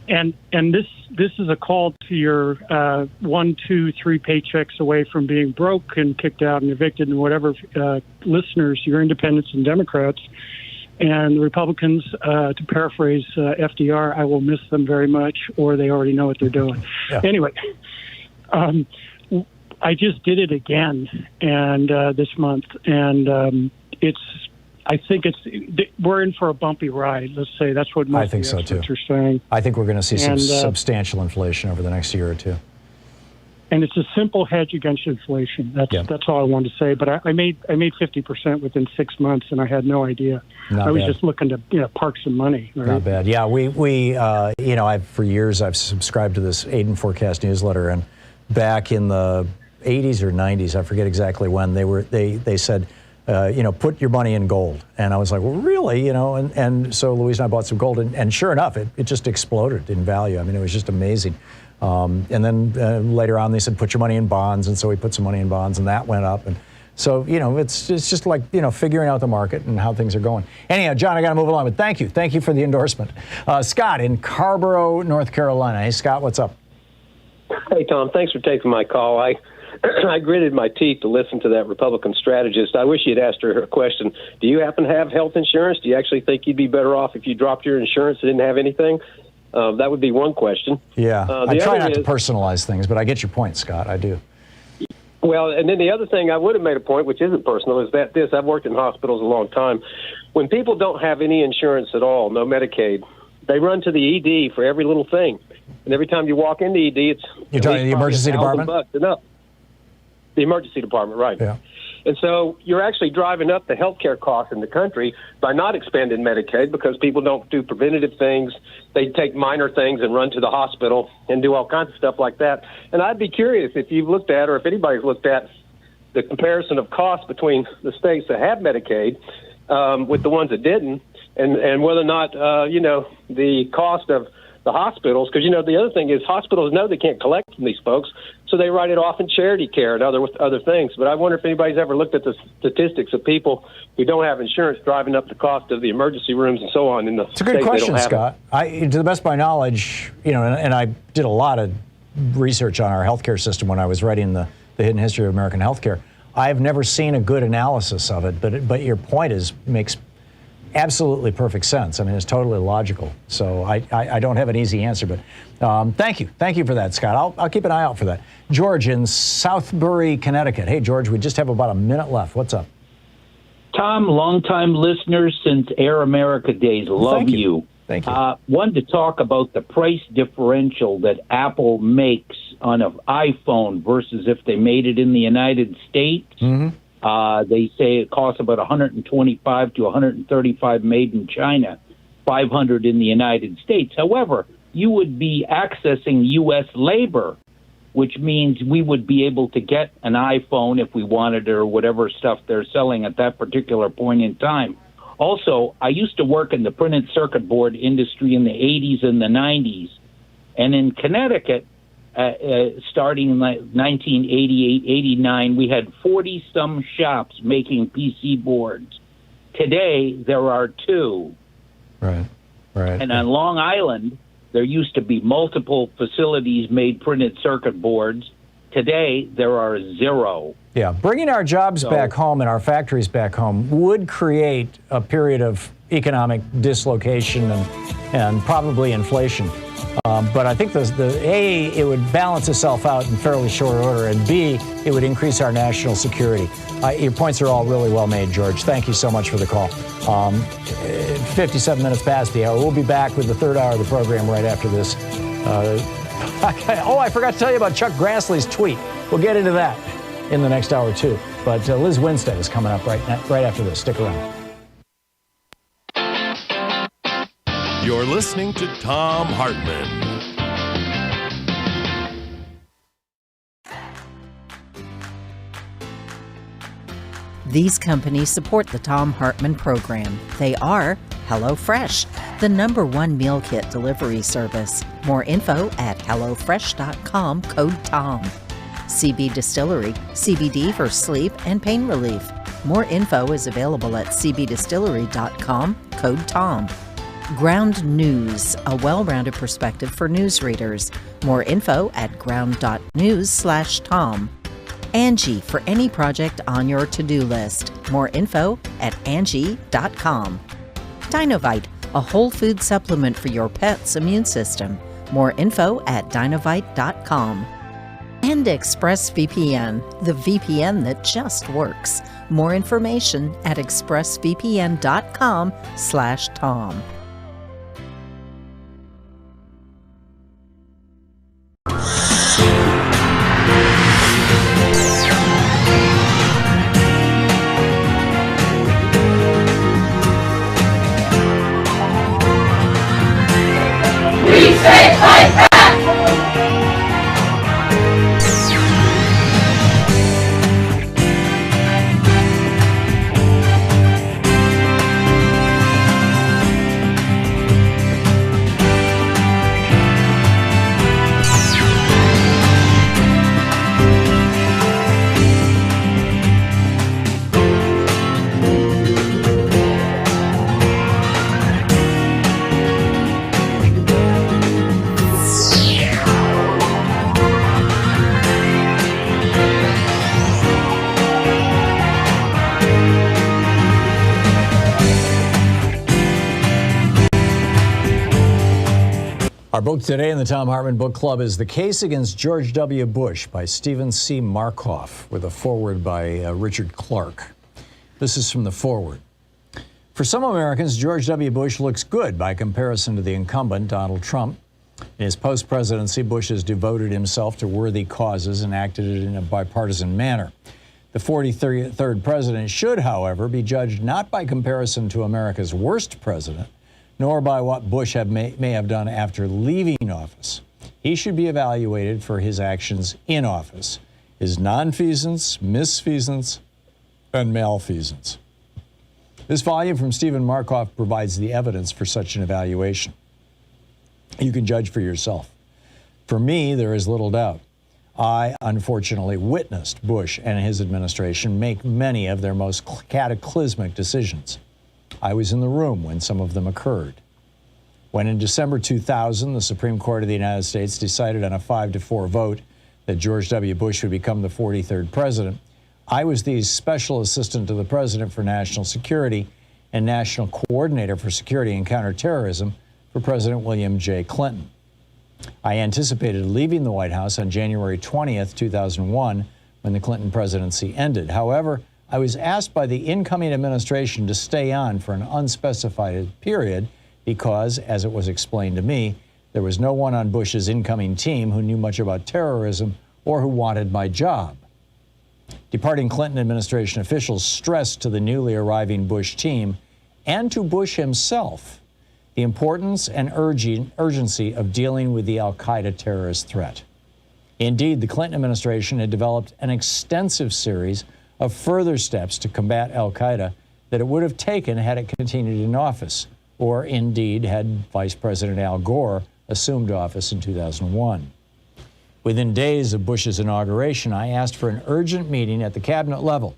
And this is a call to your 1, 2, 3 paychecks away from being broke and kicked out and evicted and whatever listeners, your independents and Democrats and the Republicans, to paraphrase FDR, I will miss them very much, or they already know what they're doing. Yeah. Anyway, I just did it again and this month, and I think we're in for a bumpy ride. Let's say that's what most I think of the so too. experts are saying. I think we're going to see some And, substantial inflation over the next year or two. And it's a simple hedge against inflation. That's all I wanted to say. But I made 50% within 6 months, and I had no idea. Not I was bad. just looking to park some money. Right? Not bad. Yeah, we for years I've subscribed to this Aiden Forecast newsletter, and back in the 80s or 90s, I forget exactly when, they said, put your money in gold. And I was like, well, really? And so Louise and I bought some gold, and sure enough, it just exploded in value. I mean, it was just amazing. And then later on, they said, put your money in bonds. And so we put some money in bonds, and that went up. And so, it's just like, figuring out the market and how things are going. Anyhow, John, I got to move along, but thank you. Thank you for the endorsement. Scott in Carrboro, North Carolina. Hey, Scott, what's up? Hey, Tom, thanks for taking my call. I gritted my teeth to listen to that Republican strategist. I wish you'd asked her a question. Do you happen to have health insurance? Do you actually think you'd be better off if you dropped your insurance and didn't have anything? That would be one question. Yeah, I the try other not to is- personalize things, but I get your point, Scott. I do. Well, and then the other thing I would have made a point, which isn't personal, is that I've worked in hospitals a long time. When people don't have any insurance at all, no Medicaid, they run to the ED for every little thing. And every time you walk in the ED, it's You're talking the emergency department? $1,000 and up. The emergency department, right. Yeah. And so you're actually driving up the healthcare costs in the country by not expanding Medicaid because people don't do preventative things. They take minor things and run to the hospital and do all kinds of stuff like that. And I'd be curious if you've looked at, or if anybody's looked at, the comparison of costs between the states that have Medicaid with the ones that didn't, and whether or not, the cost of the hospitals, because, the other thing is hospitals know they can't collect from these folks, so they write it off in charity care and other things. But I wonder if anybody's ever looked at the statistics of people who don't have insurance driving up the cost of the emergency rooms and so on in the It's a good question, Scott. To the best of my knowledge, and I did a lot of research on our healthcare system when I was writing the Hidden History of American Healthcare. I've never seen a good analysis of it, but your point makes absolutely perfect sense. I mean, it's totally logical. So I don't have an easy answer, but thank you. Thank you for that, Scott. I'll keep an eye out for that. George in Southbury, Connecticut. Hey, George, we just have about a minute left. What's up? Tom, longtime listeners since Air America days. Love you. Thank you. Wanted to talk about the price differential that Apple makes on an iPhone versus if they made it in the United States. Mm-hmm. They say it costs about $125 to $135 made in China, $500 in the United States. However, you would be accessing U.S. labor, which means we would be able to get an iPhone if we wanted or whatever stuff they're selling at that particular point in time. Also, I used to work in the printed circuit board industry in the 80s and the 90s. And in Connecticut, starting in 1988, 89, we had 40-some shops making PC boards. Today, there are 2. Right. And on Long Island, there used to be multiple facilities made printed circuit boards. Today, there are 0. Yeah, bringing our jobs back home and our factories back home would create a period of economic dislocation and probably inflation. But I think it would balance itself out in fairly short order, and B, it would increase our national security. Your points are all really well made, George. Thank you so much for the call. 57 minutes past the hour. We'll be back with the third hour of the program right after this. I forgot to tell you about Chuck Grassley's tweet. We'll get into that in the next hour, too. But Lizz Winstead is coming up right after this. Stick around. You're listening to Thom Hartmann. These companies support the Thom Hartmann program. They are HelloFresh, the #1 meal kit delivery service. More info at HelloFresh.com, code TOM. CB Distillery, CBD for sleep and pain relief. More info is available at cbdistillery.com, code TOM. Ground News, a well-rounded perspective for newsreaders. More info at ground.news/Tom. Angie, for any project on your to-do list. More info at Angie.com. Dinovite, a whole food supplement for your pet's immune system. More info at Dinovite.com. And ExpressVPN, the VPN that just works. More information at expressvpn.com/Tom. Our book today in the Thom Hartmann Book Club is The Case Against George W. Bush by Stephen C. Markoff, with a foreword by Richard Clark. This is from the foreword. For some Americans, George W. Bush looks good by comparison to the incumbent, Donald Trump. In his post-presidency, Bush has devoted himself to worthy causes and acted in a bipartisan manner. The 43rd president should, however, be judged not by comparison to America's worst president, nor by what Bush may have done after leaving office. He should be evaluated for his actions in office, his nonfeasance, misfeasance, and malfeasance. This volume from Stephen Markoff provides the evidence for such an evaluation. You can judge for yourself. For me, there is little doubt. I, unfortunately, witnessed Bush and his administration make many of their most cataclysmic decisions. I was in the room when some of them occurred. When in December 2000, the Supreme Court of the United States decided on a 5-4 vote that George W. Bush would become the 43rd president, I was the Special Assistant to the President for National Security and National Coordinator for Security and Counterterrorism for President William J. Clinton. I anticipated leaving the White House on January 20th, 2001, when the Clinton presidency ended. However, I was asked by the incoming administration to stay on for an unspecified period because, as it was explained to me, there was no one on Bush's incoming team who knew much about terrorism or who wanted my job. Departing Clinton administration officials stressed to the newly arriving Bush team and to Bush himself the importance and urgency of dealing with the al-Qaeda terrorist threat. Indeed, the Clinton administration had developed an extensive series of further steps to combat al-Qaeda that it would have taken had it continued in office, or indeed had Vice President Al Gore assumed office in 2001. Within days of Bush's inauguration, I asked for an urgent meeting at the cabinet level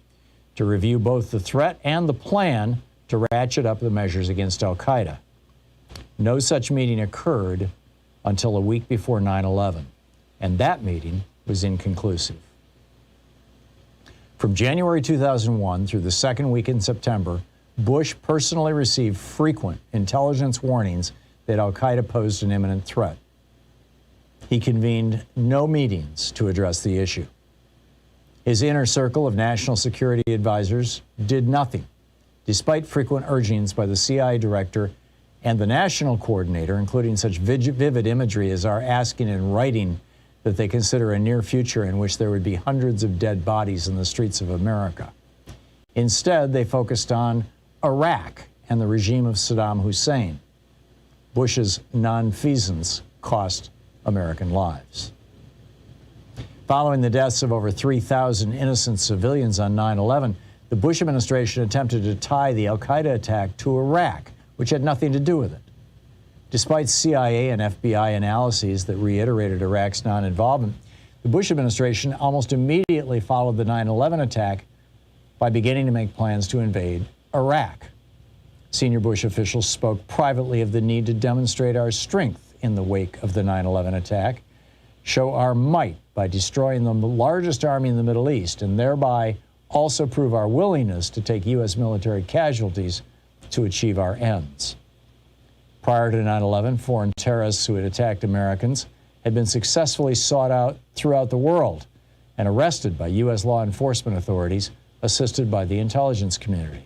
to review both the threat and the plan to ratchet up the measures against al-Qaeda. No such meeting occurred until a week before 9/11, and that meeting was inconclusive. From January 2001 through the second week in September, Bush personally received frequent intelligence warnings that al-Qaeda posed an imminent threat. He convened no meetings to address the issue. His inner circle of national security advisors did nothing, despite frequent urgings by the CIA director and the national coordinator, including such vivid imagery as our asking in writing that they consider a near future in which there would be hundreds of dead bodies in the streets of America. Instead, they focused on Iraq and the regime of Saddam Hussein. Bush's nonfeasance cost American lives. Following the deaths of over 3,000 innocent civilians on 9/11, the Bush administration attempted to tie the al-Qaeda attack to Iraq, which had nothing to do with it. Despite CIA and FBI analyses that reiterated Iraq's non-involvement, The Bush administration almost immediately followed the 9/11 attack by beginning to make plans to invade Iraq. Senior Bush officials spoke privately of the need to demonstrate our strength in the wake of the 9/11 attack, show our might by destroying the largest army in the Middle East, and thereby also prove our willingness to take U.S. military casualties to achieve our ends. Prior to 9/11, foreign terrorists who had attacked Americans had been successfully sought out throughout the world and arrested by U.S. law enforcement authorities assisted by the intelligence community.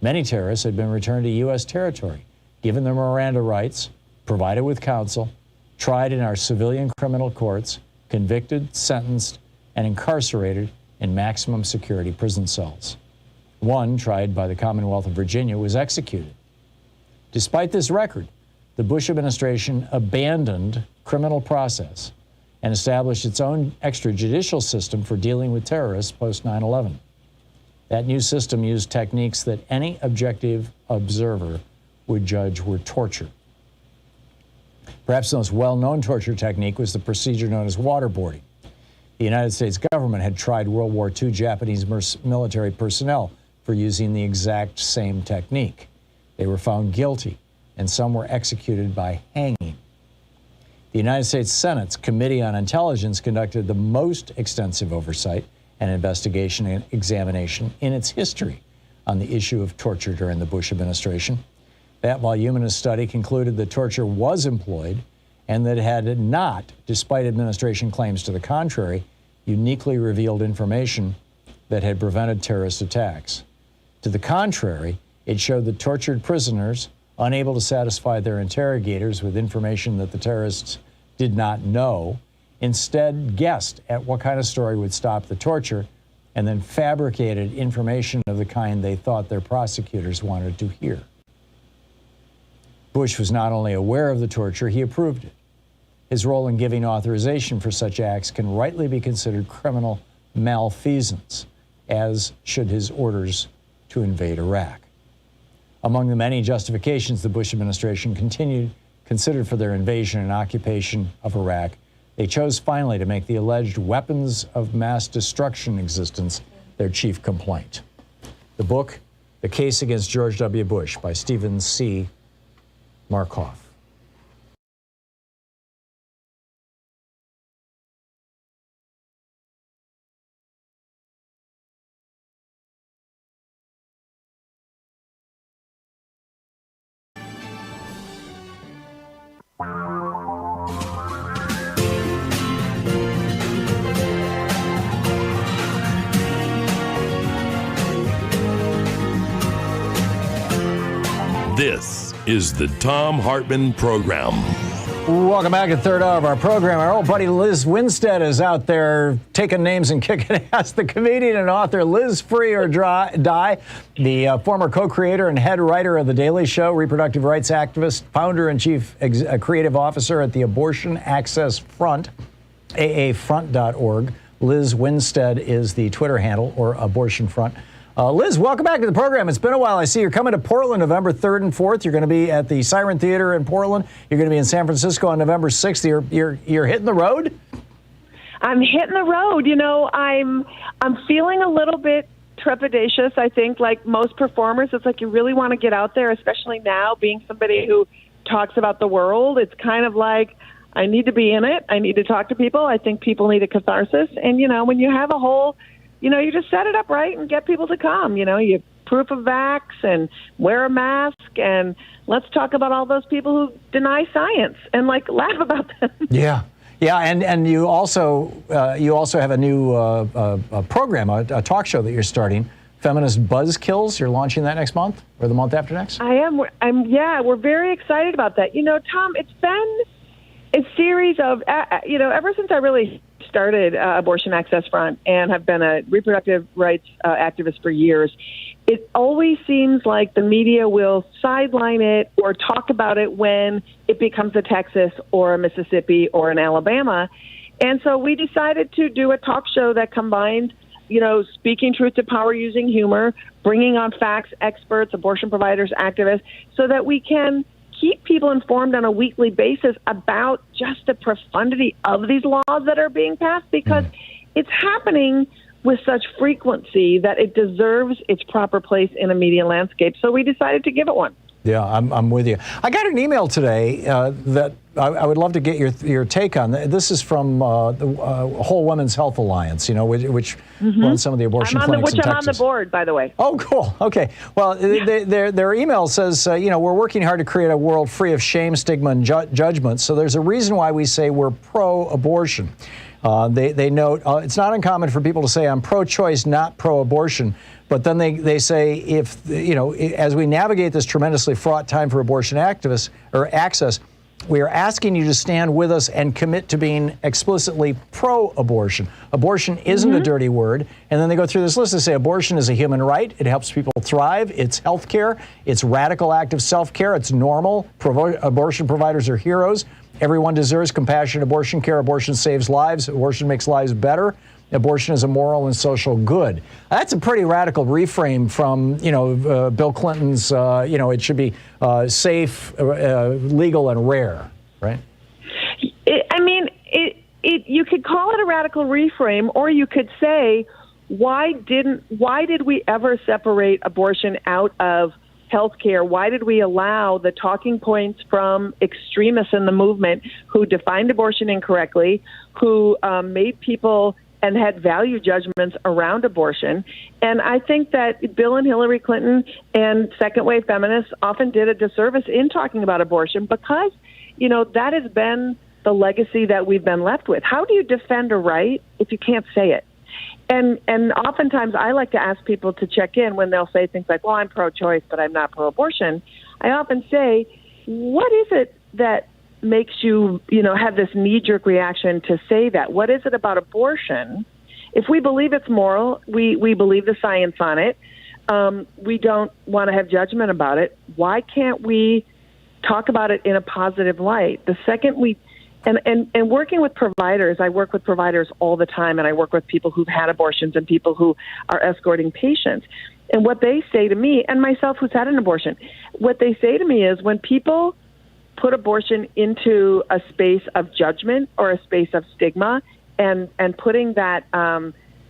Many terrorists had been returned to U.S. territory, given their Miranda rights, provided with counsel, tried in our civilian criminal courts, convicted, sentenced, and incarcerated in maximum security prison cells. One, tried by the Commonwealth of Virginia, was executed. Despite this record, the Bush administration abandoned criminal process and established its own extrajudicial system for dealing with terrorists post 9/11. That new system used techniques that any objective observer would judge were torture. Perhaps the most well-known torture technique was the procedure known as waterboarding. The United States government had tried World War II Japanese military personnel for using the exact same technique. They were found guilty, and some were executed by hanging. The United States Senate's Committee on Intelligence conducted the most extensive oversight and investigation and examination in its history on the issue of torture during the Bush administration. That voluminous study concluded that torture was employed and that it had not, despite administration claims to the contrary, uniquely revealed information that had prevented terrorist attacks. To the contrary, it showed that tortured prisoners, unable to satisfy their interrogators with information that the terrorists did not know, instead guessed at what kind of story would stop the torture and then fabricated information of the kind they thought their prosecutors wanted to hear. Bush was not only aware of the torture, he approved it. His role in giving authorization for such acts can rightly be considered criminal malfeasance, as should his orders to invade Iraq. Among the many justifications the Bush administration considered for their invasion and occupation of Iraq, they chose finally to make the alleged weapons of mass destruction existence their chief complaint. The book, The Case Against George W. Bush by Stephen C. Markoff. This is the Thom Hartmann Program. Welcome back to the third hour of our program. Our old buddy Lizz Winstead is out there taking names and kicking ass. The comedian and author Liz Free or Die, the former co-creator and head writer of The Daily Show, reproductive rights activist, founder and chief creative officer at the Abortion Access Front, aafront.org. Liz Winstead is the Twitter handle, or Abortion Front. Liz, welcome back to the program. It's been a while. I see you're coming to Portland November 3rd and 4th. You're going to be at the Siren Theater in Portland. You're going to be in San Francisco on November 6th. You're hitting the road? I'm hitting the road. You know, I'm feeling a little bit trepidatious, I think, like most performers. It's like you really want to get out there, especially now, being somebody who talks about the world. It's kind of like, I need to be in it. I need to talk to people. I think people need a catharsis. And, you know, when you have a whole... You know, you just set it up right and get people to come. You know, you proof of vax and wear a mask, and let's talk about all those people who deny science and like laugh about them. Yeah, and you also have a new program, a talk show that you're starting, Feminist Buzzkills. You're launching that next month or the month after next? I am. Yeah, we're very excited about that. You know, Tom, it's been a series of ever since I really started Abortion Access Front and have been a reproductive rights activist for years, it always seems like the media will sideline it or talk about it when it becomes a Texas or a Mississippi or an Alabama. And so we decided to do a talk show that combined, you know, speaking truth to power using humor, bringing on facts, experts, abortion providers, activists, so that we can keep people informed on a weekly basis about just the profundity of these laws that are being passed, because it's happening with such frequency that it deserves its proper place in a media landscape. So we decided to give it one. Yeah, I'm with you. I got an email today that I would love to get your take on. This is from the Whole Women's Health Alliance, which runs some of the abortion clinics in Texas. I'm on the board, by the way. Oh, cool. Okay. Well, their email says, we're working hard to create a world free of shame, stigma, and judgment. So there's a reason why we say we're pro-abortion. They note it's not uncommon for people to say I'm pro-choice, not pro-abortion. But then they say, as we navigate this tremendously fraught time for abortion activists or access, we are asking you to stand with us and commit to being explicitly pro-abortion. Abortion isn't a dirty word. And then they go through this list. They say abortion is a human right. It helps people thrive. It's health care. It's radical active self-care. It's normal. Abortion providers are heroes. Everyone deserves compassionate abortion care. Abortion saves lives. Abortion makes lives better. Abortion is a moral and social good. That's a pretty radical reframe from, Bill Clinton's, it should be safe, legal, and rare, right? You could call it a radical reframe, or you could say, why did we ever separate abortion out of healthcare? Why did we allow the talking points from extremists in the movement who defined abortion incorrectly, who made people and had value judgments around abortion? And I think that Bill and Hillary Clinton and second-wave feminists often did a disservice in talking about abortion because, that has been the legacy that we've been left with. How do you defend a right if you can't say it? And oftentimes I like to ask people to check in when they'll say things like, well, I'm pro-choice, but I'm not pro-abortion. I often say, what is it that makes you, have this knee-jerk reaction to say that? What is it about abortion? If we believe it's moral, we believe the science on it, we don't want to have judgment about it, why can't we talk about it in a positive light? The second we and working with providers, I work with providers all the time, and I work with people who've had abortions and people who are escorting patients. And what they say to me, and myself who's had an abortion, what they say to me is when people put abortion into a space of judgment or a space of stigma and putting that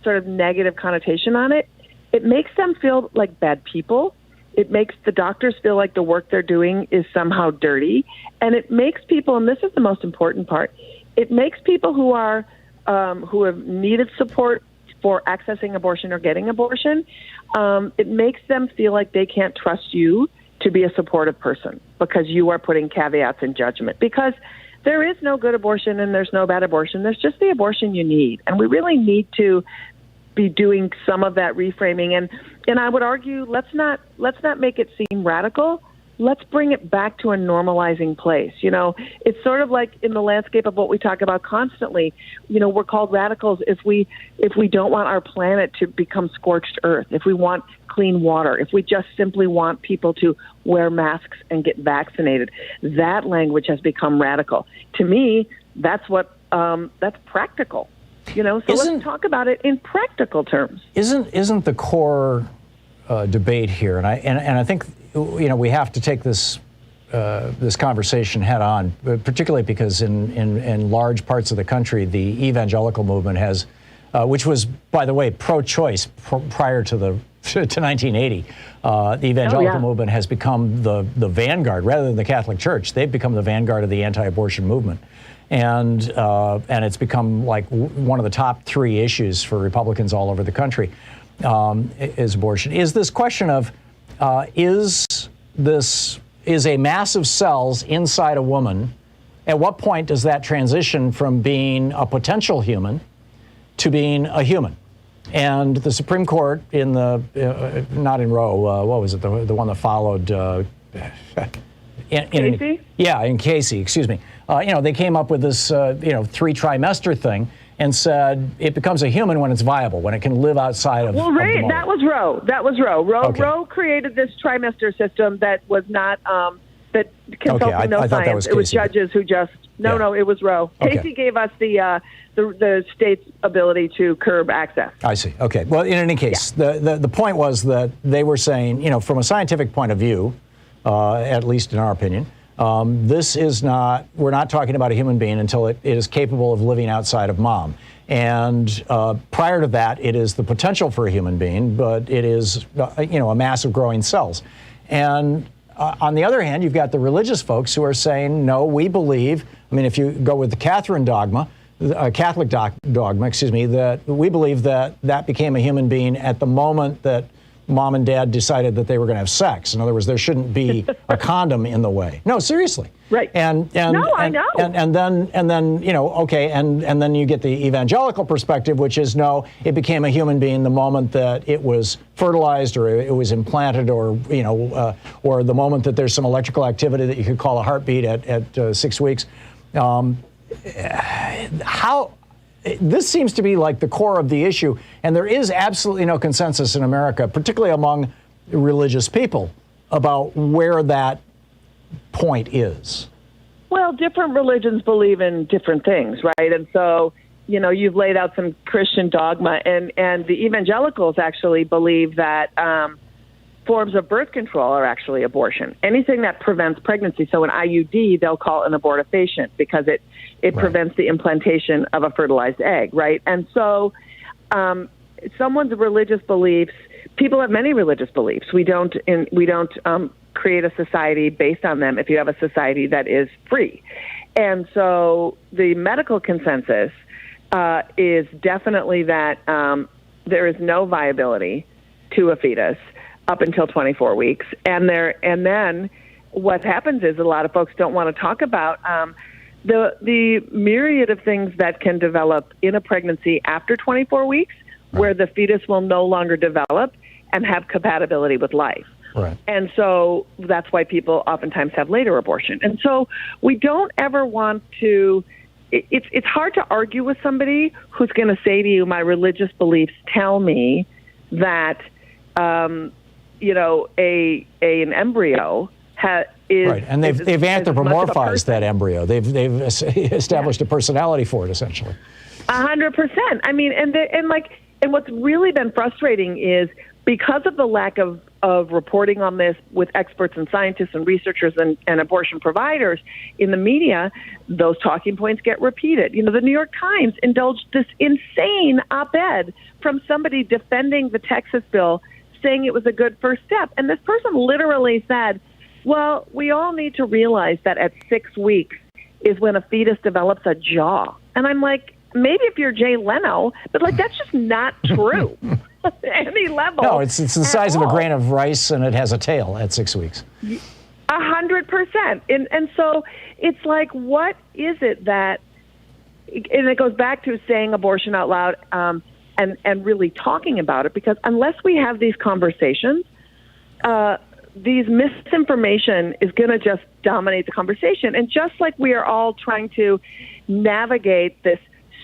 sort of negative connotation on it, it makes them feel like bad people. It makes the doctors feel like the work they're doing is somehow dirty. And it makes people, and this is the most important part, it makes people who are who have needed support for accessing abortion or getting abortion, it makes them feel like they can't trust you to be a supportive person because you are putting caveats in judgment. Because there is no good abortion and there's no bad abortion. There's just the abortion you need. And we really need to be doing some of that reframing. And I would argue, let's not make it seem radical. Let's bring it back to a normalizing place. It's sort of like in the landscape of what we talk about constantly. We're called radicals if we don't want our planet to become scorched earth, if we want clean water, if we just simply want people to wear masks and get vaccinated. That language has become radical. To me, that's practical. So let's talk about it in practical terms. Isn't the core debate here, and I think we have to take this conversation head on, particularly because in large parts of the country, the evangelical movement has, which was, by the way, pro-choice prior to 1980. The evangelical movement has become the vanguard rather than the Catholic Church. They've become the vanguard of the anti-abortion movement. And it's become like one of the top three issues for Republicans all over the country is abortion. Is this question of is a mass of cells inside a woman? At what point does that transition from being a potential human to being a human? And the Supreme Court in not in Roe, what was it? The one that followed. Casey? In Casey, excuse me. They came up with this, 3-trimester thing and said it becomes a human when it's viable, when it can live outside of. Well, Ray, that was Roe. Roe created this trimester system that was not that consulting no science. It was judges who just no. It was Roe. Okay. Casey gave us the state's ability to curb access. I see. Okay. Well, in any case, the point was that they were saying, from a scientific point of view, at least in our opinion, This is not, we're not talking about a human being until it is capable of living outside of mom. And prior to that, it is the potential for a human being, but it is, a mass of growing cells. And on the other hand, you've got the religious folks who are saying, no, we believe, if you go with the Catholic dogma, that we believe that became a human being at the moment that mom and dad decided that they were going to have sex. In other words, there shouldn't be a condom in the way. No, seriously. Right. I know. And then you get the evangelical perspective, which is no, it became a human being the moment that it was fertilized or it was implanted or the moment that there's some electrical activity that you could call a heartbeat at 6 weeks. This seems to be like the core of the issue, and there is absolutely no consensus in America, particularly among religious people, about where that point is. Well, different religions believe in different things, right? And so, you've laid out some Christian dogma, and the evangelicals actually believe that forms of birth control are actually abortion. Anything that prevents pregnancy, so an IUD, they'll call an abortifacient because it prevents the implantation of a fertilized egg, right? And so someone's religious beliefs, people have many religious beliefs. We don't create a society based on them if you have a society that is free. And so the medical consensus is definitely that there is no viability to a fetus up until 24 weeks. And then what happens is a lot of folks don't want to talk about the myriad of things that can develop in a pregnancy after 24 weeks, where the fetus will no longer develop and have compatibility with life. Right. And so that's why people oftentimes have later abortion. And so we don't ever want to, it's hard to argue with somebody who's going to say to you, my religious beliefs tell me that, an embryo is right, and they've anthropomorphized that embryo. They've established a personality for it, essentially. 100%. And what's really been frustrating is because of the lack of reporting on this with experts and scientists and researchers and abortion providers in the media, those talking points get repeated. The New York Times indulged this insane op-ed from somebody defending the Texas bill, saying it was a good first step. And this person literally said, well, we all need to realize that at 6 weeks is when a fetus develops a jaw. And I'm like, maybe if you're Jay Leno, but that's just not true at any level. No, it's the size of a grain of rice, and it has a tail at 6 weeks. 100%. And so it's like, what is it that, and it goes back to saying abortion out loud, and really talking about it, because unless we have these conversations, these misinformation is going to just dominate the conversation. And just like we are all trying to navigate this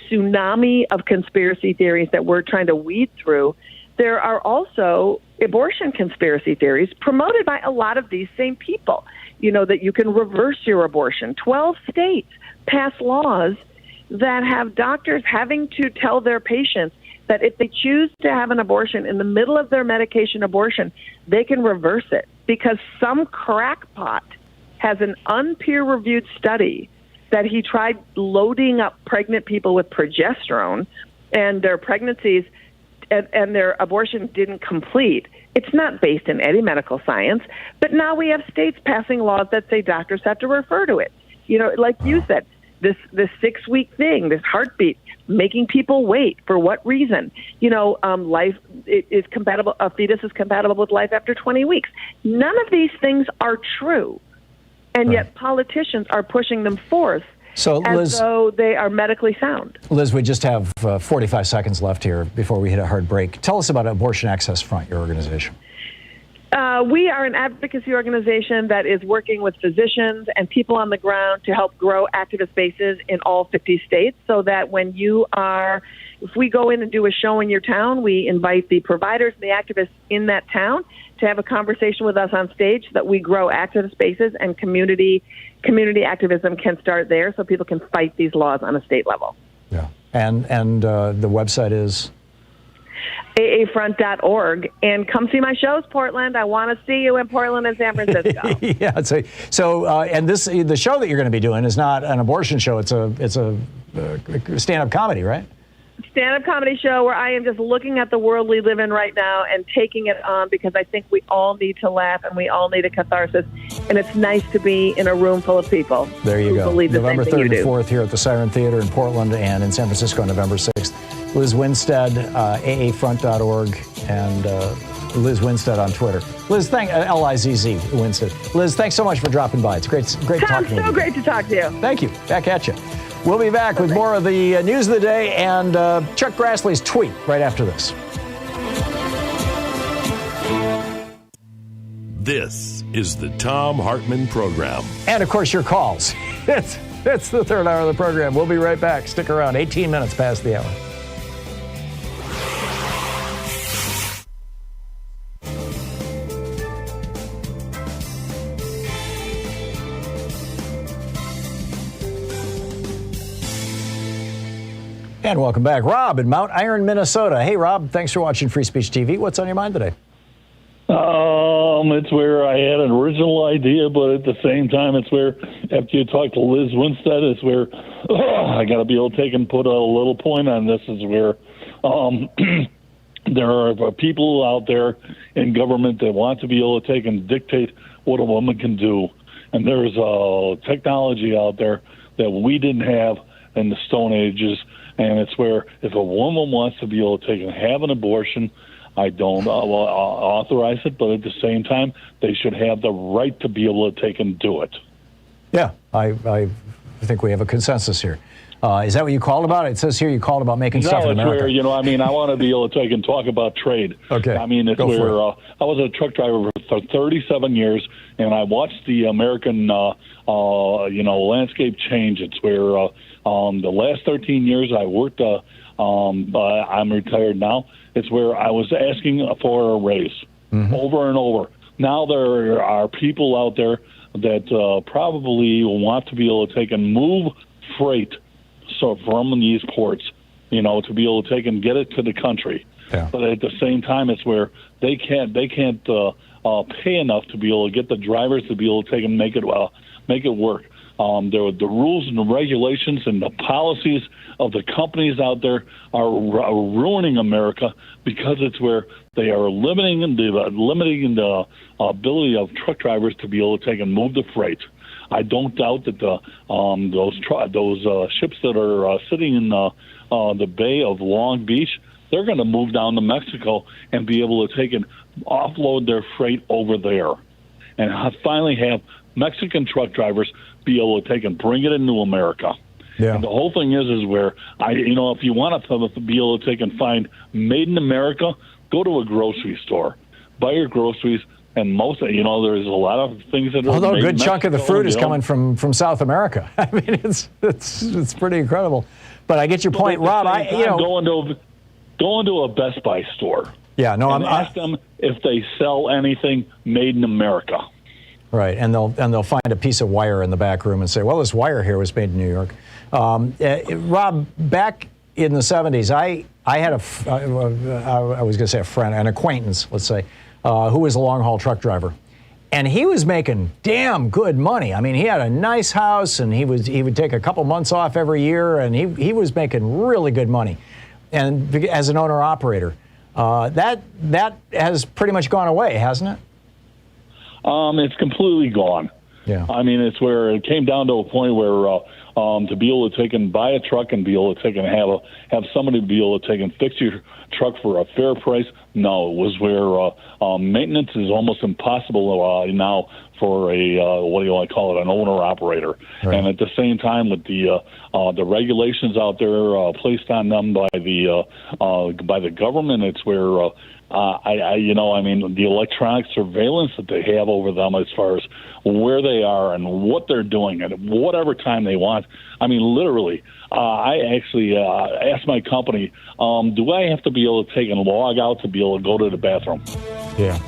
tsunami of conspiracy theories that we're trying to weed through, there are also abortion conspiracy theories promoted by a lot of these same people, that you can reverse your abortion. 12 states pass laws that have doctors having to tell their patients that if they choose to have an abortion in the middle of their medication abortion, they can reverse it because some crackpot has an unpeer-reviewed study that he tried loading up pregnant people with progesterone, and their pregnancies and their abortion didn't complete. It's not based in any medical science, but now we have states passing laws that say doctors have to refer to it. Like you said, this 6 week thing, this heartbeat, making people wait for what reason? Life is compatible. A fetus is compatible with life after 20 weeks. None of these things are true, and yet politicians are pushing them forth as though they are medically sound. Liz, we just have 45 seconds left here before we hit a hard break. Tell us about Abortion Access Front, your organization. We are an advocacy organization that is working with physicians and people on the ground to help grow activist spaces in all 50 states, so that if we go in and do a show in your town, we invite the providers and the activists in that town to have a conversation with us on stage, so that we grow activist spaces, and community activism can start there, so people can fight these laws on a state level. Yeah. And the website is? aafront.org, and come see my shows, Portland. I want to see you in Portland and San Francisco. Yeah. And the show that you're going to be doing is not an abortion show. It's a stand-up comedy, right? Stand-up comedy show where I am just looking at the world we live in right now and taking it on, because I think we all need to laugh and we all need a catharsis. And it's nice to be in a room full of people. There you go. November 3rd and 4th here at the Siren Theater in Portland, and in San Francisco on November 6th. Lizz Winstead, aafront.org, and Lizz Winstead on Twitter. Liz, L-I-Z-Z, Winstead. Liz, thanks so much for dropping by. It's great talking to you. So great to talk to you. Thank you. Back at you. We'll be back with more of the news of the day and Chuck Grassley's tweet right after this. This is the Thom Hartmann Program. And, of course, your calls. It's the third hour of the program. We'll be right back. Stick around. 18 minutes past the hour. And welcome back. Rob in Mount Iron, Minnesota. Hey, Rob, thanks for watching Free Speech TV. What's on your mind today? It's where I had an original idea, but at the same time, it's where, after you talk to Lizz Winstead, it's where I got to be able to take and put a little point on this, is where there are people out there in government that want to be able to take and dictate what a woman can do. And there's technology out there that we didn't have in the Stone Ages. And it's where if a woman wants to be able to take and have an abortion, I don't authorize it, but at the same time, they should have the right to be able to take and do it. Yeah, I think we have a consensus here. Is that what you called about? It says here you called about making stuff in America. Where, I want to be able to take and talk about trade. Okay. I mean, it's where I was a truck driver for 37 years, and I watched the American, landscape change. It's where the last 13 years I worked, I'm retired now. It's where I was asking for a raise over and over. Now there are people out there that probably want to be able to take and move freight from these ports, to be able to take and get it to the country. Yeah. But at the same time, it's where they can't pay enough to be able to get the drivers to be able to take and make it work. The rules and the regulations and the policies of the companies out there are ruining America, because it's where they are limiting the ability of truck drivers to be able to take and move the freight. I don't doubt that those ships that are sitting in the Bay of Long Beach, they're going to move down to Mexico and be able to take and offload their freight over there, and finally have Mexican truck drivers be able to take and bring it into America. Yeah. And the whole thing is where if you want to be able to take and find made in America, go to a grocery store, buy your groceries, and most there's a lot of things that are. Although a made good in chunk of the Mexico, fruit is coming from South America. I mean, it's pretty incredible. But I get your point, Rob. Go into a Best Buy store. Yeah, no, and ask them if they sell anything made in America. Right, and they'll find a piece of wire in the back room and say, well, this wire here was made in New York. Rob, back in the 70s, I had I was going to say a friend, an acquaintance, let's say, who was a long-haul truck driver. And he was making damn good money. I mean, he had a nice house, and he would take a couple months off every year, and he was making really good money. And as an owner-operator, that has pretty much gone away, hasn't it? It's completely gone. Yeah. I mean, it's where it came down to a point where to be able to take and buy a truck and be able to take and have somebody be able to take and fix your truck for a fair price. No, it was where maintenance is almost impossible now for an owner-operator. Right. And at the same time, with the regulations out there placed on them by the government, it's where the electronic surveillance that they have over them as far as where they are and what they're doing at whatever time they want. I mean, literally, I actually asked my company, do I have to be able to take and log out to be able to go to the bathroom? Yeah.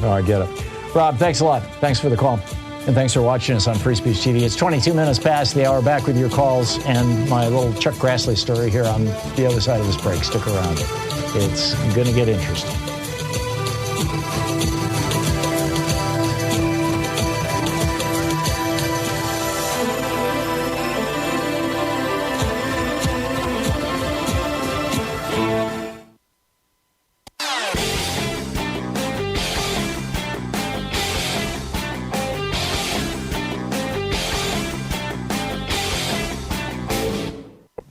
No, I get it. Rob, thanks a lot. Thanks for the call. And thanks for watching us on Free Speech TV. It's 22 minutes past the hour. Back with your calls and my little Chuck Grassley story here on the other side of this break. Stick around. It's going to get interesting.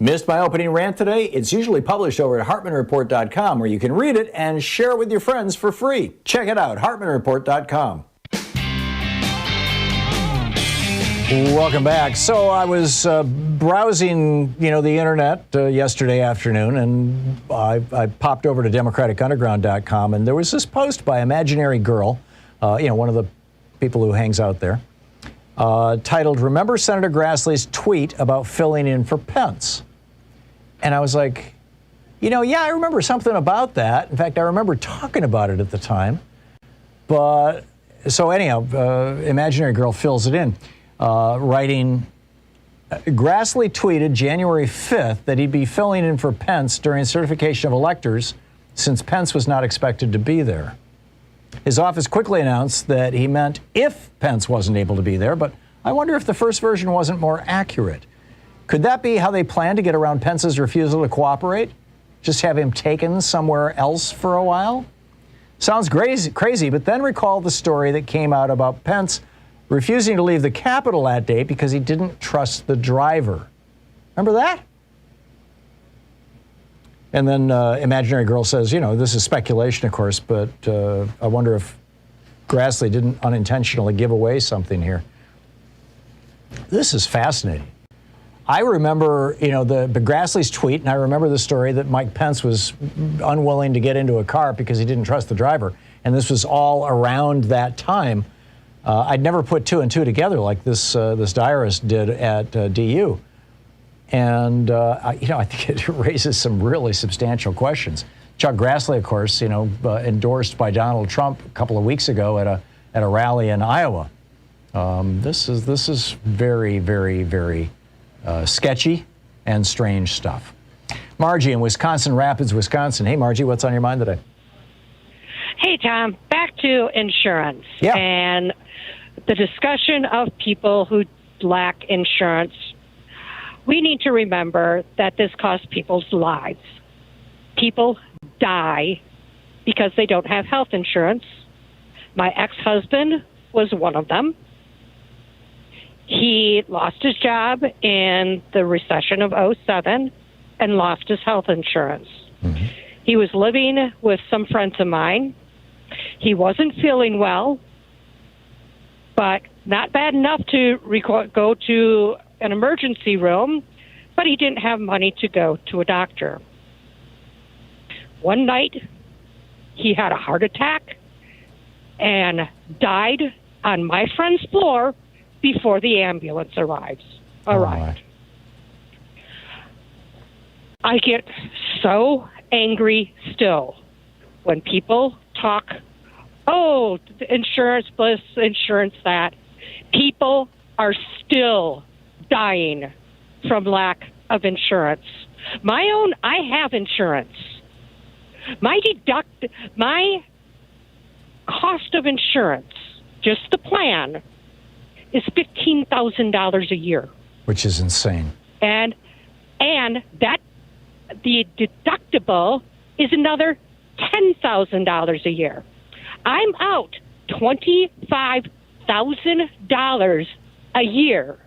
Missed my opening rant today? It's usually published over at HartmannReport.com, where you can read it and share it with your friends for free. Check it out, HartmannReport.com. Welcome back. So I was browsing, the internet yesterday afternoon, and I popped over to DemocraticUnderground.com, and there was this post by Imaginary Girl, one of the people who hangs out there, titled, "Remember Senator Grassley's tweet about filling in for Pence?" And I was like, I remember something about that. In fact, I remember talking about it at the time. But, so anyhow, Imaginary Girl fills it in, writing, Grassley tweeted January 5th that he'd be filling in for Pence during certification of electors since Pence was not expected to be there. His office quickly announced that he meant if Pence wasn't able to be there, but I wonder if the first version wasn't more accurate. Could that be how they plan to get around Pence's refusal to cooperate? Just have him taken somewhere else for a while? Sounds crazy, but then recall the story that came out about Pence refusing to leave the Capitol that day because he didn't trust the driver. Remember that? And then Imaginary Girl says, this is speculation, of course, but I wonder if Grassley didn't unintentionally give away something here. This is fascinating. I remember, the Grassley's tweet, and I remember the story that Mike Pence was unwilling to get into a car because he didn't trust the driver. And this was all around that time. I'd never put two and two together like this diarist did at DU. And, I think it raises some really substantial questions. Chuck Grassley, of course, endorsed by Donald Trump a couple of weeks ago at a rally in Iowa. This is very, very, very sketchy and strange stuff. Margie in Wisconsin Rapids, Wisconsin. Hey, Margie, what's on your mind today? Hey, Tom. Back to insurance. Yeah. And the discussion of people who lack insurance. We need to remember that this costs people's lives. People die because they don't have health insurance. My ex-husband was one of them. He lost his job in the recession of 2007 and lost his health insurance. Mm-hmm. He was living with some friends of mine. He wasn't feeling well, but not bad enough to go to an emergency room, but he didn't have money to go to a doctor. One night, he had a heart attack and died on my friend's floor before the ambulance arrived. I get so angry still when people talk, insurance this, insurance that. People are still dying from lack of insurance. I have insurance. My cost of insurance, just the plan, is $15,000 a year, which is insane. And that the deductible is another $10,000 a year. I'm out $25,000 a year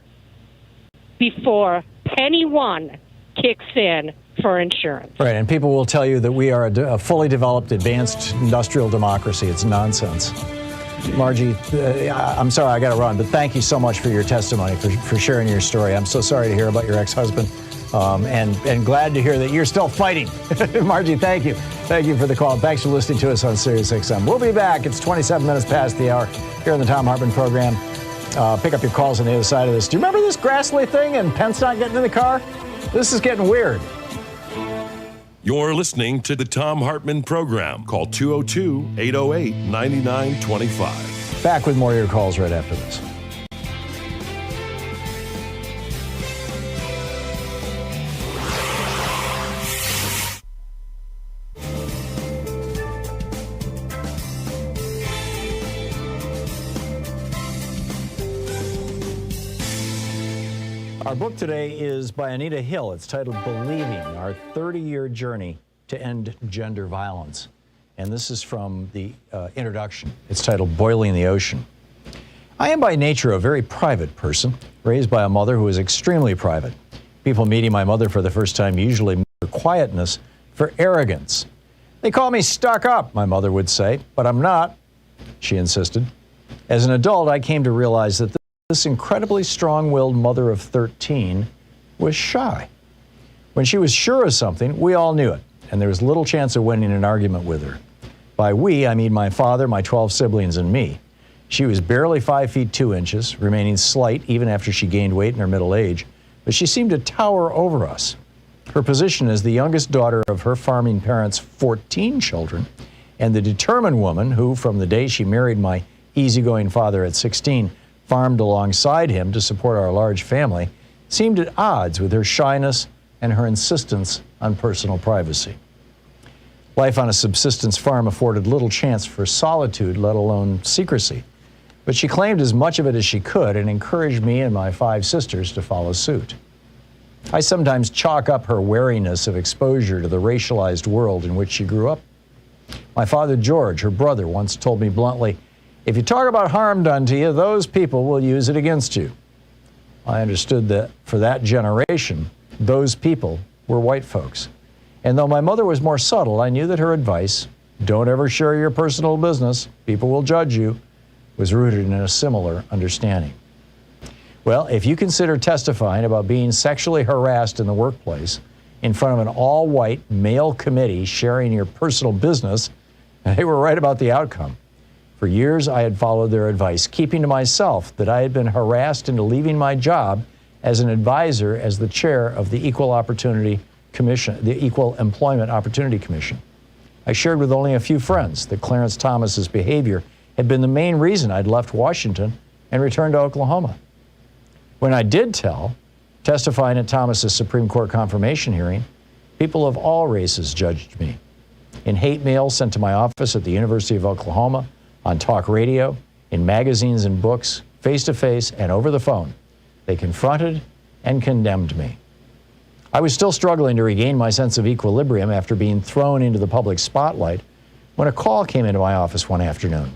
before penny one kicks in for insurance. Right, and people will tell you that we are a fully developed, advanced industrial democracy. It's nonsense. Margie, I'm sorry I got to run, but thank you so much for your testimony, for sharing your story. I'm so sorry to hear about your ex-husband, and glad to hear that you're still fighting. Margie, thank you. Thank you for the call. Thanks for listening to us on Sirius XM. We'll be back. It's 27 minutes past the hour here on the Thom Hartmann program. Pick up your calls on the other side of this. Do you remember this Grassley thing and Pence not getting in the car? This is getting weird. You're listening to the Thom Hartmann program. Call 202-808-9925. Back with more of your calls right after this. Our book today is by Anita Hill. It's titled Believing, Our 30-Year Journey to End Gender Violence. And this is from the introduction. It's titled Boiling the Ocean. I am by nature a very private person, raised by a mother who is extremely private. People meeting my mother for the first time usually meet her quietness for arrogance. They call me stuck up, my mother would say, but I'm not, she insisted. As an adult, I came to realize that this incredibly strong-willed mother of 13 was shy. When she was sure of something, we all knew it, and there was little chance of winning an argument with her. By we, I mean my father, my 12 siblings, and me. She was barely 5 feet 2 inches, remaining slight even after she gained weight in her middle age, but she seemed to tower over us. Her position as the youngest daughter of her farming parents' 14 children, and the determined woman who, from the day she married my easygoing father at 16, farmed alongside him to support our large family, seemed at odds with her shyness and her insistence on personal privacy. Life on a subsistence farm afforded little chance for solitude, let alone secrecy. But she claimed as much of it as she could and encouraged me and my 5 sisters to follow suit. I sometimes chalk up her wariness of exposure to the racialized world in which she grew up. My father George, her brother, once told me bluntly, "If you talk about harm done to you, those people will use it against you." I understood that for that generation, those people were white folks. And though my mother was more subtle, I knew that her advice, "Don't ever share your personal business, people will judge you," was rooted in a similar understanding. Well, if you consider testifying about being sexually harassed in the workplace in front of an all-white male committee sharing your personal business, they were right about the outcome. For years, I had followed their advice, keeping to myself that I had been harassed into leaving my job as an advisor as the chair of the Equal Opportunity Commission, the Equal Employment Opportunity Commission. I shared with only a few friends that Clarence Thomas's behavior had been the main reason I'd left Washington and returned to Oklahoma. When I did tell, testifying at Thomas's Supreme Court confirmation hearing, people of all races judged me. In hate mail sent to my office at the University of Oklahoma, on talk radio, in magazines and books, face-to-face and over the phone, they confronted and condemned me. I was still struggling to regain my sense of equilibrium after being thrown into the public spotlight when a call came into my office one afternoon.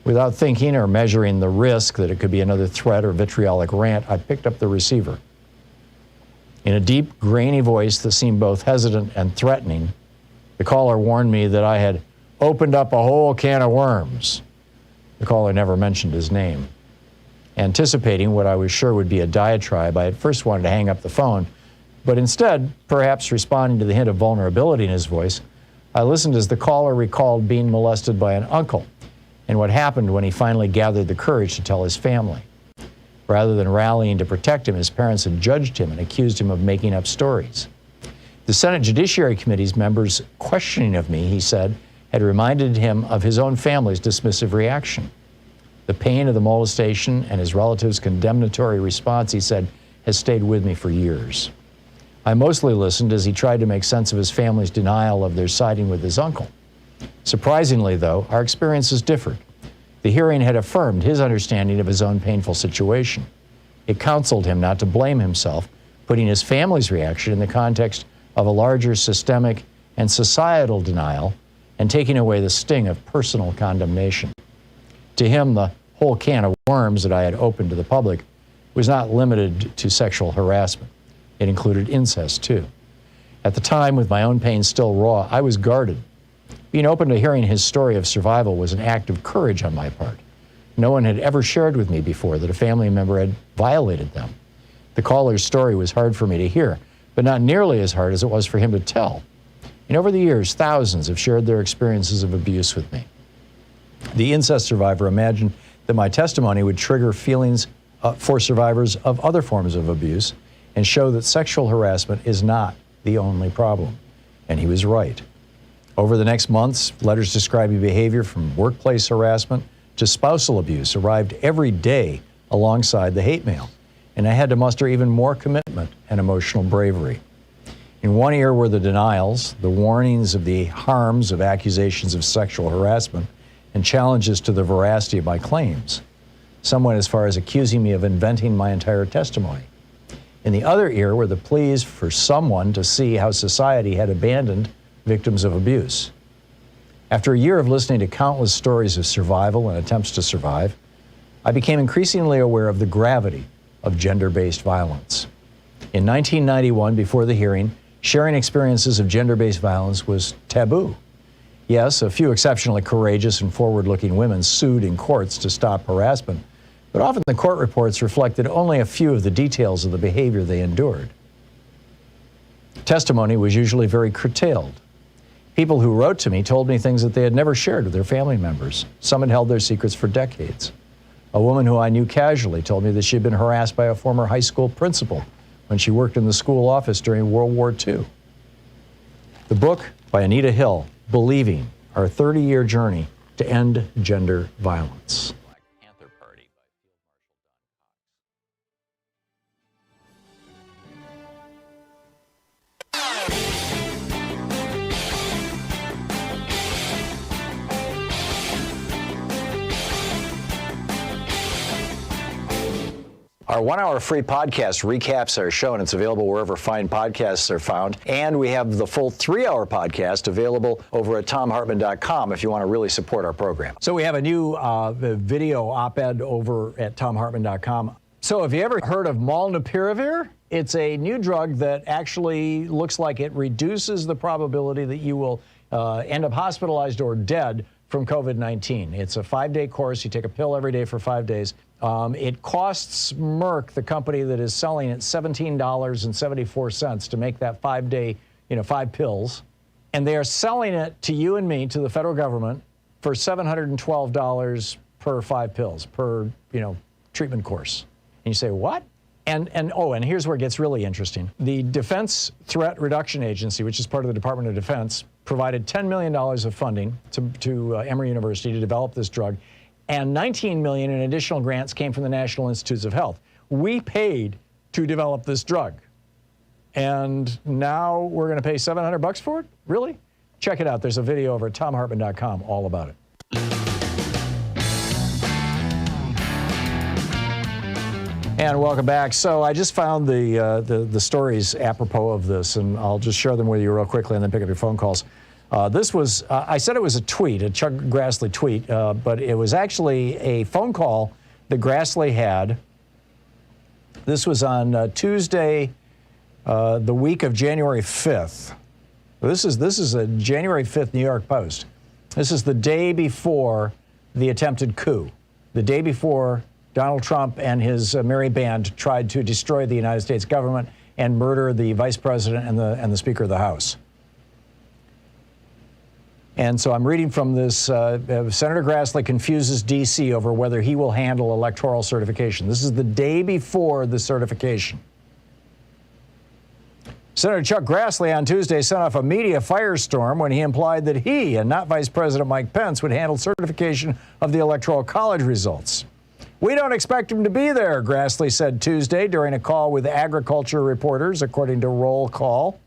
Without thinking or measuring the risk that it could be another threat or vitriolic rant, I picked up the receiver. In a deep, grainy voice that seemed both hesitant and threatening, the caller warned me that I had opened up a whole can of worms. The caller never mentioned his name. Anticipating what I was sure would be a diatribe, I at first wanted to hang up the phone, but instead, perhaps responding to the hint of vulnerability in his voice, I listened as the caller recalled being molested by an uncle and what happened when he finally gathered the courage to tell his family. Rather than rallying to protect him, his parents had judged him and accused him of making up stories. The Senate Judiciary Committee's members' questioning of me, he said, had reminded him of his own family's dismissive reaction. The pain of the molestation and his relatives' condemnatory response, he said, has stayed with me for years. I mostly listened as he tried to make sense of his family's denial of their siding with his uncle. Surprisingly, though, our experiences differed. The hearing had affirmed his understanding of his own painful situation. It counseled him not to blame himself, putting his family's reaction in the context of a larger systemic and societal denial and taking away the sting of personal condemnation. To him, the whole can of worms that I had opened to the public was not limited to sexual harassment. It included incest, too. At the time, with my own pain still raw, I was guarded. Being open to hearing his story of survival was an act of courage on my part. No one had ever shared with me before that a family member had violated them. The caller's story was hard for me to hear, but not nearly as hard as it was for him to tell. And over the years, thousands have shared their experiences of abuse with me. The incest survivor imagined that my testimony would trigger feelings for survivors of other forms of abuse and show that sexual harassment is not the only problem. And he was right. Over the next months, letters describing behavior from workplace harassment to spousal abuse arrived every day alongside the hate mail, and I had to muster even more commitment and emotional bravery. In one ear were the denials, the warnings of the harms of accusations of sexual harassment, and challenges to the veracity of my claims. Some went as far as accusing me of inventing my entire testimony. In the other ear were the pleas for someone to see how society had abandoned victims of abuse. After a year of listening to countless stories of survival and attempts to survive, I became increasingly aware of the gravity of gender-based violence. In 1991, before the hearing, sharing experiences of gender-based violence was taboo. Yes, a few exceptionally courageous and forward-looking women sued in courts to stop harassment, but often the court reports reflected only a few of the details of the behavior they endured. Testimony was usually very curtailed. People who wrote to me told me things that they had never shared with their family members. Some had held their secrets for decades. A woman who I knew casually told me that she had been harassed by a former high school principal when she worked in the school office during World War II. The book by Anita Hill, Believing, Our 30-Year Journey to End Gender Violence. Our 1 hour free podcast recaps our show, and it's available wherever fine podcasts are found. And we have the full 3 hour podcast available over at thomhartmann.com if you want to really support our program. So we have a new video op-ed over at thomhartmann.com. So have you ever heard of molnupiravir? It's a new drug that actually looks like it reduces the probability that you will end up hospitalized or dead from COVID-19. It's a 5-day course. You take a pill every day for 5 days. It costs Merck, the company that is selling it, $17.74 to make that 5-day, 5 pills. And they are selling it to you and me, to the federal government, for $712 per 5 pills, per, treatment course. And you say, what? And here's where it gets really interesting. The Defense Threat Reduction Agency, which is part of the Department of Defense, provided $10 million of funding to Emory University to develop this drug. And $19 million in additional grants came from the National Institutes of Health. We paid to develop this drug. And now we're going to pay $700 for it? Really? Check it out. There's a video over at thomhartmann.com all about it. And welcome back. So I just found the stories apropos of this, and I'll just share them with you real quickly and then pick up your phone calls. This was, I said it was a tweet, a Chuck Grassley tweet, but it was actually a phone call that Grassley had. This was on Tuesday, the week of January 5th. This is a January 5th New York Post. This is the day before the attempted coup, the day before Donald Trump and his merry band tried to destroy the United States government and murder the vice president and the Speaker of the House. And so I'm reading from this, Senator Grassley confuses D.C. over whether he will handle electoral certification. This is the day before the certification. Senator Chuck Grassley on Tuesday sent off a media firestorm when he implied that he, and not Vice President Mike Pence, would handle certification of the Electoral College results. We don't expect him to be there, Grassley said Tuesday during a call with agriculture reporters, according to Roll Call.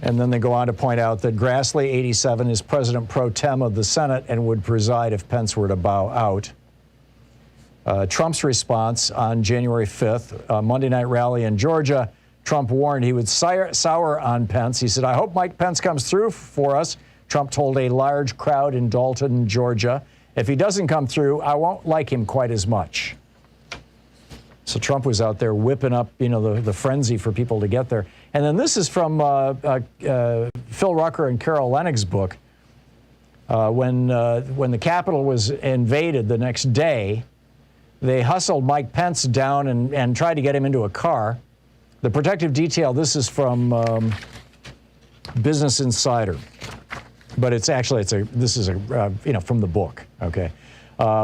And then they go on to point out that Grassley, 87, is president pro tem of the Senate and would preside if Pence were to bow out. Trump's response on January 5th, Monday night rally in Georgia, Trump warned he would sour on Pence. He said, I hope Mike Pence comes through for us. Trump told a large crowd in Dalton, Georgia. If he doesn't come through, I won't like him quite as much. So Trump was out there whipping up, the frenzy for people to get there. And then this is from Phil Rucker and Carol Lenig's book. When the Capitol was invaded the next day, they hustled Mike Pence down and tried to get him into a car. The protective detail, this is from Business Insider. But this is from the book, okay?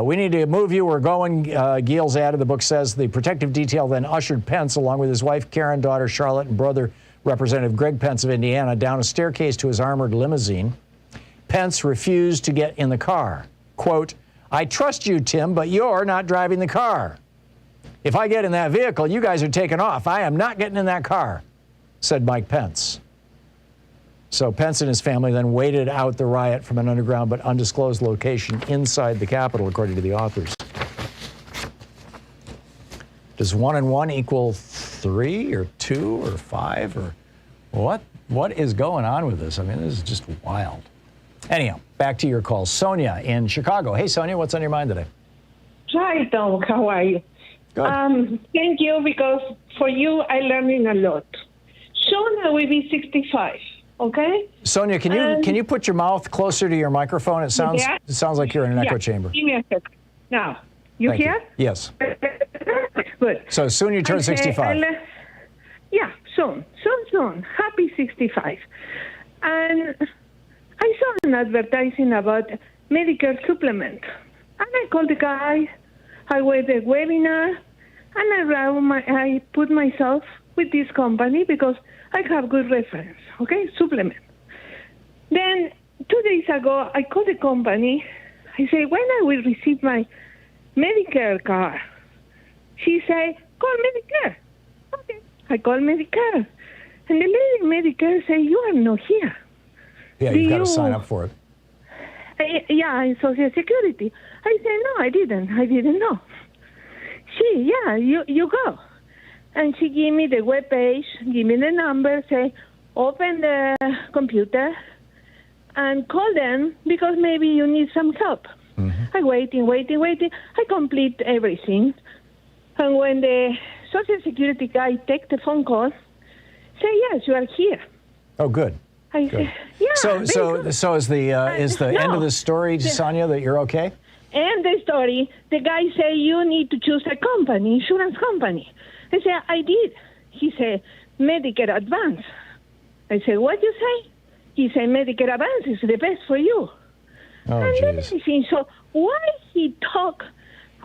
We need to move you. We're going, Giel's ad of the book says. The protective detail then ushered Pence, along with his wife, Karen, daughter, Charlotte, and brother, Representative Greg Pence of Indiana, down a staircase to his armored limousine. Pence refused to get in the car. Quote, I trust you, Tim, but you're not driving the car. If I get in that vehicle, you guys are taking off. I am not getting in that car, said Mike Pence. So Pence and his family then waited out the riot from an underground but undisclosed location inside the Capitol, according to the authors. Does 1 and 1 equal 3 or 2 or 5 or what? What is going on with this? I mean, this is just wild. Anyhow, back to your call. Sonia in Chicago. Hey, Sonia, what's on your mind today? Hi, Tom. How are you? Good. Thank you, because for you, I'm learning a lot. Soon I will be 65, okay? Sonia, can you put your mouth closer to your microphone? It sounds like you're in an echo chamber. Give me a second. Now, you Thank hear? Yes. Good. So soon you turn 65. Yeah, soon. Happy 65. And I saw an advertising about Medicare supplement. And I called the guy, I went to the webinar, and I put myself with this company because I have good reference, okay, supplement. Then 2 days ago, I called the company. I say, when I will receive my Medicare card? She say, call Medicare. Okay, I call Medicare. And the lady in Medicare say, you are not here. Yeah, you've got to sign up for it. Yeah, in Social Security. I said, no, I didn't know. You go. And she gave me the web page, give me the number, say, open the computer and call them because maybe you need some help. I waiting. I complete everything. And when the Social Security guy take the phone call, say, yes, you are here. Oh, good. I say, yeah. So is the end of the story, Sonia, that you're okay? And the story, the guy say you need to choose a company, insurance company. I say, I did. He said, Medicare Advance. I said, what you say? He said, Medicare Advance is the best for you. Oh, and then I think, so why he talk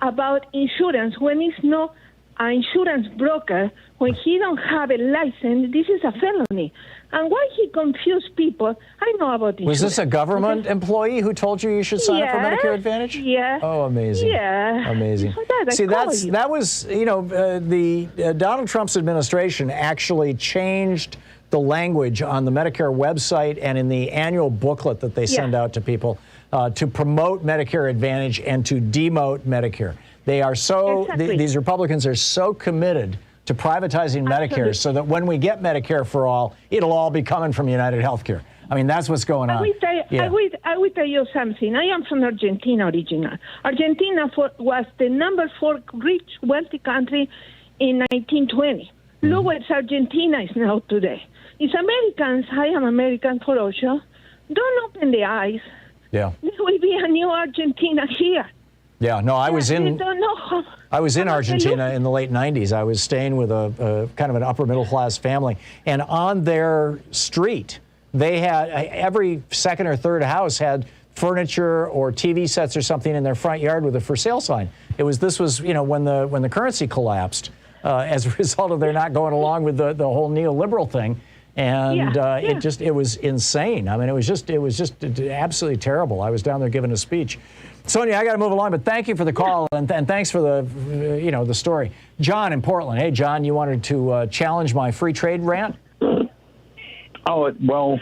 about insurance when he's not an insurance broker, when he don't have a license? This is a felony. And why he confused people? I know about insurance. Was this a government employee who told you should sign up for Medicare Advantage? Yeah. Oh, amazing. Yeah. Amazing. See, that was, the Donald Trump's administration actually changed the language on the Medicare website and in the annual booklet that they send out to people to promote Medicare Advantage and to demote Medicare. They are these Republicans are so committed to privatizing Medicare so that when we get Medicare for all, it'll all be coming from United Healthcare. I mean, that's what's going on. I will tell you something. I am from Argentina originally. Argentina was the number 4 rich, wealthy country in 1920. Look what Argentina is now today. It's Americans, I am American for Osho. Don't open the eyes. Yeah. There will be a new Argentina here. Yeah, no, I was in Argentina in the late 90s. I was staying with a kind of an upper middle class family, and on their street, they had every second or third house had furniture or TV sets or something in their front yard with a for sale sign. This was when the currency collapsed as a result of their not going along with the whole neoliberal thing. And it was insane. I mean, it was just absolutely terrible. I was down there giving a speech. Sonia, I got to move along, but thank you for the call and thanks for the story. John in Portland. Hey, John, you wanted to challenge my free trade rant? Oh, well,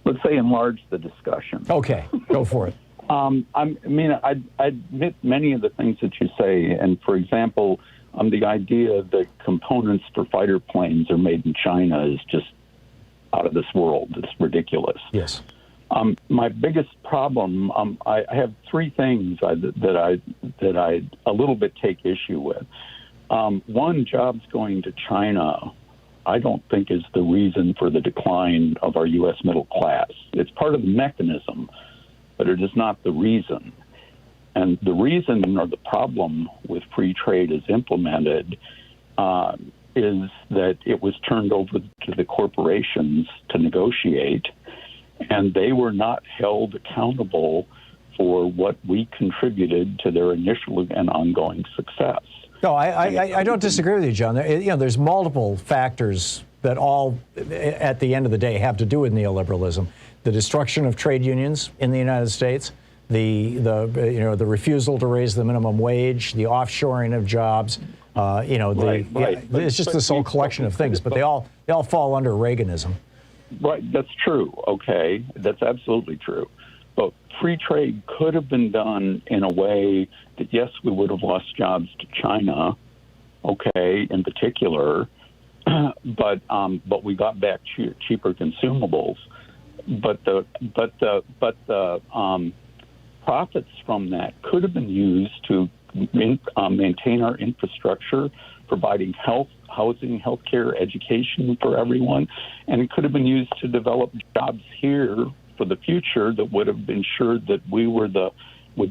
let's say enlarge the discussion. Okay, go for it. I admit many of the things that you say, and for example, the idea that components for fighter planes are made in China is just out of this world. It's ridiculous. Yes. My biggest problem, I have 3 things that I a little bit take issue with. One, jobs going to China, I don't think is the reason for the decline of our U.S. middle class. It's part of the mechanism, but it is not the reason. And the reason or the problem with free trade as implemented is that it was turned over to the corporations to negotiate, and they were not held accountable for what we contributed to their initial and ongoing success. No, I don't disagree with you, John. There's multiple factors that all, at the end of the day, have to do with neoliberalism. The destruction of trade unions in the United States, the refusal to raise the minimum wage, the offshoring of jobs, it's just this whole collection of things, but they all fall under Reaganism. Right, that's true. Okay, that's absolutely true. But free trade could have been done in a way that, yes, we would have lost jobs to China, okay, in particular, but we got back cheaper consumables. But the profits from that could have been used to maintain our infrastructure, providing health, housing, healthcare, education for everyone, and it could have been used to develop jobs here for the future that would have ensured that we would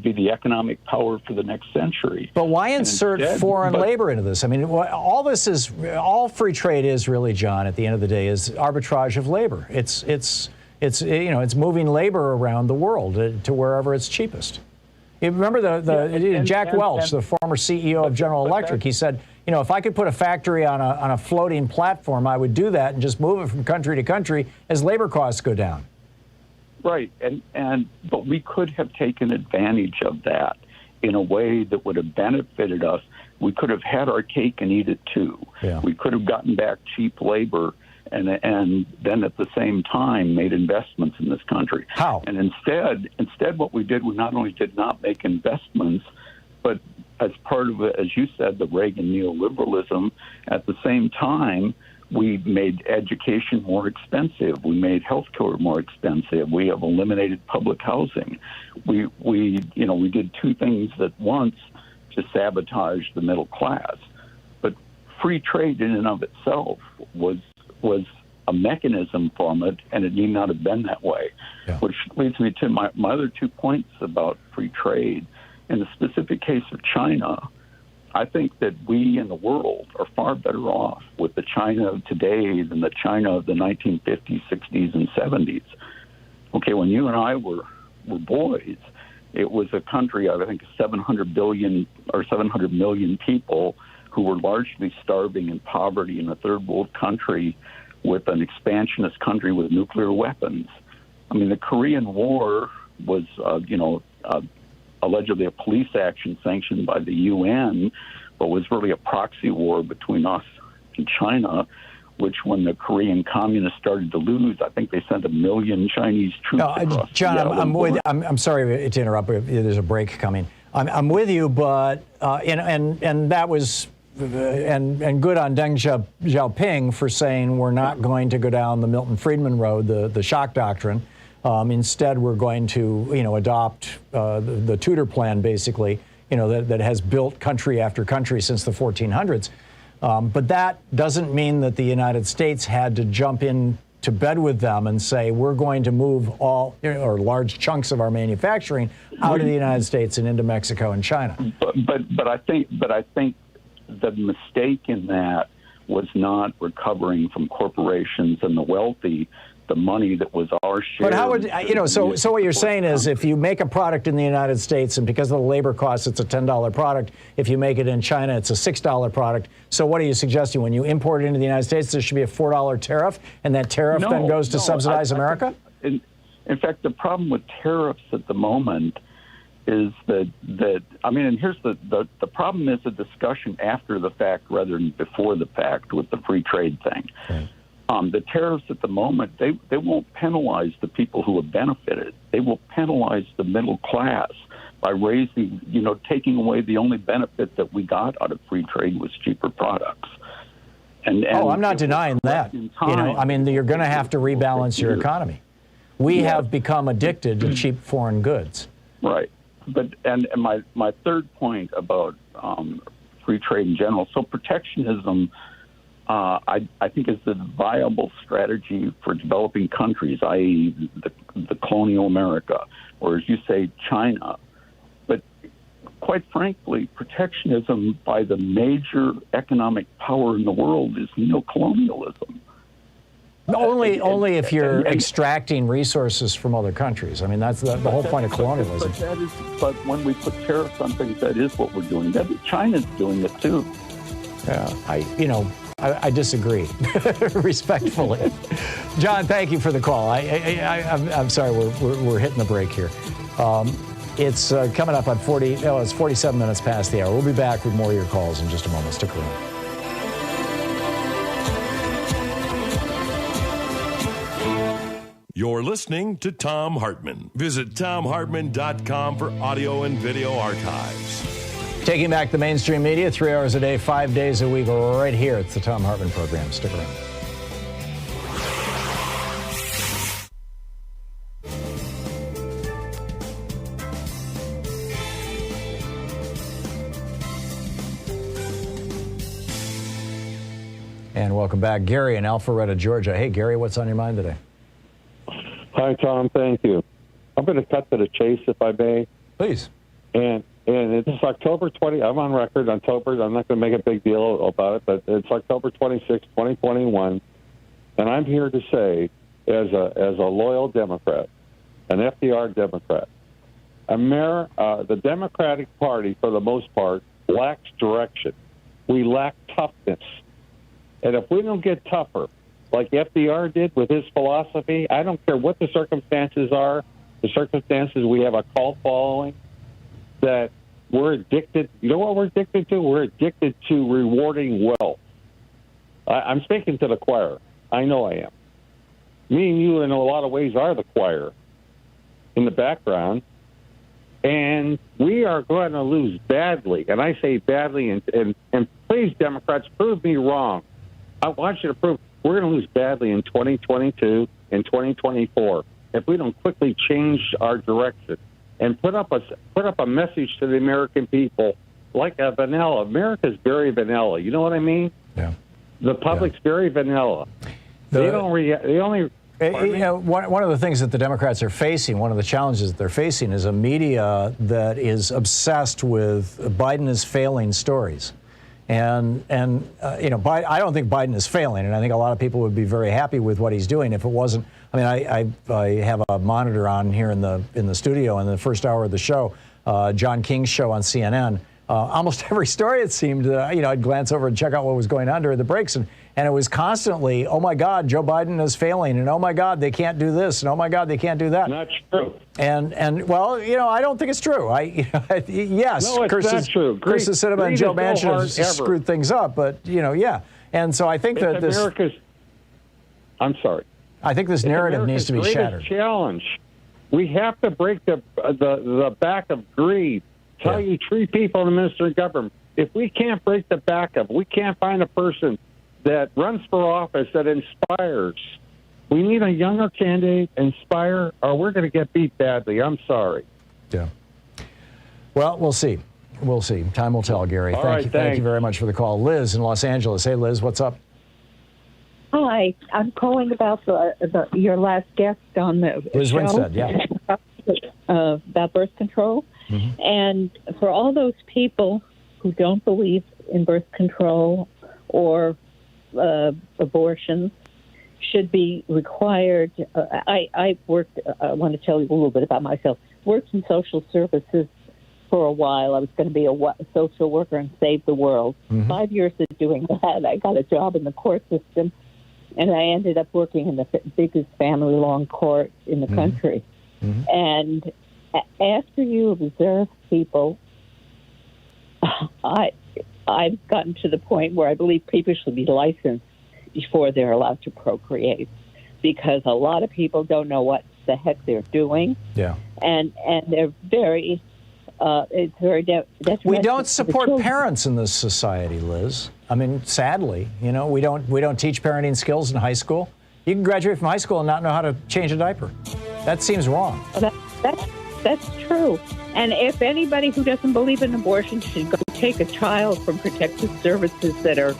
be the economic power for the next century. But why insert foreign labor into this? I mean, all free trade is really, John, at the end of the day, is arbitrage of labor. It's moving labor around the world to wherever it's cheapest. You remember Jack Welch, the former CEO of General Electric, he said, if I could put a factory on a floating platform, I would do that and just move it from country to country as labor costs go down. Right, but we could have taken advantage of that in a way that would have benefited us. We could have had our cake and eat it too. Yeah. We could have gotten back cheap labor and then at the same time made investments in this country. How? And instead what we did, we not only did not make investments, but as part of, as you said, the Reagan neoliberalism, at the same time, we made education more expensive. We made healthcare more expensive. We have eliminated public housing. We did two things at once to sabotage the middle class. But free trade in and of itself was a mechanism from it, and it need not have been that way. Yeah. Which leads me to my other 2 points about free trade. In the specific case of China, I think that we in the world are far better off with the China of today than the China of the 1950s, 60s, and 70s. Okay, when you and I were boys, it was a country of, I think, 700 million people who were largely starving in poverty in a third world country with an expansionist country with nuclear weapons. I mean, the Korean War was, allegedly a police action sanctioned by the UN, but was really a proxy war between us and China, which when the Korean communists started to lose, I think they sent 1 million Chinese troops across. John, I'm sorry to interrupt, but there's a break coming. I'm with you, but and that was and good on Deng Xiaoping for saying we're not going to go down the Milton Friedman road, the shock doctrine. Instead, we're going to, adopt the Tudor plan, basically, that has built country after country since the 1400s. But that doesn't mean that the United States had to jump in to bed with them and say we're going to move all or large chunks of our manufacturing out of the United States and into Mexico and China. But I think the mistake in that was not recovering from corporations and the wealthy the money that was our share. But how would, so what you're saying is if you make a product in the United States and because of the labor costs, it's a $10 product. If you make it in China, it's a $6 product. So what are you suggesting? When you import it into the United States, there should be a $4 tariff, and that tariff then goes to subsidize America? In fact, the problem with tariffs at the moment is that and here's the problem is a discussion after the fact rather than before the fact with the free trade thing. Right. The tariffs at the moment, they won't penalize the people who have benefited. They will penalize the middle class by raising, taking away the only benefit that we got out of free trade was cheaper products. And I'm not denying that. You're going to have to rebalance your economy. We have become addicted to cheap foreign goods. Right. But and my third point about free trade in general, so protectionism, I think is the viable strategy for developing countries, i.e. the colonial America, or as you say, China. But quite frankly, protectionism by the major economic power in the world is neocolonialism. Only if you're extracting resources from other countries. I mean, that's the whole point of colonialism. But when we put tariffs on things, that is what we're doing. China's doing it too. Yeah, I disagree, respectfully. John, thank you for the call. I'm sorry, we're hitting the break here. It's coming up on it's 47 minutes past the hour. We'll be back with more of your calls in just a moment. Stick around. You're listening to Thom Hartmann. Visit ThomHartmann.com for audio and video archives. Taking back the mainstream media 3 hours a day, 5 days a week, right here. It's the Thom Hartmann Program. Stick around. And welcome back. Gary in Alpharetta, Georgia. Hey, Gary, what's on your mind today? Hi, Tom. Thank you. I'm going to cut to the chase, if I may. Please. And it's October 20. I'm on record. October. I'm not going to make a big deal about it, but it's October 26, 2021, and I'm here to say, as a loyal Democrat, an FDR Democrat, the Democratic Party, for the most part, lacks direction. We lack toughness. And if we don't get tougher, like FDR did with his philosophy, I don't care what the circumstances are, we have a cult following, that we're addicted. You know what we're addicted to? We're addicted to rewarding wealth. I'm speaking to the choir. I know I am. Me and you, in a lot of ways, are the choir in the background. And we are going to lose badly. And I say badly, and please, Democrats, prove me wrong. I want you to prove we're going to lose badly in 2022 and 2024 if we don't quickly change our direction and put up a message to the American people like a vanilla. America's very vanilla. You know what I mean? Yeah. The public's very vanilla. They don't react. They only. You know, one of the things that the Democrats are facing, one of the challenges that they're facing, is a media that is obsessed with Biden is failing stories. And you know, I don't think Biden is failing, and I think a lot of people would be very happy with what he's doing if it wasn't. I mean, I have a monitor on here in the studio in the first hour of the show, John King's show on CNN. Almost every story, it seemed, you know, I'd glance over and check out what was going on during the breaks, and it was constantly, oh my God, Joe Biden is failing, and oh my God, they can't do this, and oh my God, they can't do that. Not true. And well, you know, I don't think it's true. Yes, no, it's not true. Kirsten Sinema and Joe Manchin have screwed things up, but you know, yeah. And so I think that this. I'm sorry. I think this narrative needs to be shattered. Challenge. We have to break the back of greed. Tell you treat people in the ministry of government. If we can't break the back of, we can't find a person that runs for office that inspires. We need a younger candidate, inspire, or we're going to get beat badly. I'm sorry. Yeah. Well, we'll see. We'll see. Time will tell, Gary. Thank you very much for the call. Liz in Los Angeles. Hey, Liz, what's up? Hi, I'm calling about your last guest on the Lizz show. Winstead, yeah. About birth control. Mm-hmm. And for all those people who don't believe in birth control or abortions, should be required. I worked, I want to tell you a little bit about myself. Worked in social services for a while. I was going to be a social worker and save the world. Mm-hmm. 5 years of doing that, I got a job in the court system, and I ended up working in the biggest family law court in the country. Mm-hmm. And after you observe people, I've gotten to the point where I believe people should be licensed before they're allowed to procreate, because a lot of people don't know what the heck they're doing. Yeah. And they're very, it's very detrimental. We don't support parents in this society, Liz. I mean, sadly, you know, we don't teach parenting skills in high school. You can graduate from high school and not know how to change a diaper. That seems wrong. That's true. And if anybody who doesn't believe in abortion should go take a child from protective services that are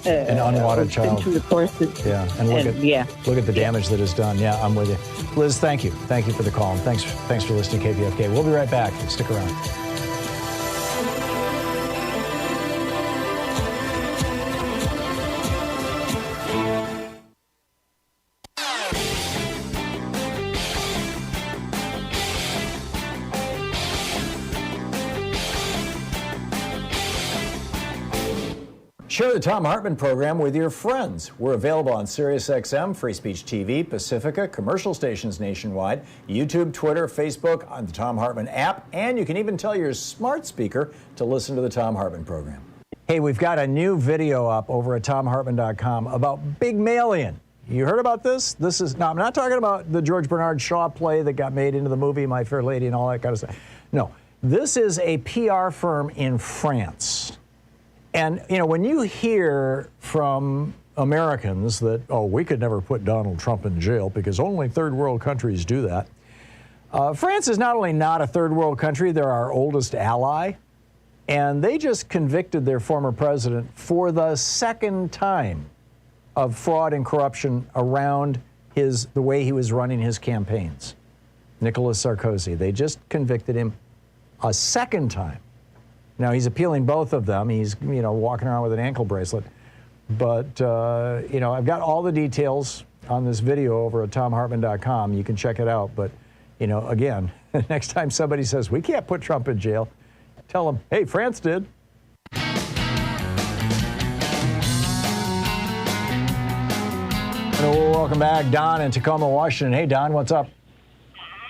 an unwanted child. Into the courses. Yeah, and look at the damage that is done. Yeah, I'm with you. Liz, thank you. Thank you for the call. And thanks for listening to KPFK. We'll be right back. Stick around. Share the Thom Hartmann program with your friends. We're available on SiriusXM, Free Speech TV, Pacifica, commercial stations nationwide, YouTube, Twitter, Facebook, on the Thom Hartmann app, and you can even tell your smart speaker to listen to the Thom Hartmann program. Hey, we've got a new video up over at ThomHartmann.com about Big Mail-In. You heard about this? Now, I'm not talking about the George Bernard Shaw play that got made into the movie My Fair Lady and all that kind of stuff. No. This is a PR firm in France. And, you know, when you hear from Americans that, oh, we could never put Donald Trump in jail because only third world countries do that. France is not only not a third world country, they're our oldest ally. And they just convicted their former president for the second time of fraud and corruption around the way he was running his campaigns. Nicolas Sarkozy. They just convicted him a second time. Now, he's appealing both of them. He's, you know, walking around with an ankle bracelet. But, you know, I've got all the details on this video over at thomhartmann.com. You can check it out. But, you know, again, next time somebody says, we can't put Trump in jail, tell them, hey, France did. Hello, welcome back. Don in Tacoma, Washington. Hey, Don, what's up?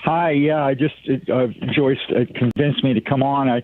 Hi, yeah, I just, Joyce convinced me to come on. I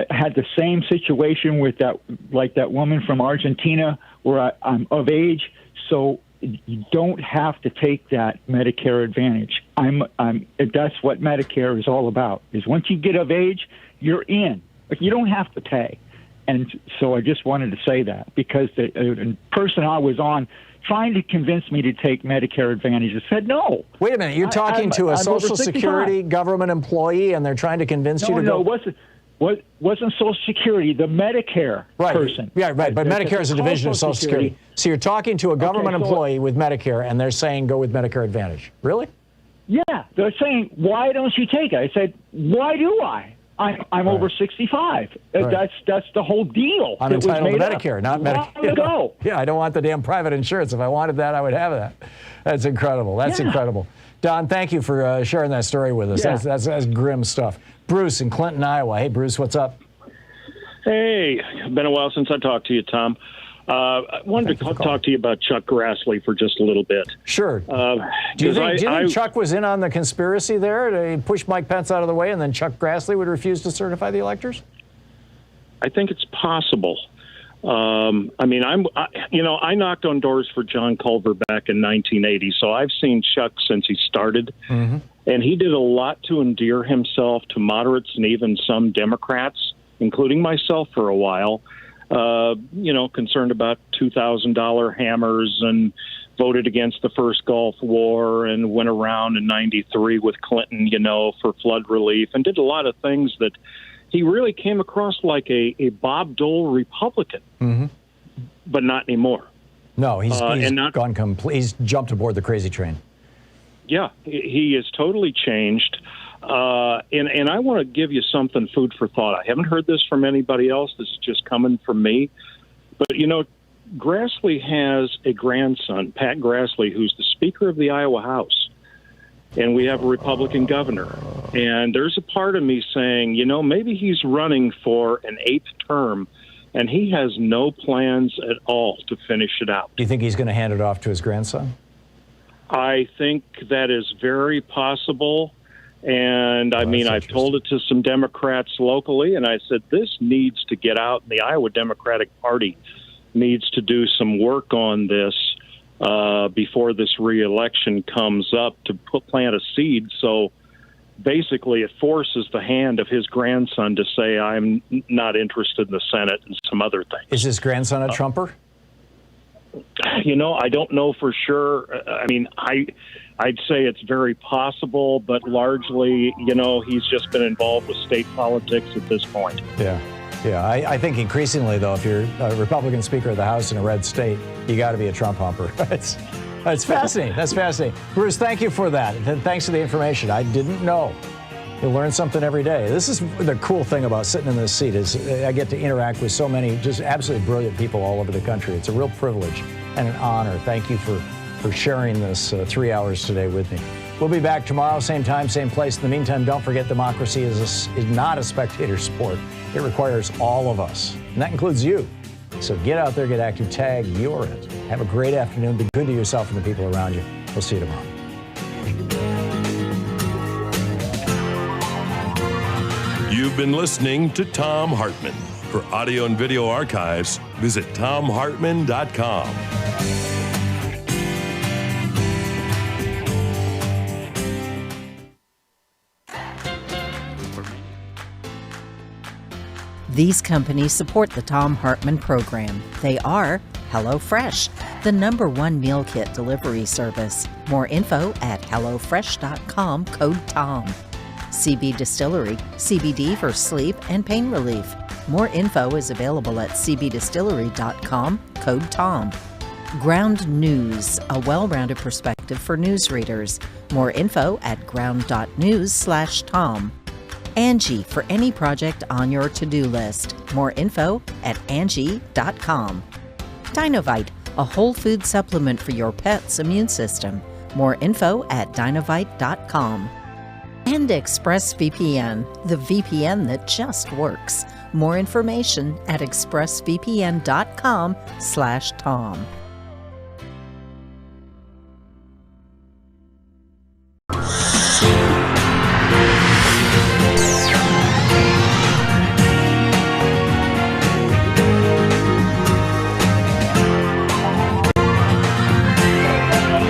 had the same situation with that woman from Argentina where I'm of age, so you don't have to take that Medicare Advantage. That's what Medicare is all about, is once you get of age, you're in. You don't have to pay. And so I just wanted to say that because the person I was on trying to convince me to take Medicare Advantage and said no. Wait a minute, you're talking to a Social Security government employee and they're trying to convince you to go? No, it wasn't Social Security, the Medicare person. Yeah, right, but Medicare is a division of Social Security. So you're talking to a government employee with Medicare and they're saying go with Medicare Advantage. Really? Yeah, they're saying, why don't you take it? I said, why do I? I'm over 65. Right. That's the whole deal. I'm entitled to Medicare, not Medicare. Go. Yeah, I don't want the damn private insurance. If I wanted that, I would have that. That's incredible. That's incredible. Don, thank you for sharing that story with us. Yeah. That's grim stuff. Bruce in Clinton, Iowa. Hey, Bruce, what's up? Hey, been a while since I talked to you, Tom. I wanted to talk to you about Chuck Grassley for just a little bit. Sure. Do you think Chuck was in on the conspiracy there to push Mike Pence out of the way and then Chuck Grassley would refuse to certify the electors? I think it's possible. I mean, I knocked on doors for John Culver back in 1980, so I've seen Chuck since he started. Mm-hmm. And he did a lot to endear himself to moderates and even some Democrats, including myself for a while. Concerned about $2,000 hammers and voted against the first Gulf War and went around in 93 with Clinton, for flood relief and did a lot of things that he really came across like a Bob Dole Republican, but not anymore. No, he's gone complete. He's jumped aboard the crazy train. Yeah, he is totally changed. And I want to give you something, food for thought. I haven't heard this from anybody else. This is just coming from me. But, Grassley has a grandson, Pat Grassley, who's the Speaker of the Iowa House. And we have a Republican governor. And there's a part of me saying, maybe he's running for an 8th term, and he has no plans at all to finish it out. Do you think he's going to hand it off to his grandson? I think that is very possible. And I've told it to some Democrats locally, and I said, this needs to get out. The Iowa Democratic Party needs to do some work on this before this re-election comes up to plant a seed. So basically it forces the hand of his grandson to say, I'm not interested in the Senate and some other things. Is his grandson a Trumper? I don't know for sure. I'd say it's very possible, but largely, he's just been involved with state politics at this point. Yeah. I think increasingly, though, if you're a Republican Speaker of the House in a red state, you got to be a Trump humper. That's fascinating. That's fascinating. Bruce, thank you for that. Thanks for the information. I didn't know. You learn something every day. This is the cool thing about sitting in this seat is I get to interact with so many just absolutely brilliant people all over the country. It's a real privilege and an honor. Thank you for sharing this 3 hours today with me. We'll be back tomorrow, same time, same place. In the meantime, don't forget democracy is not a spectator sport. It requires all of us, and that includes you. So get out there, get active, tag, you're it. Have a great afternoon. Be good to yourself and the people around you. We'll see you tomorrow. You've been listening to Thom Hartmann. For audio and video archives, visit thomhartmann.com. These companies support the Thom Hartmann program. They are HelloFresh, the #1 meal kit delivery service. More info at hellofresh.com, code TOM. CB Distillery, CBD for sleep and pain relief. More info is available at cbdistillery.com, code TOM. Ground News, a well-rounded perspective for news readers. More info at ground.news/Tom. Angie, for any project on your to-do list. More info at Angie.com. Dinovite, a whole food supplement for your pet's immune system. More info at Dinovite.com. And ExpressVPN, the VPN that just works. More information at expressvpn.com/Tom.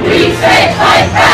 We say fight back!